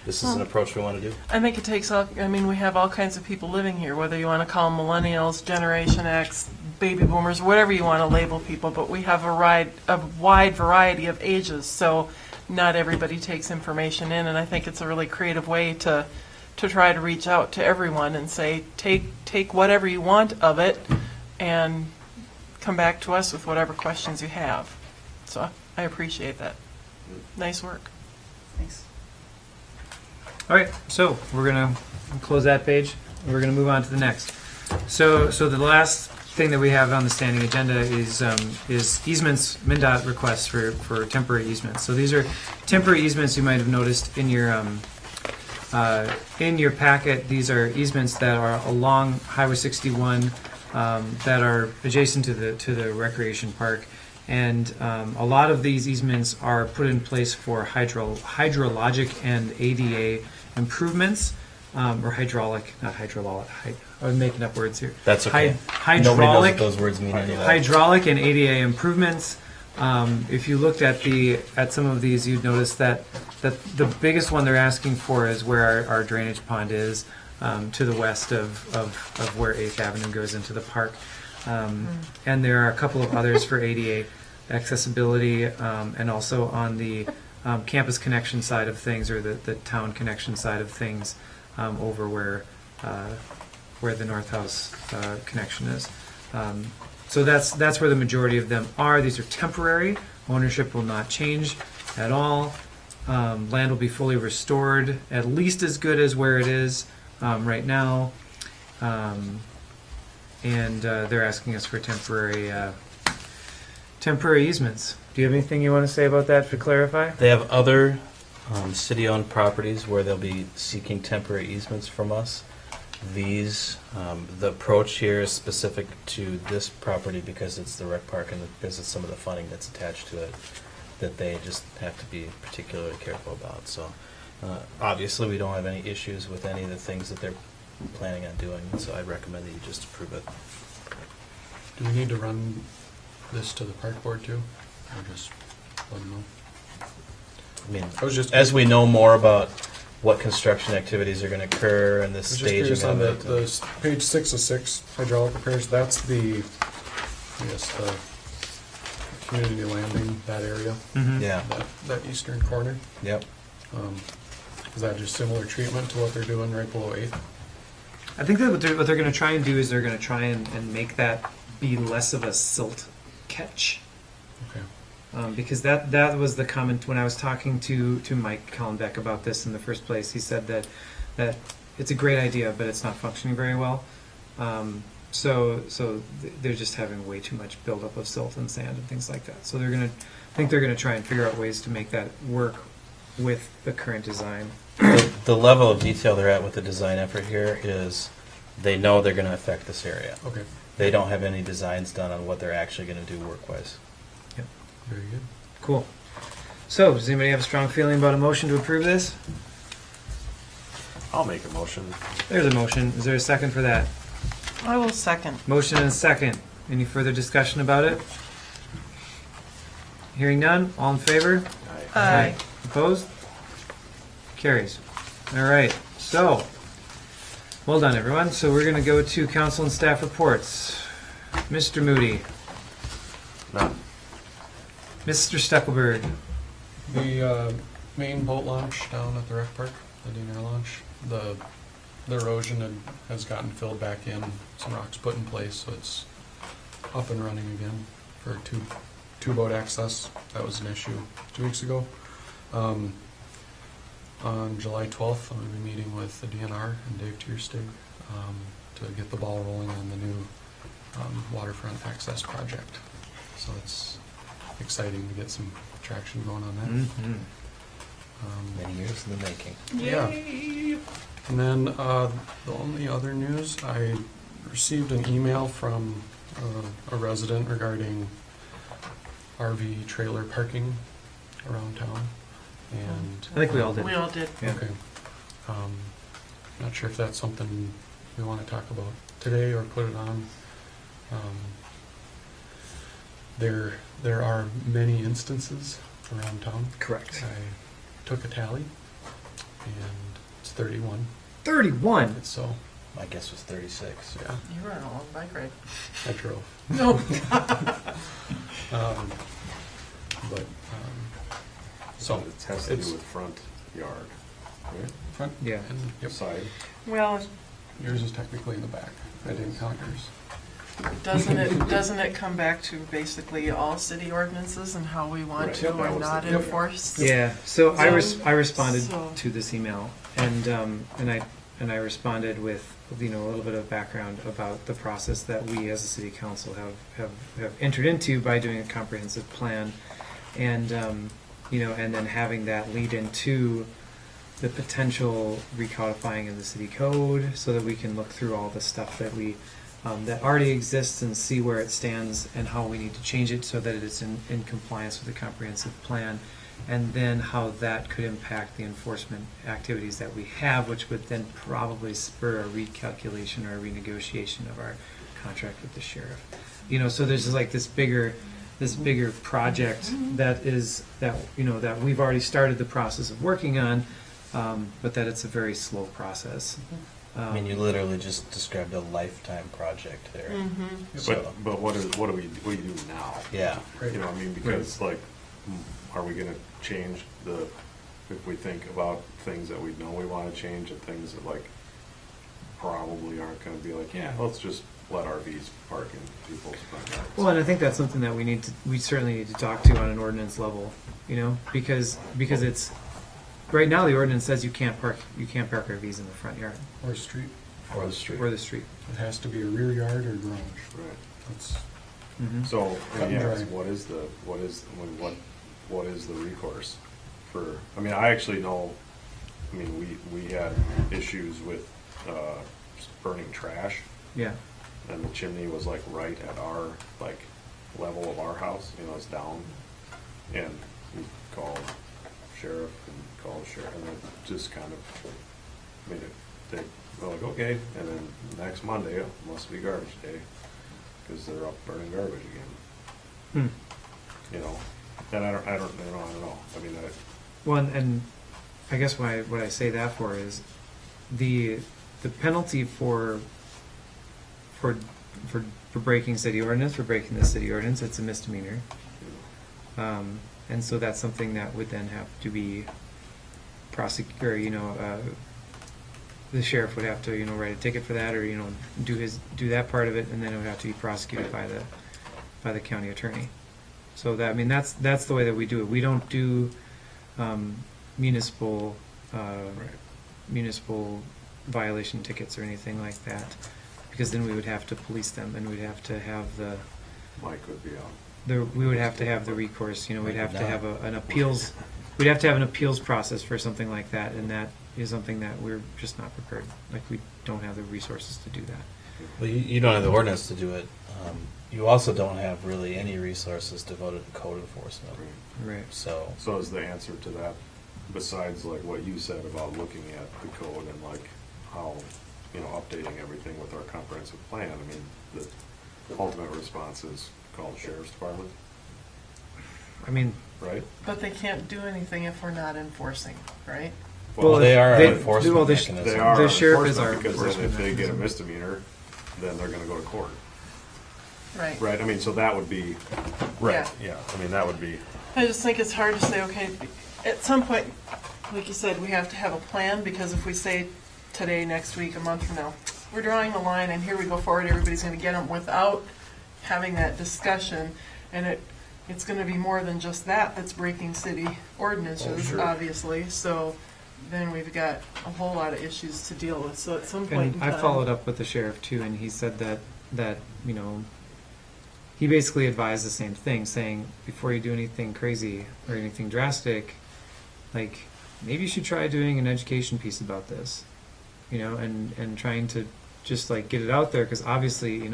this is an approach we want to do. I think it takes we have all kinds of people living here, whether you want to call them millennials, Generation X, baby boomers, whatever you want to label people, but we have a wide variety of ages, so not everybody takes information in, and I think it's a really creative way to try to reach out to everyone and say, take whatever you want of it and come back to us with whatever questions you have. So I appreciate that. Nice work. Thanks. All right, so we're gonna close that page. We're gonna move on to the next. So the last thing that we have on the standing agenda is easements, MnDOT requests for temporary easements. So these are temporary easements you might have noticed in your packet. These are easements that are along Highway 61 that are adjacent to the recreation park. And a lot of these easements are put in place for hydrologic and ADA improvements, or hydraulic, not hydraulic. I'm making up words here. That's okay. Hydraulic, Nobody knows what those words mean anyway. Hydraulic and ADA improvements. If you looked at some of these, you'd notice that the biggest one they're asking for is where our drainage pond is, to the west of where 8th Avenue goes into the park. And there are a couple of others for ADA accessibility, and also on the campus connection side of things, or the town connection side of things, over where the North House connection is. So that's where the majority of them are. These are temporary. Ownership will not change at all. Land will be fully restored, at least as good as where it is right now. And they're asking us for temporary easements. Do you have anything you want to say about that to clarify? They have other city-owned properties where they'll be seeking temporary easements from us. These, the approach here is specific to this property because it's the rec park and because it's some of the funding that's attached to it that they just have to be particularly careful about. So obviously we don't have any issues with any of the things that they're planning on doing, so I'd recommend that you just approve it. Do we need to run this to the park board too, or just let them know? I mean, as we know more about what construction activities are going to occur and the staging of it. The page 6 of 6 hydraulic repairs. That's the community landing, that area. Mm-hmm. Yeah. That eastern corner. Yep. Is that just similar treatment to what they're doing right below 8th? I think that what they're going to try and do is they're going to try and make that be less of a silt catch. Okay. Because that was the comment when I was talking to Mike Kallenbeck about this in the first place. He said that it's a great idea, but it's not functioning very well. So they're just having way too much buildup of silt and sand and things like that. So they're gonna try and figure out ways to make that work with the current design. The level of detail they're at with the design effort here is they know they're going to affect this area. Okay. They don't have any designs done on what they're actually going to do work-wise. Yep. Very good. Cool. So, does anybody have a strong feeling about a motion to approve this? I'll make a motion. There's a motion. Is there a second for that? I will second. Motion and a second. Any further discussion about it? Hearing none, all in favor? Aye. Opposed? Carries. All right, so, well done, everyone. So we're gonna go to council and staff reports. Mr. Moody. None. Mr. Steckelberg. The main boat launch down at the rec park, the dinner launch, the erosion has gotten filled back in, some rocks put in place, so it's up and running again for two boat access. That was an issue 2 weeks ago. On July 12th, I'm going to be meeting with the DNR and Dave Tierstig to get the ball rolling on the new waterfront access project. So it's exciting to get some traction going on that. Mm-hmm. Many years in the making. Yeah. And then the only other news, I received an email from a resident regarding RV trailer parking around town. And I think we all did. We all did. Yeah. Okay. Not sure if that's something we want to talk about today or put it on. There are many instances around town. Correct. I took a tally, and it's 31. 31? So, My guess was 36. yeah, You were on a long bike ride. I drove. No. But, So so, it has to it's do with front yard, right? front, Yeah. and, yep, Side. Well, yours is technically in the back. I didn't count yours. doesn't it come back to basically all city ordinances and how we want Right, to that or was not the- Yep. enforce? Yeah, so I So- responded so- to this email, and I responded with, you know, a little bit of background about the process that we as a city council have entered into by doing a comprehensive plan, and you know, and then having that lead into the potential recodifying of the city code, so that we can look through all the stuff that we that already exists and see where it stands and how we need to change it so that it is in compliance with the comprehensive plan, and then how that could impact the enforcement activities that we have, which would then probably spur a recalculation or a renegotiation of our contract with the sheriff. You know, so there's just like this bigger project that you know, that we've already started the process of working on, but that it's a very slow process. I mean, you literally just described a lifetime project there. Mm-hmm. So, But what do we do now? yeah. You know, I mean, because like, are we gonna change if we think about things that we know we wanna change and things that like probably aren't gonna be like, yeah, let's just let RVs park in people's front yards. Well, and I think that's something that we certainly need to talk to on an ordinance level, you know, because it's, right now the ordinance says you can't park RVs in the front yard Or street. Or the street. or the street. It has to be a rear yard or garage. Right. That's, Mhm. So, Cut and yeah, dry. what is the recourse for, I mean, I actually know, I mean, we had issues with, burning trash, Yeah. and the chimney was like right at our, like, level of our house, you know, it's down. And we called sheriff and it just kind of made it, we're like, okay, and then next Monday, it must be garbage day, because they're up burning garbage again, you know, and I don't know, I mean, Well, and I guess what I say that for is the penalty for breaking city ordinance, for breaking the city ordinance, it's a misdemeanor. And so that's something that would then have to be prosecuted, or, you know, the sheriff would have to, you know, write a ticket for that, or, you know, do that part of it, and then it would have to be prosecuted by the county attorney. So that, I mean, that's the way that we do it. We don't do municipal violation tickets or anything like that, because then we would have to police them, and we'd have to have Mike would be on. we would have to have the recourse, you know, we'd have to have an appeals process for something like that, and that is something that we're just not prepared, like, we don't have the resources to do that. Well, you don't have the ordinance to do it. You also don't have really any resources devoted to code enforcement. Right. So is the answer to that, besides like what you said about looking at the code and like how updating everything with our comprehensive plan. I mean, the ultimate response is call the sheriff's department, I mean, right? But they can't do anything if we're not enforcing, right? Well, they are an enforcement well, mechanism. They are The sheriff is our enforcement, because then if enforcement they get a mechanism. misdemeanor, then they're gonna go to court, Right. right? I mean, so that would be, right, yeah, I mean, that would be, I just think it's hard to say, okay, at some point, like you said, we have to have a plan, because if we say today, next week, a month from now, we're drawing the line and here we go forward, everybody's gonna get them without having that discussion, and it's gonna be more than just that that's breaking city ordinances, obviously, so then we've got a whole lot of issues to deal with, so at some point in and time. I followed up with the sheriff too, and he said that he basically advised the same thing, saying before you do anything crazy or anything drastic, like maybe you should try doing an education piece about this, and trying to just like get it out there, because obviously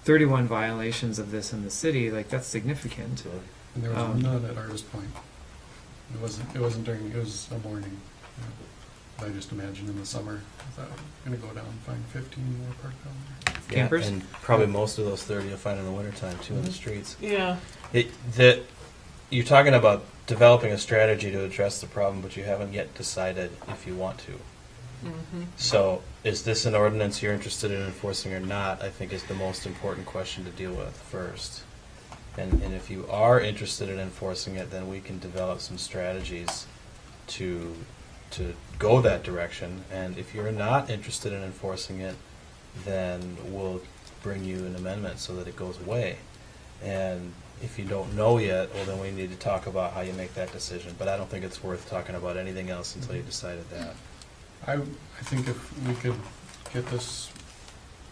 31 violations of this in the city, like that's significant. And there was none at Artist Point. It wasn't during, it was a morning. I just imagine in the summer, I thought I'm gonna go down and find 15 more parked down there. Yeah, Campers? and probably most of those 30 you'll find in the wintertime too in the streets. Yeah, You're talking about developing a strategy to address the problem, but you haven't yet decided if you want to. So is this an ordinance you're interested in enforcing or not, I think is the most important question to deal with first. And if you are interested in enforcing it, then we can develop some strategies to go that direction. And if you're not interested in enforcing it, then we'll bring you an amendment so that it goes away. And if you don't know yet, well, then we need to talk about how you make that decision. But I don't think it's worth talking about anything else until you decided that. I think if we could get this,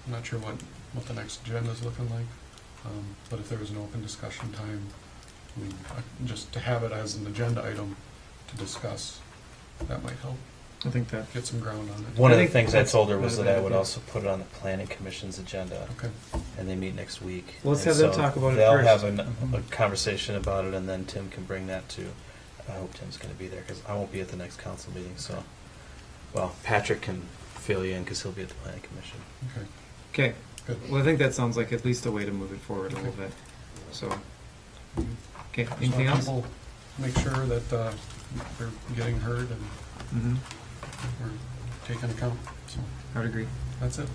I'm not sure what the next agenda is looking like, but if there was an open discussion time, just to have it as an agenda item to discuss, that might help. I think that Get some ground on it. One I of the think things I that's told her was not a that bad I would idea. also put it on the planning commission's agenda. Okay. And they meet next week. Let's And have them so talk about it They'll first. have a conversation about it, and then Tim can bring that to, I hope Tim's gonna be there, because I won't be at the next council meeting, so. Well, Patrick can fill you in, because he'll be at the planning commission. Okay. Okay. Good. Well, I think that sounds like at least a way to move it forward a little bit. So, okay. Just Anything let else? people make sure that they're getting heard and Mm-hmm. we're taking account. So I would agree. that's it.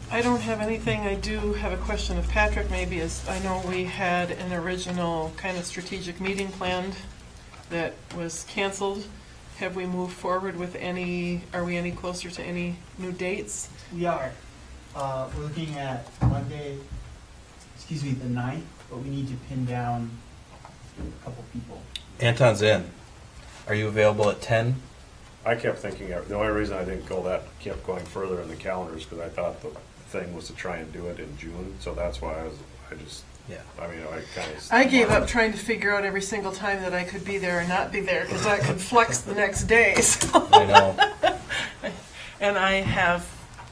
I don't have anything. I do have a question of Patrick maybe, is I know we had an original kind of strategic meeting planned that was canceled. Have we moved forward with are we any closer to any new dates? We are. We're looking at Monday, the 9th, but we need to pin down a couple people. Anton's in. Are you available at 10? I kept thinking, the only reason I didn't kept going further in the calendar is because I thought the thing was to try and do it in June, so that's why I kind of. I gave up trying to figure out every single time that I could be there or not be there, because I could flex the next day, so. I know. And I have,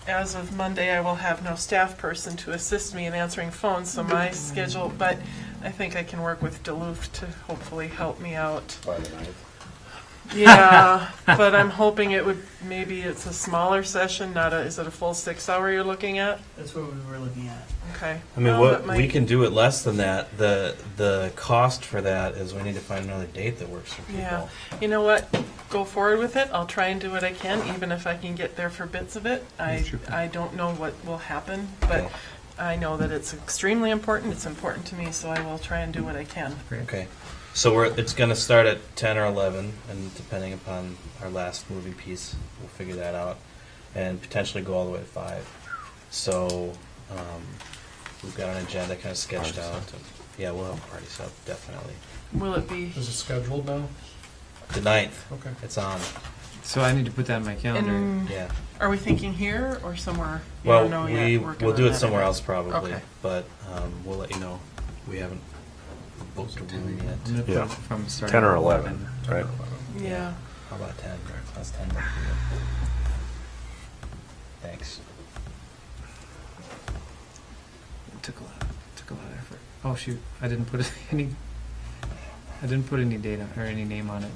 as of Monday, I will have no staff person to assist me in answering phones, so my schedule, but I think I can work with Duluth to hopefully help me out. By the 9th. Yeah, but I'm hoping maybe it's a smaller session, is it a full 6 hour you're looking at? That's what we were looking at. Okay. I mean, Well, that we might- can do it less than that. The cost for that is we need to find another date that works for people. Yeah, you know what, go forward with it, I'll try and do what I can, even if I can get there for bits of it. I don't know what will happen, but Okay. I know that it's extremely important, it's important to me, so I will try and do what I can. Okay. So it's going to start at 10 or 11, and depending upon our last moving piece, we'll figure that out, and potentially go all the way to 5. So we've got an agenda kind of sketched out. And, yeah, we'll have parties up, definitely. Will it be? Is it scheduled now? The 9th. Okay. It's on. So I need to put that in my calendar. Yeah. Are we thinking here or somewhere? You Well, don't know yet. Working we'll on do it that. somewhere else probably, Okay. but we'll let you know. We haven't booked a room I'm yet. gonna put Yeah. it from starting 10 or at 11, right? Yeah. How about 10? That's 10 work for you. Thanks. It took a lot of effort. Oh shoot, I didn't put any data or any name on it.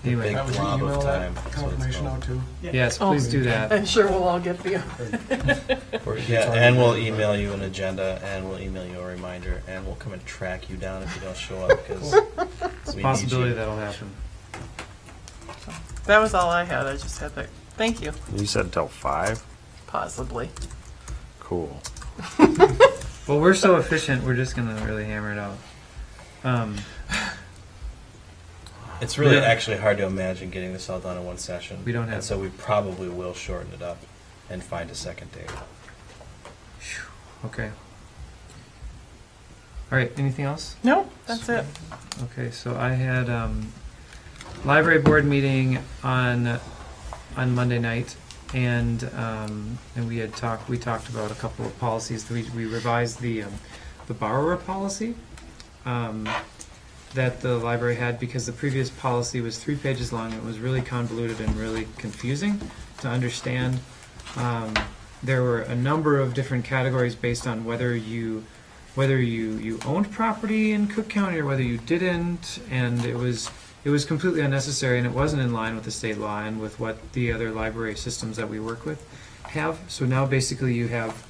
Anyway. Would you glob of email time, that so it's confirmation called. out too? Yes, please do that. I'm sure we'll all get the, Yeah, and we'll email you an agenda, and we'll email you a reminder, and we'll come and track you down if you don't show up, because It's a possibility that'll happen. that was all I had. I just had that. Thank you. You said till 5? Possibly. Cool. Well, we're so efficient, we're just gonna really hammer it out. It's really Yeah. actually hard to imagine getting this all done in one session. We don't have- And so we probably will shorten it up and find a second date. Okay. All right, anything else? No, that's it. Okay, so I had library board meeting on Monday night, and we talked about a couple of policies. We revised the borrower policy that the library had, because the previous policy was 3 pages long. It was really convoluted and really confusing to understand. There were a number of different categories based on whether you owned property in Cook County or whether you didn't, and it was completely unnecessary, and it wasn't in line with the state law and with what the other library systems that we work with have. So now basically you have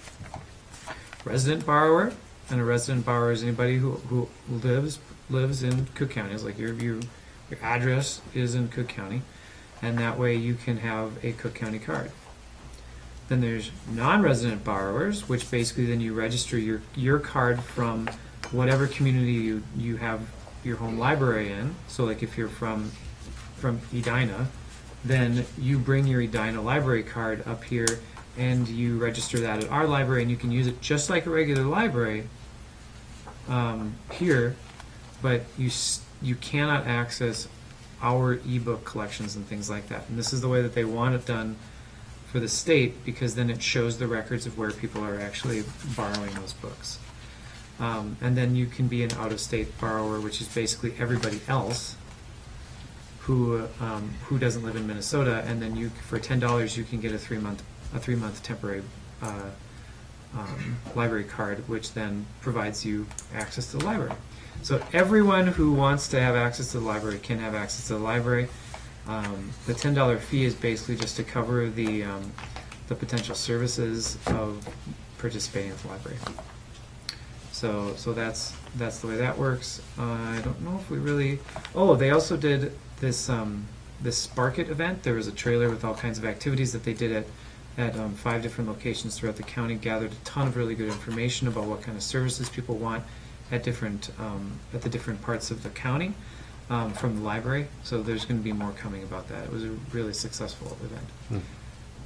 resident borrower, and a resident borrower is anybody who lives in Cook County. It's like your address is in Cook County, and that way you can have a Cook County card. Then there's non-resident borrowers, which basically then you register your card from whatever community you have your home library in. So like if you're from Edina, then you bring your Edina library card up here and you register that at our library, and you can use it just like a regular library here, but you cannot access our ebook collections and things like that. And this is the way that they want it done for the state, because then it shows the records of where people are actually borrowing those books. And then you can be an out-of-state borrower, which is basically everybody else who doesn't live in Minnesota. And then for $10 you can get a 3-month temporary library card, which then provides you access to the library. So everyone who wants to have access to the library can have access to the library. The $10 fee is basically just to cover the potential services of participating in the library. So that's the way that works. I don't know if we really. Oh, they also did this Spark It event. There was a trailer with all kinds of activities that they did at 5 different locations throughout the county. Gathered a ton of really good information about what kind of services people want at the different parts of the county. From the library, so there's going to be more coming about that. It was a really successful event.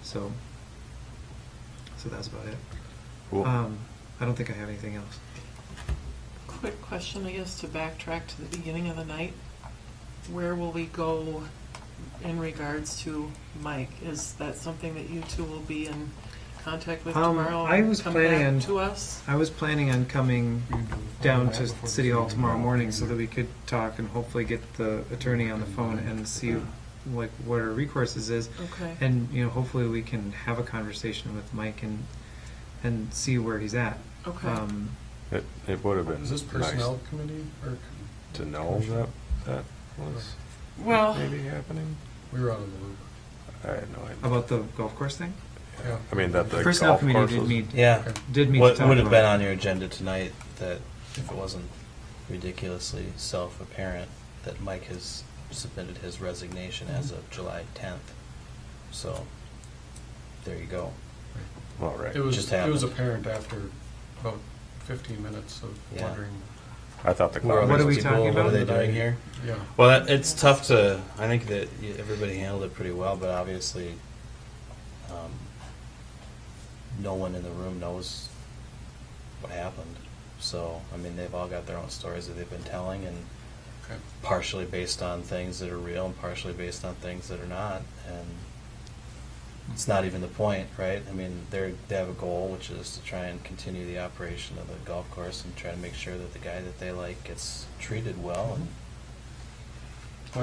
So that's about it. Cool. I don't think I have anything else. Quick question, I guess, to backtrack to the beginning of the night. Where will we go in regards to Mike? Is that something that you two will be in contact with tomorrow? I was Come planning back on to us? I was planning on coming down to City Hall tomorrow morning so that we could talk and hopefully get the attorney on the phone and see what our recourses is. Okay. And hopefully we can have a conversation with Mike and see where he's at. Okay. It would have been Is this nice personnel committee or? to know that was Well, maybe happening. We were out of the loop. I had no idea. About the golf course thing? Yeah. I mean, that the Personnel golf committee course did was- meet. Yeah. Did meet What to talk would have about been it. on your agenda tonight, that if it wasn't ridiculously self-apparent, that Mike has submitted his resignation as of July 10th. So, there you go. Well, right. It was Just happened. apparent after about 15 minutes of Yeah. wondering. I thought the Who are club What are we these people? talking What are about? they doing here? Yeah. Well, it's tough to. I think that everybody handled it pretty well, but obviously, no one in the room knows what happened. So, I mean, they've all got their own stories that they've been telling, and Okay. partially based on things that are real, and partially based on things that are not. And it's not even the point, right? I mean, they have a goal, which is to try and continue the operation of the golf course and try to make sure that the guy that they like gets treated well. And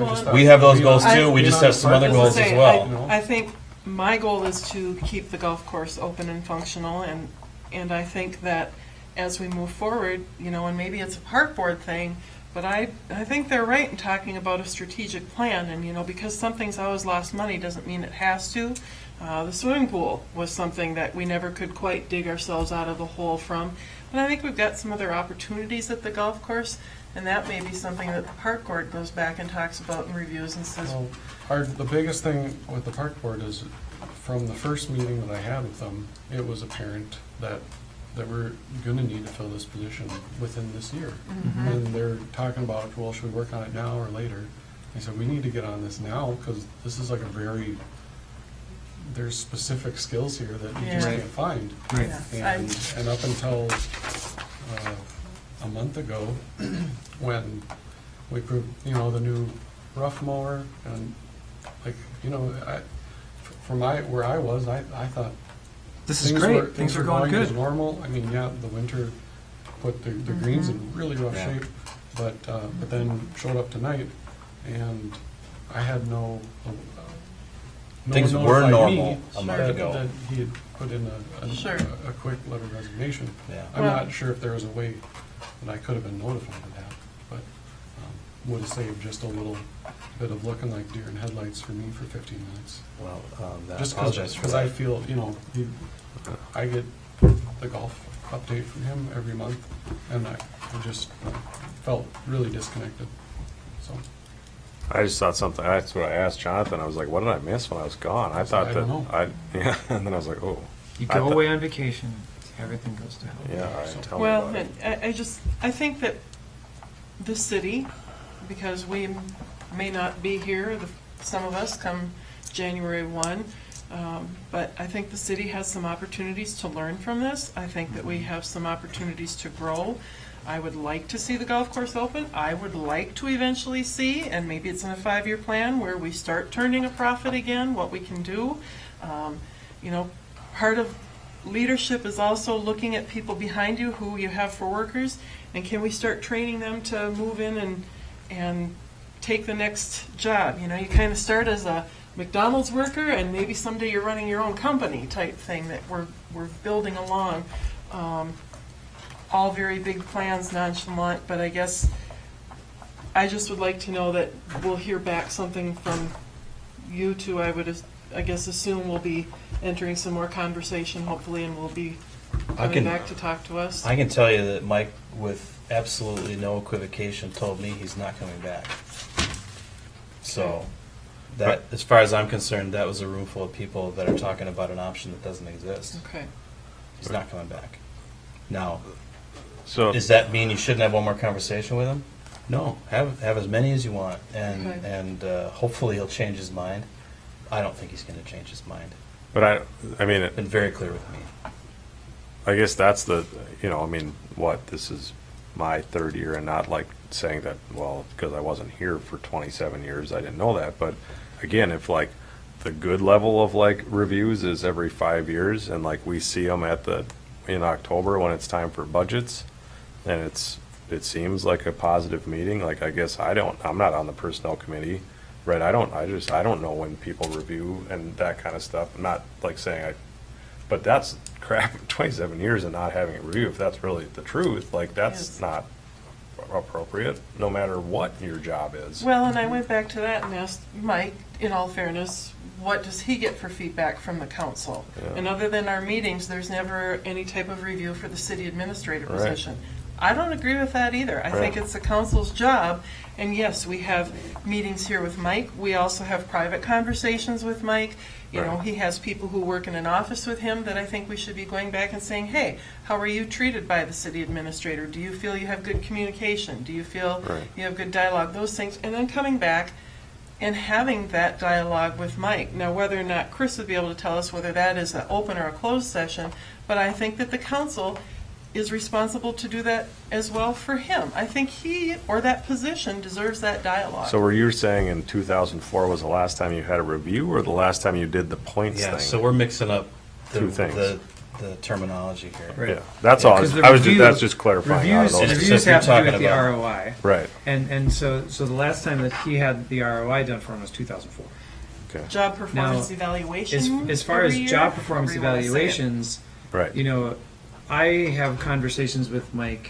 I just thought- we have those goals I- too. We just have some other I was goals gonna as say, well. I think my goal is to keep the golf course open and functional, and I think that as we move forward, and maybe it's a park board thing, But I think they're right in talking about a strategic plan, and, you know, because something's always lost money doesn't mean it has to. The swimming pool was something that we never could quite dig ourselves out of the hole from. But I think we've got some other opportunities at the golf course, and that may be something that the park board goes back and talks about and reviews and says, Well, the biggest thing with the park board is, from the first meeting that I had with them, it was apparent that we're gonna need to fill this position within this year. And they're talking about, well, should we work on it now or later? I said, we need to get on this now, because this is like there's specific skills here that you just Yeah. can't find. Right. And up until a month ago, when we proved, the new rough mower, and like, where I was, I thought This is great. things Things are were going as good. normal. I mean, yeah, the winter put the greens in really rough Yeah. shape, but then showed up tonight, and I had no Things one were notified me normal a month that- ago. that he had put in Sure. a quick letter of resignation. Yeah. I'm Well- not sure if there was a way that I could have been notified of that, but would have saved just a little bit of looking like deer in headlights for me for 15 minutes. Well, I Just apologize for because that. I feel, I get the golf update from him every month, and I just felt really disconnected, so. I just thought something, that's what I asked Jonathan, I was like, what did I miss when I was gone? I thought I that, don't know. yeah, and then I was like, oh. You I go thought- away on vacation, everything goes down. Yeah, all right, tell me well, about it. I think that the city, because we may not be here, some of us come January 1, but I think the city has some opportunities to learn from this. I think that we have some opportunities to grow. I would like to see the golf course open. I would like to eventually see, and maybe it's in a 5-year plan, where we start turning a profit again, what we can do. Part of leadership is also looking at people behind you who you have for workers, and can we start training them to move in and take the next job? You kind of start as a McDonald's worker, and maybe someday you're running your own company type thing that we're building along. All very big plans, nonchalant, but I guess I just would like to know that we'll hear back something from you two. I guess assume we'll be entering some more conversation, hopefully, and we'll be coming back to talk to us. I can tell you that Mike, with absolutely no equivocation, told me he's not coming back. So, that, as far as I'm concerned, that was a room full of people that are talking about an option that doesn't exist. Okay. He's not coming back. Now, So, does that mean you shouldn't have one more conversation with him? No, have as many as you want, Okay. and hopefully he'll change his mind. I don't think he's going to change his mind. but I mean, Been very clear with me. I guess that's this is my third year, and not like saying that, well, because I wasn't here for 27 years, I didn't know that. But again, if like the good level of like reviews is every 5 years, and like we see them in October when it's time for budgets, and it seems like a positive meeting. Like, I guess I'm not on the personnel committee, right? I don't know when people review and that kind of stuff. I'm not like saying but that's crap, 27 years and not having a review, if that's really the truth, like, that's Yes. not appropriate, no matter what your job is. Well, and I went back to that and asked Mike, in all fairness, what does he get for feedback from the council? Yeah. And other than our meetings, there's never any type of review for the city administrator Right. position. I don't agree with that either. I think Right. it's the council's job, and yes, we have meetings here with Mike. We also have private conversations with Mike. Right. He has people who work in an office with him that I think we should be going back and saying, hey, how are you treated by the city administrator? Do you feel you have good communication? Do you feel Right. you have good dialogue? Those things. And then coming back and having that dialogue with Mike. Now, whether or not Chris would be able to tell us whether that is an open or a closed session, but I think that the council is responsible to do that as well for him. I think he or that position deserves that dialogue. So were you saying in 2004 was the last time you had a review, or the last time you did the points Yeah, thing? so we're mixing up Two things. the terminology here. Yeah, that's all. Because the I was review- that's just clarifying. out of those- Reviews So if have to you're do with talking the about- ROI. Right. And so the last time that he had the ROI done for him was 2004. Okay. Job performance Now, evaluation. As far as every year, job performance however you wanna say it. evaluations, Right. I have conversations with Mike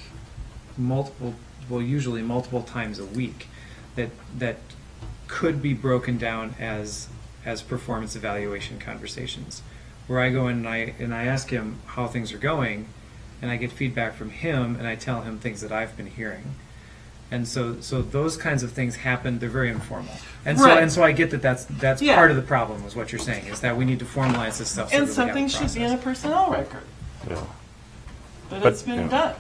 multiple well, usually multiple times a week, that could be broken down as performance evaluation conversations, where I go in and I ask him how things are going, and I get feedback from him, and I tell him things that I've been hearing. And so those kinds of things happen. They're very informal, and so I get that that's Yeah. part of the problem, is what you're saying, is that we need to formalize this stuff. And so that we have a something should be in a process. personnel record, Yeah. that But, it's been yeah. done.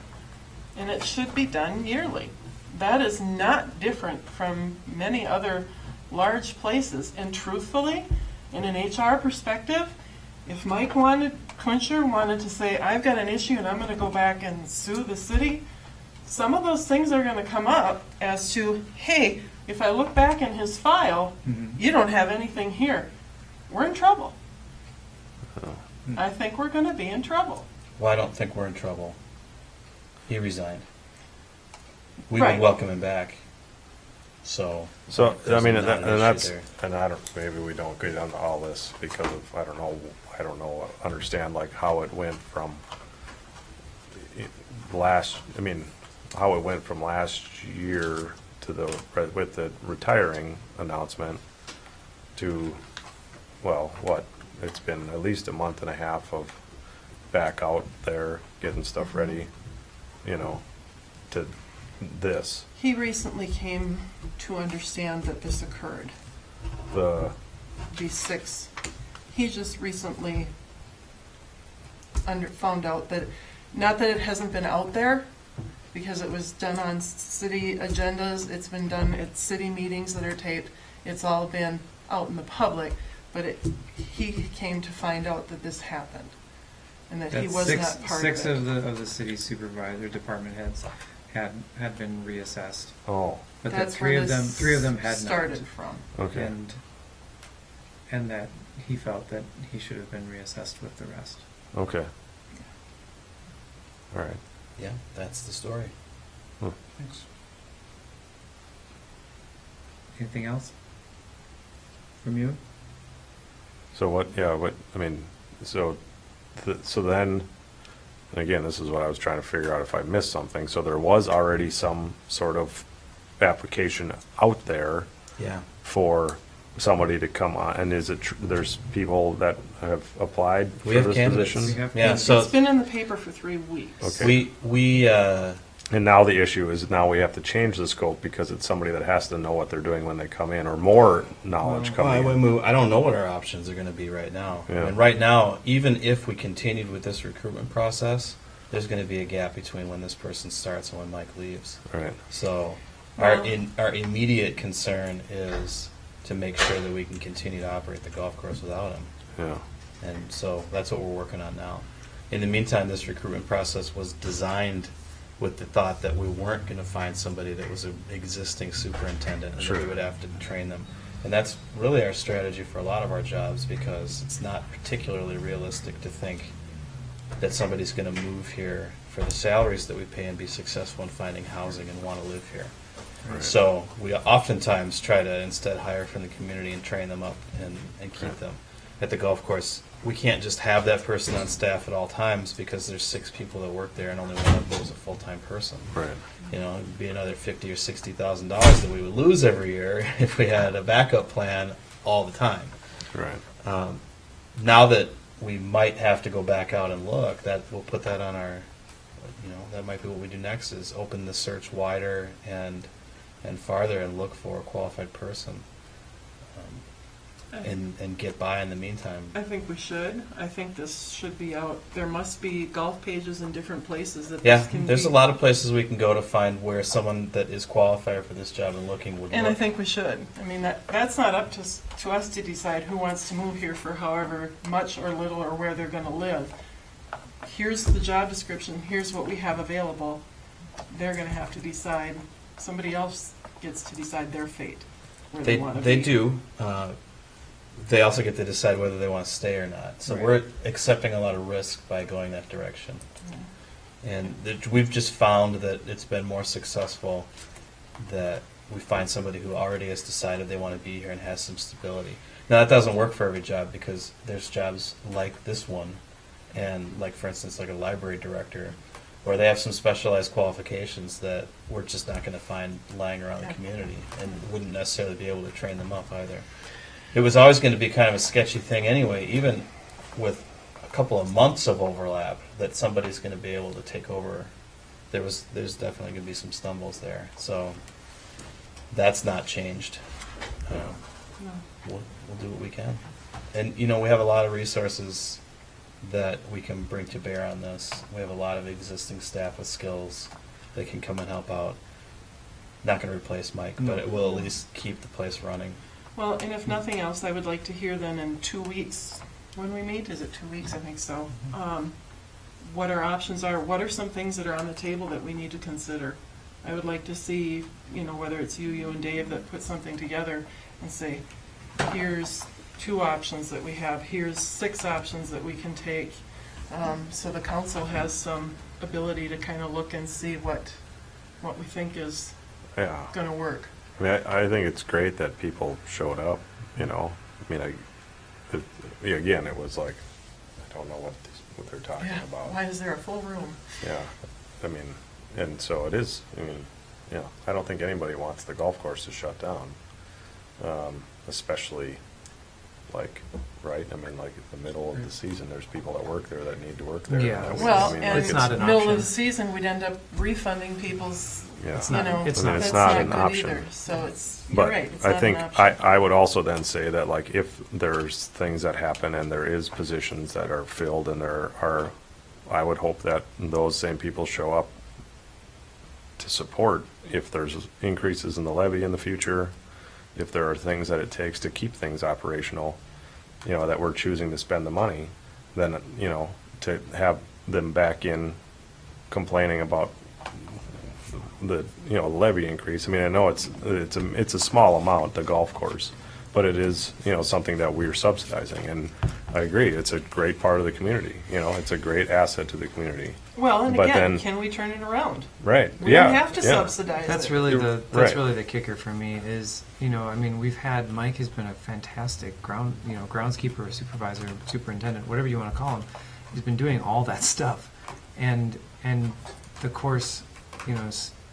And it should be done yearly. That is not different from many other large places. And truthfully, in an HR perspective, if Mike Quincher wanted to say, I've got an issue and I'm going to go back and sue the city, some of those things are going to come up as to, hey, if I look back in his file, you don't have anything here. We're in trouble. I think we're going to be in trouble. Well, I don't think we're in trouble. He resigned. We Right. would welcome him back. So So, I there's mean, not and an issue that's, there. and I don't, maybe we don't get into all this because of, I don't know, understand like how it went from how it went from last year to with the retiring announcement to, well, what, it's been at least a month and a half of back out there getting stuff ready, to this. He recently came to understand that this occurred. The, He just recently found out that, not that it hasn't been out there, because it was done on city agendas, it's been done at city meetings that are taped, it's all been out in the public, but he came to find out that this happened, and that he was not part of it. Six of the city supervisor department heads had been reassessed. oh, But that That's three where of them this had started not. from. okay. And that he felt that he should have been reassessed with the rest. Okay. All right. Yeah, that's the story. Thanks. Anything else from you? So so then, and again, this is what I was trying to figure out if I missed something. So there was already some sort of application out there Yeah. for somebody to come on, and is it, there's people that have applied We for have this candidates. position? We have Yeah, to- so It's been in the paper for 3 weeks. Okay. we And now the issue is now we have to change the scope because it's somebody that has to know what they're doing when they come in, or more knowledge coming in. I don't know what our options are going to be right now. Yeah. And right now, even if we continued with this recruitment process, there's going to be a gap between when this person starts and when Mike leaves. Right. So Well- our immediate concern is to make sure that we can continue to operate the golf course without him. Yeah. And so that's what we're working on now. In the meantime, this recruitment process was designed with the thought that we weren't going to find somebody that was an existing superintendent and Sure. that we would have to train them. And that's really our strategy for a lot of our jobs, because it's not particularly realistic to think that somebody's going to move here for the salaries that we pay and be successful in finding housing and want to live here. Right. So we oftentimes try to instead hire from the community and train them up and keep them. At the golf course, we can't just have that person on staff at all times because there's 6 people that work there and only one of them is a full-time person. Right. It'd be another $50,000 or $60,000 that we would lose every year if we had a backup plan all the time. Right. Now that we might have to go back out and look, that we'll put that on our, that might be what we do next, is open the search wider and farther and look for a qualified person, and get by in the meantime. I think we should. I think this should be out. There must be golf pages in different places that Yeah, this can there's be. a lot of places we can go to find where someone that is qualified for this job and looking would And I look. think we should. I mean, that's not up to us to decide who wants to move here for however much or little or where they're going to live. Here's the job description, here's what we have available. They're going to have to decide. Somebody else gets to decide their fate, where they want to be. They do. They also get to decide whether they want to stay or not. So Right. we're accepting a lot of risk by going that direction. And we've just found that it's been more successful that we find somebody who already has decided they want to be here and has some stability. Now, that doesn't work for every job, because there's jobs like this one, and like, for instance, like a library director, or they have some specialized qualifications that we're just not going to find lying around the community, and wouldn't necessarily be able to train them up either. It was always going to be kind of a sketchy thing anyway, even with a couple of months of overlap, that somebody's going to be able to take over. There's definitely going to be some stumbles there, so that's not changed. We'll do what we can, and we have a lot of resources that we can bring to bear on this. We have a lot of existing staff with skills that can come and help out. Not going to replace Mike, but it will at least keep the place running. Well, and if nothing else, I would like to hear then in 2 weeks, when we meet, is it 2 weeks? I think so. What our options are, what are some things that are on the table that we need to consider? I would like to see, whether it's you and Dave that put something together and say, here's 2 options that we have, here's 6 options that we can take. So the council has some ability to kind of look and see what we think is going to work. I mean, I think it's great that people showed up, again, it was like, I don't know what they're talking about. Why is there a full room? Yeah, and so it is, I don't think anybody wants the golf course to shut down, especially like the middle of the season, there's people that work there that need to work there. Yeah. Well, and it's not an middle option. of the season, we'd end up refunding people's, It's not an that's option. not good either. So you're right, it's I not think an option. I would also then say that if there's things that happen and there is positions that are filled and I would hope that those same people show up to support if there's increases in the levy in the future, if there are things that it takes to keep things operational, that we're choosing to spend the money, then, to have them back in complaining about the, levy increase. I know it's a small amount, the golf course, but it is, something that we're subsidizing. And I agree, it's a great part of the community, it's a great asset to the community. Well, and But again, then- can we turn it around? Right, We don't have to subsidize That's it. really Right. really the kicker for me is, we've had, Mike has been a fantastic groundskeeper, supervisor, superintendent, whatever you want to call him. He's been doing all that stuff, and the course,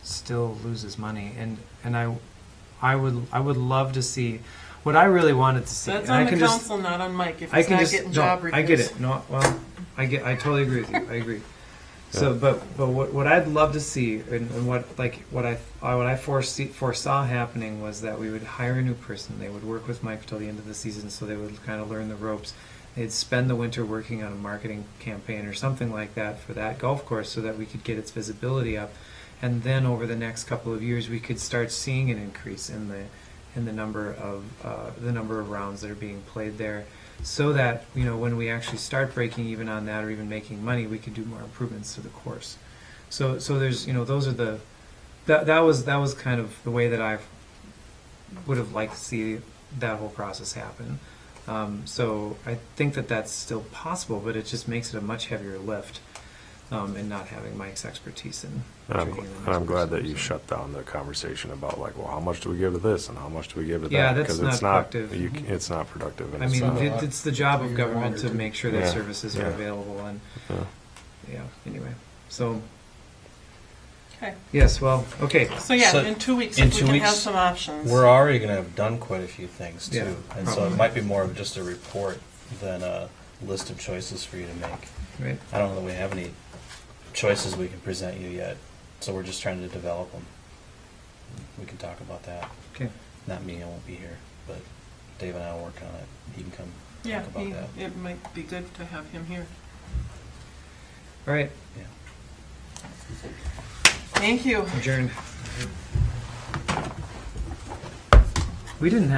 still loses money, and I would love to see. What I really wanted to see. That's and on I can the just- council, not on Mike, if I he's can not just getting no, job reviews. I get it. No, well, I totally agree with you. I agree. So, but what I'd love to see, and what I foresaw happening was that we would hire a new person. They would work with Mike till the end of the season, so they would kind of learn the ropes. They'd spend the winter working on a marketing campaign or something like that for that golf course, so that we could get its visibility up, and then over the next couple of years, we could start seeing an increase in the number of rounds that are being played there, so that when we actually start breaking even on that or even making money, we could do more improvements to the course. So there's those are that was kind of the way that I would have liked to see that whole process happen. So I think that that's still possible, but it just makes it a much heavier lift, and not having Mike's expertise in. And I'm glad that you shut down the conversation about how much do we give to this and how much do we give to that? Yeah, that's Because not productive. It's not productive. And I it's mean, not- it's the job of government to too. make sure that Yeah, services are yeah. available, and Yeah. anyway, so Okay, yes, well, okay, so yeah, So, in 2 weeks, in if we 2 can have weeks, some options. We're already going to have done quite a few things too, Yeah, and so probably. it might be more of just a report than a list of choices for you to make. right. I don't know that we have any choices we can present you yet, so we're just trying to develop them. We can talk about that. Okay. Not me, I won't be here, but Dave and I will work on it. He can come Yeah, talk about that. it might be good to have him here. All right, Thank you. adjourned. We didn't have